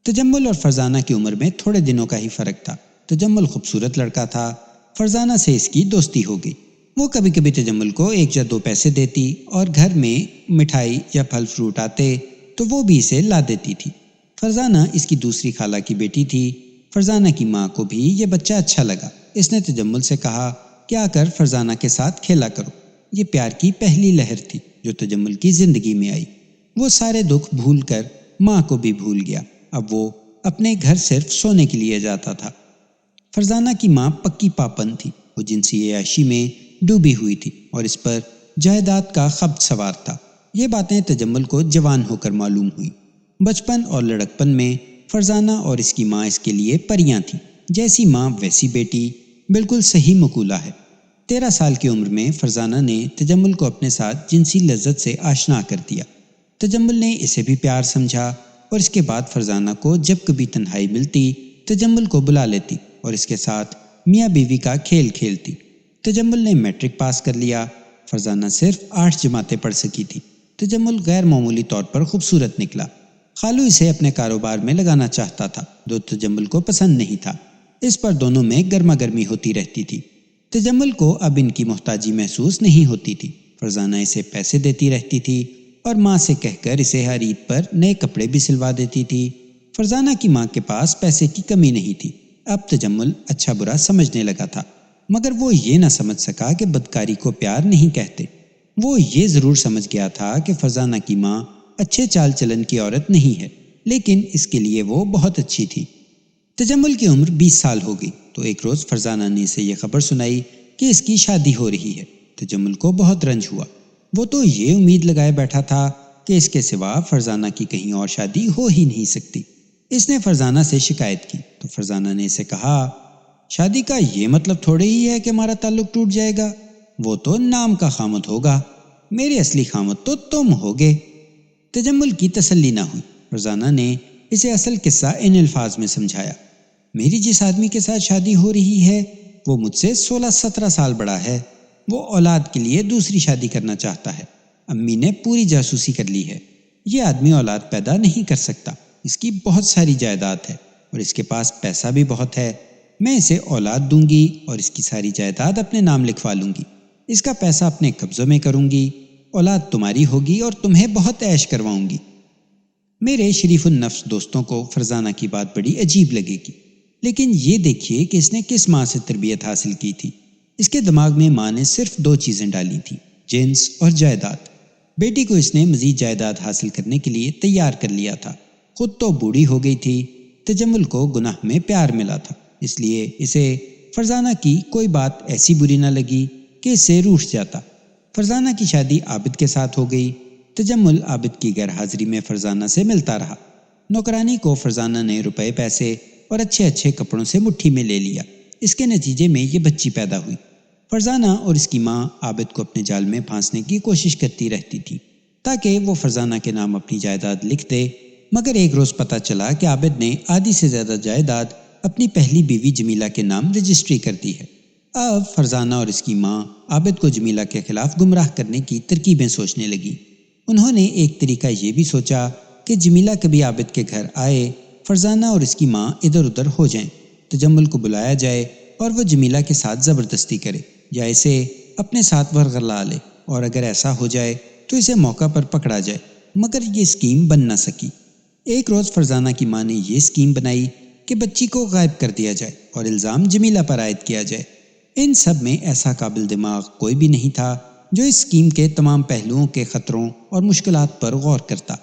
تجمل اور فرزانہ کی عمر میں تھوڑے دنوں کا ہی فرق تھا۔ تجمل خوبصورت لڑکا تھا، فرزانہ سے اس کی دوستی ہو گئی۔ وہ کبھی کبھی تجمل کو 1 یا 2 پیسے دیتی اور گھر میں مٹھائی یا پھل فروٹ آتے تو وہ بھی اسے لا دیتی تھی۔ فرزانہ اس کی دوسری خالہ کی بیٹی تھی۔ فرزانہ کی ماں کو بھی یہ بچہ اچھا لگا۔ اس نے تجمل سے کہا کہ آ کر فرزانہ کے ساتھ کھیلا کرو۔ یہ پیار کی پہلی لہر تھی جو تجمل کی زندگی میں آئی۔ وہ سارے دکھ بھول کر ماں کو بھی بھول گیا۔ اب وہ اپنے گھر صرف سونے کے لیے جاتا تھا۔ فرزانہ کی ماں پکی پاپن تھی۔ وہ جنسی عیاشی میں ڈوبی ہوئی تھی اور اس پر جائیداد کا خبط سوار تھا۔ یہ باتیں تجمل کو جوان ہو کر معلوم ہوئی۔ بچپن اور لڑکپن میں فرزانہ اور اس کی ماں اس کے لیے پریاں تھیں۔ جیسی ماں ویسی بیٹی، بالکل صحیح مقولہ ہے۔ 13 سال کی عمر میں فرزانہ نے تجمل کو اپنے ساتھ جنسی لذت سے آشنا کر دیا۔ تجمل نے اسے بھی پیار سمجھا اور اس کے بعد فرزانہ کو جب کبھی تنہائی ملتی تجمل کو بلا لیتی اور اس کے ساتھ میاں بیوی کا کھیل کھیلتی۔ تجمل نے میٹرک پاس کر لیا۔ فرزانہ صرف 8 جماعتیں پڑھ سکی تھی۔ تجمل غیر معمولی طور پر خوبصورت نکلا۔ خالو اسے اپنے کاروبار میں لگانا چاہتا تھا، جو تجمل کو پسند نہیں تھا۔ اس پر دونوں میں گرما گرمی ہوتی رہتی تھی۔ تجمل کو اب ان کی محتاجی محسوس نہیں ہوتی تھی۔ فرزانہ اسے پیسے دیتی رہتی تھی اور ماں سے کہہ کر اسے ہر عید پر نئے کپڑے بھی سلوا دیتی تھی۔ فرزانہ کی ماں کے پاس پیسے کی کمی نہیں تھی۔ اب تجمل اچھا برا سمجھنے لگا تھا، مگر وہ یہ نہ سمجھ سکا کہ بدکاری کو پیار نہیں کہتے۔ وہ یہ ضرور سمجھ گیا تھا کہ فرزانہ کی ماں اچھے چال چلن کی عورت نہیں ہے، لیکن اس کے لیے وہ بہت اچھی تھی۔ تجمل کی عمر 20 سال ہو گئی تو ایک روز فرزانہ نے اسے یہ خبر سنائی کہ اس کی شادی ہو رہی ہے۔ تجمل کو بہت رنج ہوا۔ وہ تو یہ امید لگائے بیٹھا تھا کہ اس کے سوا فرزانہ کی کہیں اور شادی ہو ہی نہیں سکتی۔ اس نے فرزانہ سے شکایت کی تو فرزانہ نے اسے کہا، شادی کا یہ مطلب تھوڑے ہی ہے کہ ہمارا تعلق ٹوٹ جائے گا۔ وہ تو نام کا خامد ہوگا، میرے اصلی خامد تو تم ہوگے۔ تجمل کی تسلی نہ ہوئی۔ فرزانہ نے اسے اصل قصہ ان الفاظ میں سمجھایا، میری جس آدمی کے ساتھ شادی ہو رہی ہے وہ مجھ سے 16-17 سال بڑا ہے۔ وہ اولاد کے لیے دوسری شادی کرنا چاہتا ہے۔ امی نے پوری جاسوسی کر لی ہے۔ یہ آدمی اولاد پیدا نہیں کر سکتا۔ اس کی بہت ساری جائیداد ہے اور اس کے پاس پیسہ بھی بہت ہے۔ میں اسے اولاد دوں گی اور اس کی ساری جائیداد اپنے نام لکھوا لوں گی۔ اس کا پیسہ اپنے قبضوں میں کروں گی۔ اولاد تمہاری ہوگی اور تمہیں بہت عیش کرواؤں گی۔ میرے شریف النفس دوستوں کو فرزانہ کی بات بڑی عجیب لگے گی، لیکن یہ دیکھیے کہ اس نے کس ماں سے تربیت حاصل کی تھی۔ اس کے دماغ میں ماں نے صرف 2 چیزیں ڈالی تھیں، جنس اور جائیداد۔ بیٹی کو اس نے مزید جائیداد حاصل کرنے کے لیے تیار کر لیا تھا۔ خود تو بوڑھی ہو گئی تھی۔ تجمل کو گناہ میں پیار ملا تھا، اس لیے اسے فرزانہ کی کوئی بات ایسی بری نہ لگی کہ اس سے روٹھ جاتا۔ فرزانہ کی شادی عابد کے ساتھ ہو گئی۔ تجمل عابد کی غیر حاضری میں فرزانہ سے ملتا رہا۔ نوکرانی کو فرزانہ نے روپے پیسے اور اچھے اچھے کپڑوں سے مٹھی میں لے لیا۔ اس کے نتیجے میں یہ بچی پیدا ہوئی۔ فرزانہ اور اس کی ماں عابد کو اپنے جال میں پھانسنے کی کوشش کرتی رہتی تھی۔ تاکہ وہ فرزانہ کے نام اپنی جائیداد لکھ دے، مگر ایک روز پتہ چلا کہ عابد نے آدھی سے زیادہ جائیداد اپنی پہلی بیوی جمیلہ کے نام رجسٹری کر دی ہے۔ اب فرزانہ اور اس کی ماں عابد کو جمیلہ کے خلاف گمراہ کرنے کی ترکیبیں سوچنے لگی۔ انہوں نے ایک طریقہ یہ بھی سوچا کہ جمیلہ کبھی عابد کے گھر آئے، فرزانہ اور اس کی ماں ادھر ادھر ہو جائیں، تجمل کو بلایا جائے اور وہ جمیلہ کے ساتھ زبردستی کرے یا اسے اپنے ساتھ ورغلا لے، اور اگر ایسا ہو جائے تو اسے موقع پر پکڑا جائے، مگر یہ اسکیم بن نہ سکی۔ ایک روز فرزانہ کی ماں نے یہ اسکیم بنائی کہ بچی کو غائب کر دیا جائے اور الزام جمیلہ پر عائد کیا جائے۔ ان سب میں ایسا قابل دماغ کوئی بھی نہیں تھا جو اس اسکیم کے تمام پہلوؤں کے خطروں اور مشکلات پر غور کرتا۔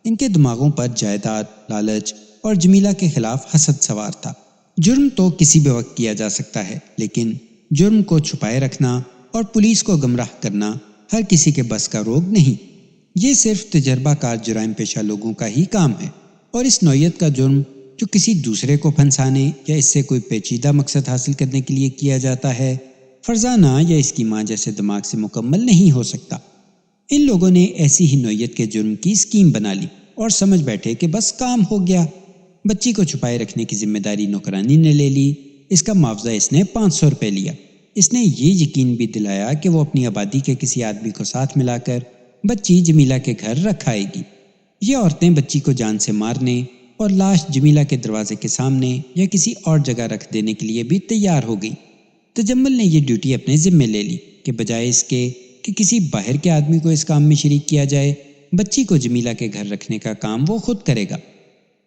ان کے دماغوں پر جائیداد، لالچ اور جمیلہ کے خلاف حسد سوار تھا۔ جرم تو کسی بھی وقت کیا جا سکتا ہے، لیکن جرم کو چھپائے رکھنا اور پولیس کو گمراہ کرنا ہر کسی کے بس کا روگ نہیں۔ یہ صرف تجربہ کار جرائم پیشہ لوگوں کا ہی کام ہے، اور اس نوعیت کا جرم جو کسی دوسرے کو پھنسانے یا اس سے کوئی پیچیدہ مقصد حاصل کرنے کے لیے کیا جاتا ہے، فرزانہ یا اس کی ماں جیسے دماغ سے مکمل نہیں ہو سکتا۔ ان لوگوں نے ایسی ہی نوعیت کے جرم کی اسکیم بنا لی اور سمجھ بیٹھے کہ بس کام ہو گیا۔ بچی کو چھپائے رکھنے کی ذمہ داری نوکرانی نے لے لی، اس کا معاوضہ اس نے 500 روپے لیا۔ اس نے یہ یقین بھی دلایا کہ وہ اپنی آبادی کے کسی آدمی کو ساتھ ملا کر بچی جمیلہ کے گھر رکھ آئے گی۔ یہ عورتیں بچی کو جان سے مارنے اور لاش جمیلہ کے دروازے کے سامنے یا کسی اور جگہ رکھ دینے کے لیے بھی تیار ہو گئی۔ تجمل نے یہ ڈیوٹی اپنے ذمے لے لی کہ بجائے اس کے کہ کسی باہر کے آدمی کو اس کام میں شریک کیا جائے، بچی کو جمیلہ کے گھر رکھنے کا کام وہ خود کرے گا۔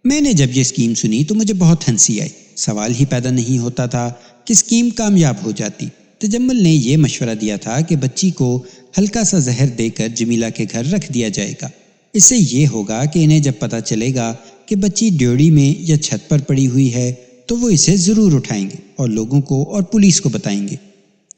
میں نے جب یہ اسکیم سنی تو مجھے بہت ہنسی آئی۔ سوال ہی پیدا نہیں ہوتا تھا کہ اسکیم کامیاب ہو جاتی۔ تجمل نے یہ مشورہ دیا تھا کہ بچی کو ہلکا سا زہر دے کر جمیلہ کے گھر رکھ دیا جائے گا۔ اس سے یہ ہوگا کہ انہیں جب پتہ چلے گا کہ بچی ڈیوڑی میں یا چھت پر پڑی ہوئی ہے تو وہ اسے ضرور اٹھائیں گے اور لوگوں کو اور پولیس کو بتائیں گے۔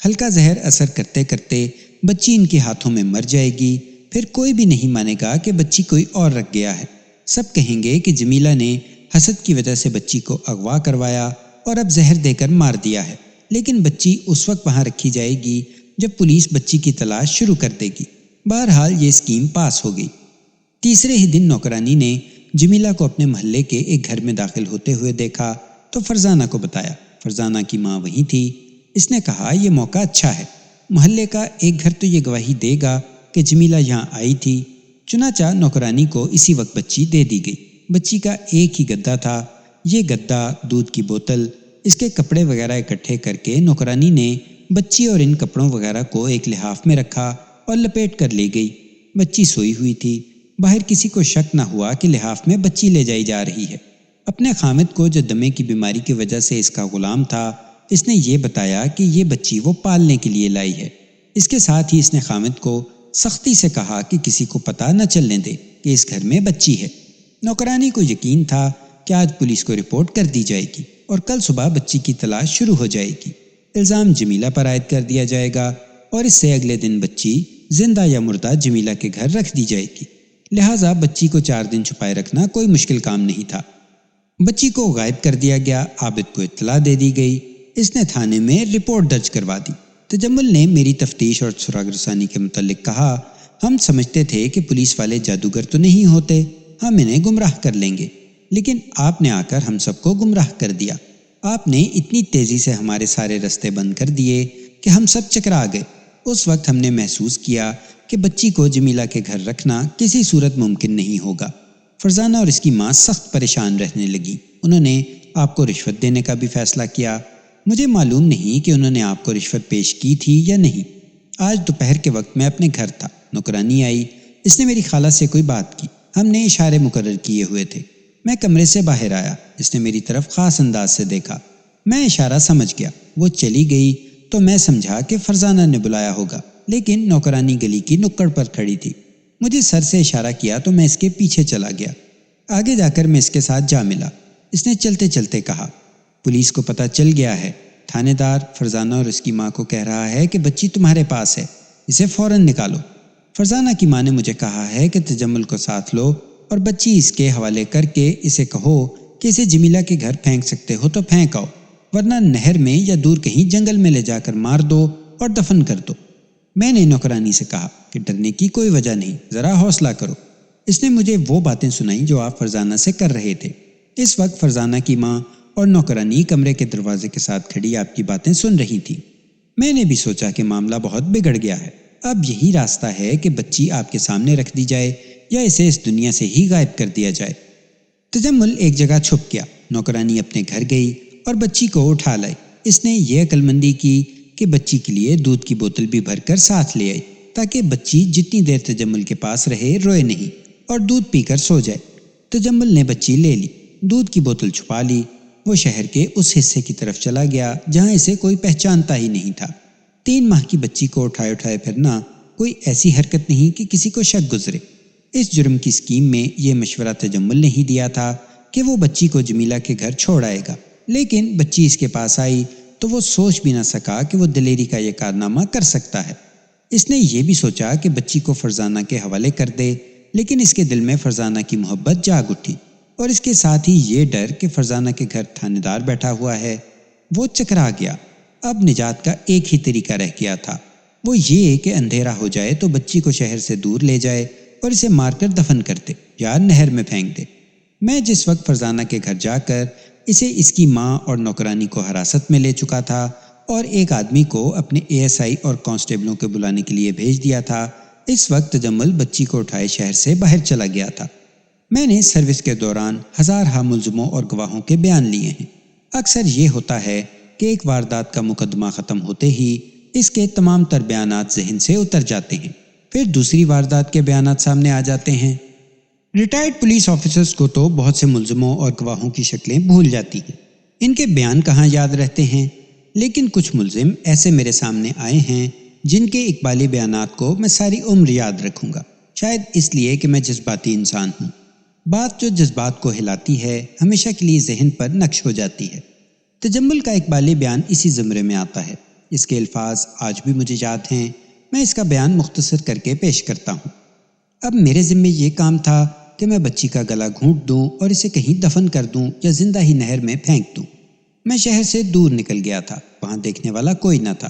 ہلکا زہر اثر کرتے کرتے بچی ان کے ہاتھوں میں مر جائے گی، پھر کوئی بھی نہیں مانے گا کہ بچی کوئی اور رکھ گیا ہے۔ سب کہیں گے کہ جمیلہ نے حسد کی وجہ سے بچی کو اغوا کروایا اور اب زہر دے کر مار دیا ہے، لیکن بچی اس وقت وہاں رکھی جائے گی جب پولیس بچی کی تلاش شروع کر دے گی۔ بہرحال یہ اسکیم پاس ہو گئی۔ تیسرے ہی دن نوکرانی نے جمیلہ کو اپنے محلے کے ایک گھر میں داخل ہوتے ہوئے دیکھا تو فرزانہ کو بتایا۔ فرزانہ کی ماں وہیں تھی۔ اس نے کہا یہ موقع اچھا ہے، محلے کا ایک گھر تو یہ گواہی دے گا کہ جمیلہ یہاں آئی تھی۔ چنانچہ نوکرانی کو اسی وقت بچی دے دی گئی۔ بچی کا ایک ہی گدا تھا۔ یہ گدا، دودھ کی بوتل، اس کے کپڑے وغیرہ اکٹھے کر کے نوکرانی نے بچی اور ان کپڑوں وغیرہ کو ایک لحاف میں رکھا اور لپیٹ کر لے گئی۔ بچی سوئی ہوئی تھی۔ باہر کسی کو شک نہ ہوا کہ لحاف میں بچی لے جائی جا رہی ہے۔ اپنے خامد کو جو دمے کی بیماری کی وجہ سے اس کا غلام تھا، اس نے یہ بتایا کہ یہ بچی وہ پالنے کے لیے لائی ہے۔ اس کے ساتھ ہی اس نے خامد کو سختی سے کہا کہ کسی کو پتہ نہ چلنے دے کہ اس گھر میں بچی ہے۔ نوکرانی کو یقین تھا کہ آج پولیس کو رپورٹ کر دی جائے گی اور کل صبح بچی کی تلاش شروع ہو جائے گی۔ الزام جمیلہ پر عائد کر دیا جائے گا اور اس سے اگلے دن بچی زندہ یا مردہ جمیلہ کے گھر رکھ دی جائے گی۔ لہٰذا بچی کو 4 دن چھپائے رکھنا کوئی مشکل کام نہیں تھا۔ بچی کو غائب کر دیا گیا۔ عابد کو اطلاع دے دی گئی۔ اس نے تھانے میں رپورٹ درج کروا دی۔ تجمل نے میری تفتیش اور سراغ رسانی کے متعلق کہا، ہم سمجھتے تھے کہ پولیس والے جادوگر تو نہیں ہوتے، ہم انہیں گمراہ کر لیں گے، لیکن آپ نے آ کر ہم سب کو گمراہ کر دیا۔ آپ نے اتنی تیزی سے ہمارے سارے رستے بند کر دیے کہ ہم سب چکرا گئے۔ اس وقت ہم نے محسوس کیا کہ بچی کو جمیلہ کے گھر رکھنا کسی صورت ممکن نہیں ہوگا۔ فرزانہ اور اس کی ماں سخت پریشان رہنے لگی۔ انہوں نے آپ کو رشوت دینے کا بھی فیصلہ کیا۔ مجھے معلوم نہیں کہ انہوں نے آپ کو رشوت پیش کی تھی یا نہیں۔ آج دوپہر کے وقت میں اپنے گھر تھا، نوکرانی آئی، اس نے میری خالہ سے کوئی بات کی، ہم نے اشارے مقرر کیے ہوئے تھے۔ میں کمرے سے باہر آیا، اس نے میری طرف خاص انداز سے دیکھا، میں اشارہ سمجھ گیا۔ وہ چلی گئی تو میں سمجھا کہ فرزانہ نے بلایا ہوگا، لیکن نوکرانی گلی کی نکڑ پر کھڑی تھی۔ مجھے سر سے اشارہ کیا تو میں اس کے پیچھے چلا گیا۔ آگے جا کر میں اس کے ساتھ جا ملا۔ اس نے چلتے چلتے کہا، پولیس کو پتہ چل گیا ہے، تھانے دار فرزانہ اور اس کی ماں کو کہہ رہا ہے کہ بچی تمہارے پاس ہے، اسے فوراً نکالو۔ فرزانہ کی ماں نے مجھے کہا ہے کہ تجمل کو ساتھ لو اور بچی اس کے حوالے کر کے اسے کہو کہ اسے جمیلہ کے گھر پھینک سکتے ہو تو پھینک آؤ، ورنہ نہر میں یا دور کہیں جنگل میں لے جا کر مار دو اور دفن کر دو۔ میں نے نوکرانی سے کہا کہ ڈرنے کی کوئی وجہ نہیں، ذرا حوصلہ کرو۔ اس نے مجھے وہ باتیں سنائیں جو آپ فرزانہ سے کر رہے تھے۔ اس وقت فرزانہ کی ماں اور نوکرانی کمرے کے دروازے کے ساتھ کھڑی آپ کی باتیں سن رہی تھی۔ میں نے بھی سوچا کہ معاملہ بہت بگڑ گیا ہے، اب یہی راستہ ہے کہ بچی آپ کے سامنے رکھ دی جائے یا اسے اس دنیا سے ہی غائب کر دیا جائے۔ تجمل ایک جگہ چھپ گیا۔ نوکرانی اپنے گھر گئی اور بچی کو اٹھا لائی۔ اس نے یہ عقل مندی کی کہ بچی کے لیے دودھ کی بوتل بھی بھر کر ساتھ لے آئی تاکہ بچی جتنی دیر تجمل کے پاس رہے روئے نہیں اور دودھ پی کر سو جائے۔ تجمل نے بچی لے لی، دودھ کی بوتل چھپا لی۔ وہ شہر کے اس حصے کی طرف چلا گیا جہاں اسے کوئی پہچانتا ہی نہیں تھا۔ 3 ماہ کی بچی کو اٹھائے پھرنا کوئی ایسی حرکت نہیں کہ کسی کو شک گزرے۔ اس جرم کی اسکیم میں یہ مشورہ تجمل نے ہی دیا تھا کہ وہ بچی کو جمیلہ کے گھر چھوڑ آئے گا، لیکن بچی اس کے پاس آئی تو وہ سوچ بھی نہ سکا کہ وہ دلیری کا یہ کارنامہ کر سکتا ہے۔ اس نے یہ بھی سوچا کہ بچی کو فرزانہ کے حوالے کر دے، لیکن اس کے دل میں فرزانہ کی محبت جاگ اٹھی اور اس کے ساتھ ہی یہ ڈر کہ فرزانہ کے گھر تھانے دار بیٹھا ہوا ہے۔ وہ چکرا گیا۔ اب نجات کا ایک ہی طریقہ رہ گیا تھا، وہ یہ کہ اندھیرا ہو جائے تو بچی کو شہر سے دور لے جائے اور اسے مار کر دفن کر دے یا نہر میں پھینک دے۔ میں جس وقت فرزانہ کے گھر جا کر اسے اس کی ماں اور نوکرانی کو حراست میں لے چکا تھا اور ایک آدمی کو اپنے ASI اور کانسٹیبلوں کے بلانے کے لیے بھیج دیا تھا، اس وقت تجمل بچی کو اٹھائے شہر سے باہر چلا گیا تھا۔ میں نے سروس کے دوران ہزارہ ملزموں اور گواہوں کے بیان لیے ہیں۔ اکثر یہ ہوتا ہے کہ ایک واردات کا مقدمہ ختم ہوتے ہی اس کے تمام تر بیانات ذہن سے اتر جاتے ہیں، پھر دوسری واردات کے بیانات سامنے آ جاتے ہیں۔ ریٹائرڈ پولیس آفیسرز کو تو بہت سے ملزموں اور گواہوں کی شکلیں بھول جاتی ہیں، ان کے بیان کہاں یاد رہتے ہیں، لیکن کچھ ملزم ایسے میرے سامنے آئے ہیں جن کے اقبالی بیانات کو میں ساری عمر یاد رکھوں گا، شاید اس لیے کہ میں جذباتی انسان ہوں۔ بات جو جذبات کو ہلاتی ہے ہمیشہ کے لیے ذہن پر نقش ہو جاتی ہے۔ تجمل کا اقبالی بیان اسی زمرے میں آتا ہے۔ اس کے الفاظ آج بھی مجھے یاد ہیں، میں اس کا بیان مختصر کر کے پیش کرتا ہوں۔ اب میرے ذمے یہ کام تھا کہ میں بچی کا گلا گھونٹ دوں اور اسے کہیں دفن کر دوں یا زندہ ہی نہر میں پھینک دوں۔ میں شہر سے دور نکل گیا تھا، وہاں دیکھنے والا کوئی نہ تھا۔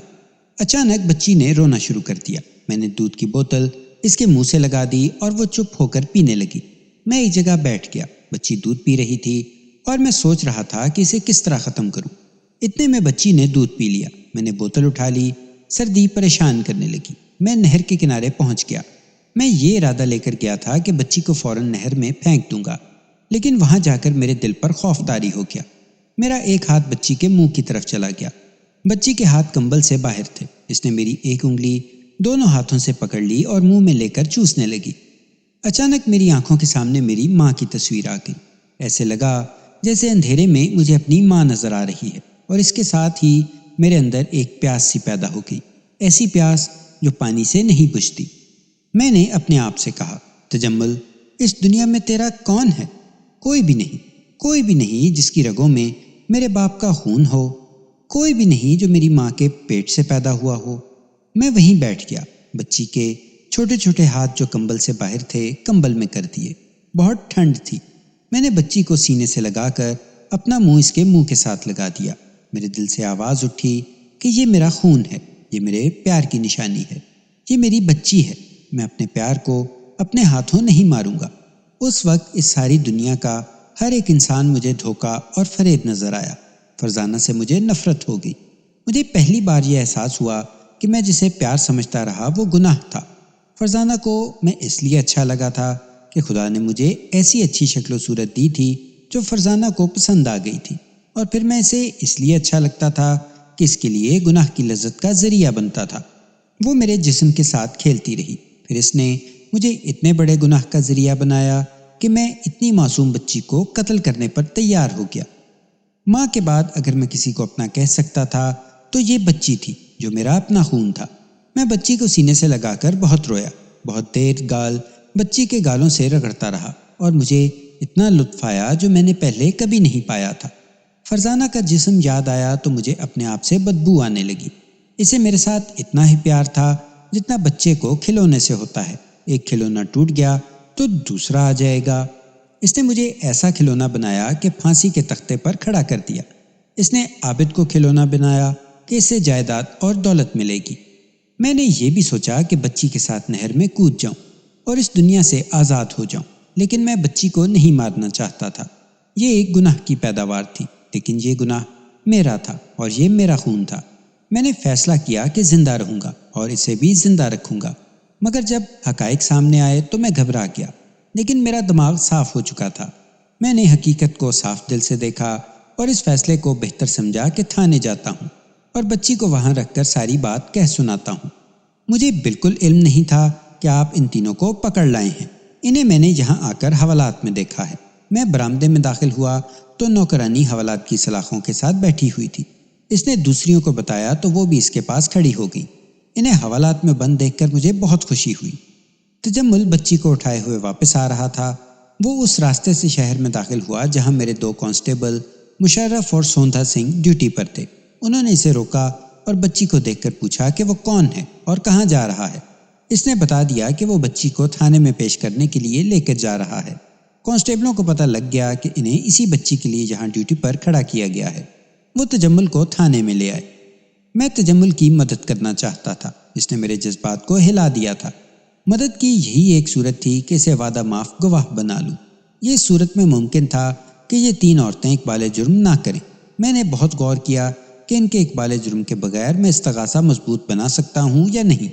اچانک بچی نے رونا شروع کر دیا۔ میں نے دودھ کی بوتل اس کے منہ سے لگا دی اور وہ چپ ہو کر پینے لگی۔ میں ایک جگہ بیٹھ گیا، بچی دودھ پی رہی تھی اور میں سوچ رہا تھا کہ اسے کس طرح ختم کروں۔ اتنے میں بچی نے دودھ پی لیا۔ میں نے بوتل اٹھا لی، سردی پریشان کرنے لگی۔ میں نہر کے کنارے پہنچ گیا۔ میں یہ ارادہ لے کر گیا تھا کہ بچی کو فوراً نہر میں پھینک دوں گا، لیکن وہاں جا کر میرے دل پر خوف طاری ہو گیا۔ میرا ایک ہاتھ بچی کے منہ کی طرف چلا گیا۔ بچی کے ہاتھ کمبل سے باہر تھے۔ اس نے میری ایک انگلی دونوں ہاتھوں سے پکڑ لی اور منہ میں لے کر چوسنے لگی۔ اچانک میری آنکھوں کے سامنے میری ماں کی تصویر آ گئی۔ ایسے لگا جیسے اندھیرے میں مجھے اپنی ماں نظر آ رہی ہے، اور اس کے ساتھ ہی میرے اندر ایک پیاس سی پیدا ہو گئی، ایسی پیاس جو پانی سے نہیں بجھتی۔ میں نے اپنے آپ سے کہا، تجمل، اس دنیا میں تیرا کون ہے؟ کوئی بھی نہیں، کوئی بھی نہیں جس کی رگوں میں میرے باپ کا خون ہو، کوئی بھی نہیں جو میری ماں کے پیٹ سے پیدا ہوا ہو۔ میں وہیں بیٹھ گیا، بچی کے چھوٹے چھوٹے ہاتھ جو کمبل سے باہر تھے کمبل میں کر دیے۔ بہت ٹھنڈ تھی۔ میں نے بچی کو سینے سے لگا کر اپنا منہ اس کے منہ کے ساتھ لگا دیا۔ میرے دل سے آواز اٹھی کہ یہ میرا خون ہے، یہ میرے پیار کی نشانی ہے، یہ میری بچی ہے، میں اپنے پیار کو اپنے ہاتھوں نہیں ماروں گا۔ اس وقت اس ساری دنیا کا ہر ایک انسان مجھے دھوکا اور فریب نظر آیا۔ فرزانہ سے مجھے نفرت ہو گئی۔ مجھے پہلی بار یہ احساس ہوا کہ میں جسے پیار سمجھتا رہا وہ گناہ تھا۔ فرزانہ کو میں اس لیے اچھا لگا تھا کہ خدا نے مجھے ایسی اچھی شکل و صورت دی تھی جو فرزانہ کو پسند آ گئی تھی، اور پھر میں اسے اس لیے اچھا لگتا تھا کہ اس کے لیے گناہ کی لذت کا ذریعہ بنتا تھا۔ وہ میرے جسم کے ساتھ کھیلتی رہی، پھر اس نے مجھے اتنے بڑے گناہ کا ذریعہ بنایا کہ میں اتنی معصوم بچی کو قتل کرنے پر تیار ہو گیا۔ ماں کے بعد اگر میں کسی کو اپنا کہہ سکتا تھا تو یہ بچی تھی جو میرا اپنا خون تھا۔ میں بچی کو سینے سے لگا کر بہت رویا، بہت دیر گال بچی کے گالوں سے رگڑتا رہا، اور مجھے اتنا لطف آیا جو میں نے پہلے کبھی نہیں پایا تھا۔ فرزانہ کا جسم یاد آیا تو مجھے اپنے آپ سے بدبو آنے لگی۔ اسے میرے ساتھ اتنا ہی پیار تھا جتنا بچے کو کھلونے سے ہوتا ہے۔ ایک کھلونا ٹوٹ گیا تو دوسرا آ جائے گا۔ اس نے مجھے ایسا کھلونا بنایا کہ پھانسی کے تختے پر کھڑا کر دیا۔ اس نے عابد کو کھلونا بنایا کہ اسے جائیداد اور دولت ملے گی۔ میں نے یہ بھی سوچا کہ بچی کے ساتھ نہر میں کود جاؤں اور اس دنیا سے آزاد ہو جاؤں، لیکن میں بچی کو نہیں مارنا چاہتا تھا۔ یہ ایک گناہ کی پیداوار تھی، لیکن یہ گناہ میرا تھا اور یہ میرا خون تھا۔ میں نے فیصلہ کیا کہ زندہ رہوں گا اور اسے بھی زندہ رکھوں گا، مگر جب حقائق سامنے آئے تو میں گھبرا گیا، لیکن میرا دماغ صاف ہو چکا تھا۔ میں نے حقیقت کو صاف دل سے دیکھا اور اس فیصلے کو بہتر سمجھا کہ تھانے جاتا ہوں اور بچی کو وہاں رکھ کر ساری بات کہہ سناتا ہوں۔ مجھے بالکل علم نہیں تھا کہ آپ ان تینوں کو پکڑ لائے ہیں۔ انہیں میں نے یہاں آ کر حوالات میں دیکھا ہے۔ میں برآمدے میں داخل ہوا تو نوکرانی حوالات کی سلاخوں کے ساتھ بیٹھی ہوئی تھی۔ اس نے دوسریوں کو بتایا تو وہ بھی اس کے پاس کھڑی ہو گئی۔ انہیں حوالات میں بند دیکھ کر مجھے بہت خوشی ہوئی۔ تجمل بچی کو اٹھائے ہوئے واپس آ رہا تھا۔ وہ اس راستے سے شہر میں داخل ہوا جہاں میرے 2 کانسٹیبل مشرف اور سوندھا سنگھ ڈیوٹی پر تھے۔ انہوں نے اسے روکا اور بچی کو دیکھ کر پوچھا کہ وہ کون ہے اور کہاں جا رہا ہے۔ اس نے بتا دیا کہ وہ بچی کو تھانے میں پیش کرنے کے لیے لے کر جا رہا ہے۔ کانسٹیبلوں کو پتہ لگ گیا کہ انہیں اسی بچی کے لیے یہاں ڈیوٹی پر کھڑا کیا گیا ہے۔ وہ تجمل کو تھانے میں لے آئے۔ میں تجمل کی مدد کرنا چاہتا تھا، اس نے میرے جذبات کو ہلا دیا تھا۔ مدد کی یہی ایک صورت تھی کہ اسے وعدہ معاف گواہ بنا لوں۔ یہ صورت میں ممکن تھا کہ یہ 3 عورتیں اقبال جرم نہ کریں۔ میں نے بہت غور کیا کہ ان کے اقبال جرم کے بغیر میں استغاثہ مضبوط بنا سکتا ہوں یا نہیں۔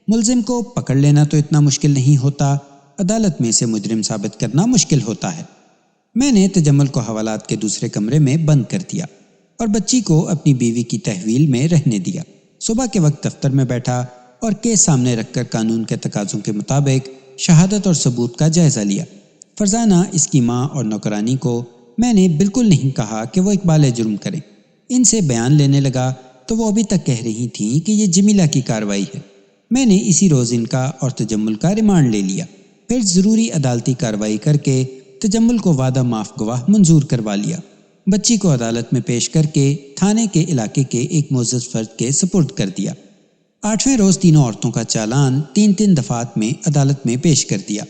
ملزم کو پکڑ لینا تو اتنا مشکل نہیں ہوتا، عدالت میں اسے مجرم ثابت کرنا مشکل ہوتا ہے۔ میں نے تجمل کو حوالات کے دوسرے کمرے میں بند کر دیا اور بچی کو اپنی بیوی کی تحویل میں رہنے دیا۔ صبح کے وقت دفتر میں بیٹھا اور کیس سامنے رکھ کر قانون کے تقاضوں کے مطابق شہادت اور ثبوت کا جائزہ لیا۔ فرزانہ، اس کی ماں اور نوکرانی کو میں نے بالکل نہیں کہا کہ وہ اقبال جرم کریں۔ ان سے بیان لینے لگا تو وہ ابھی تک کہہ رہی تھیں کہ یہ جمیلہ کی کارروائی ہے۔ میں نے اسی روز ان کا اور تجمل کا ریمانڈ لے لیا، پھر ضروری عدالتی کارروائی کر کے تجمل کو وعدہ معاف گواہ منظور کروا لیا۔ بچی کو عدالت میں پیش کر کے تھانے کے علاقے کے ایک معزز فرد کے سپرد کر دیا۔ 8ویں روز تینوں عورتوں کا چالان 3 دفعات میں عدالت میں پیش کر دیا۔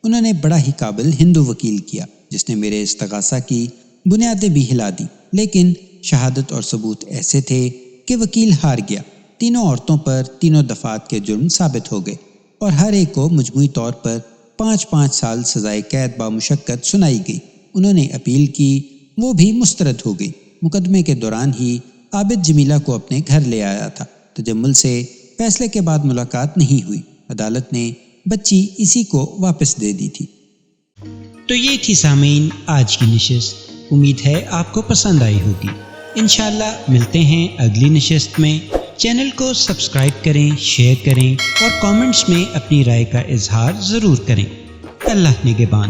انہوں نے بڑا ہی قابل ہندو وکیل کیا جس نے میرے استغاثہ کی بنیادیں بھی ہلا دی، لیکن شہادت اور ثبوت ایسے تھے کہ وکیل ہار گیا۔ تینوں عورتوں پر 3 دفعات کے جرم ثابت ہو گئے اور ہر ایک کو مجموعی طور پر 5 سال سزائے قید بامشقت سنائی گئی۔ انہوں نے اپیل کی، وہ بھی مسترد ہو گئی۔ مقدمے کے دوران ہی عابد جمیلہ کو اپنے گھر لے آیا تھا۔ تجمل سے فیصلے کے بعد ملاقات نہیں ہوئی۔ عدالت نے بچی اسی کو واپس دے دی تھی۔ تو یہ تھی سامعین آج کی نشست۔ امید ہے آپ کو پسند آئی ہوگی۔ انشاءاللہ ملتے ہیں اگلی نشست میں۔ چینل کو سبسکرائب کریں، شیئر کریں اور کامنٹس میں اپنی رائے کا اظہار ضرور کریں۔ اللہ نگہبان۔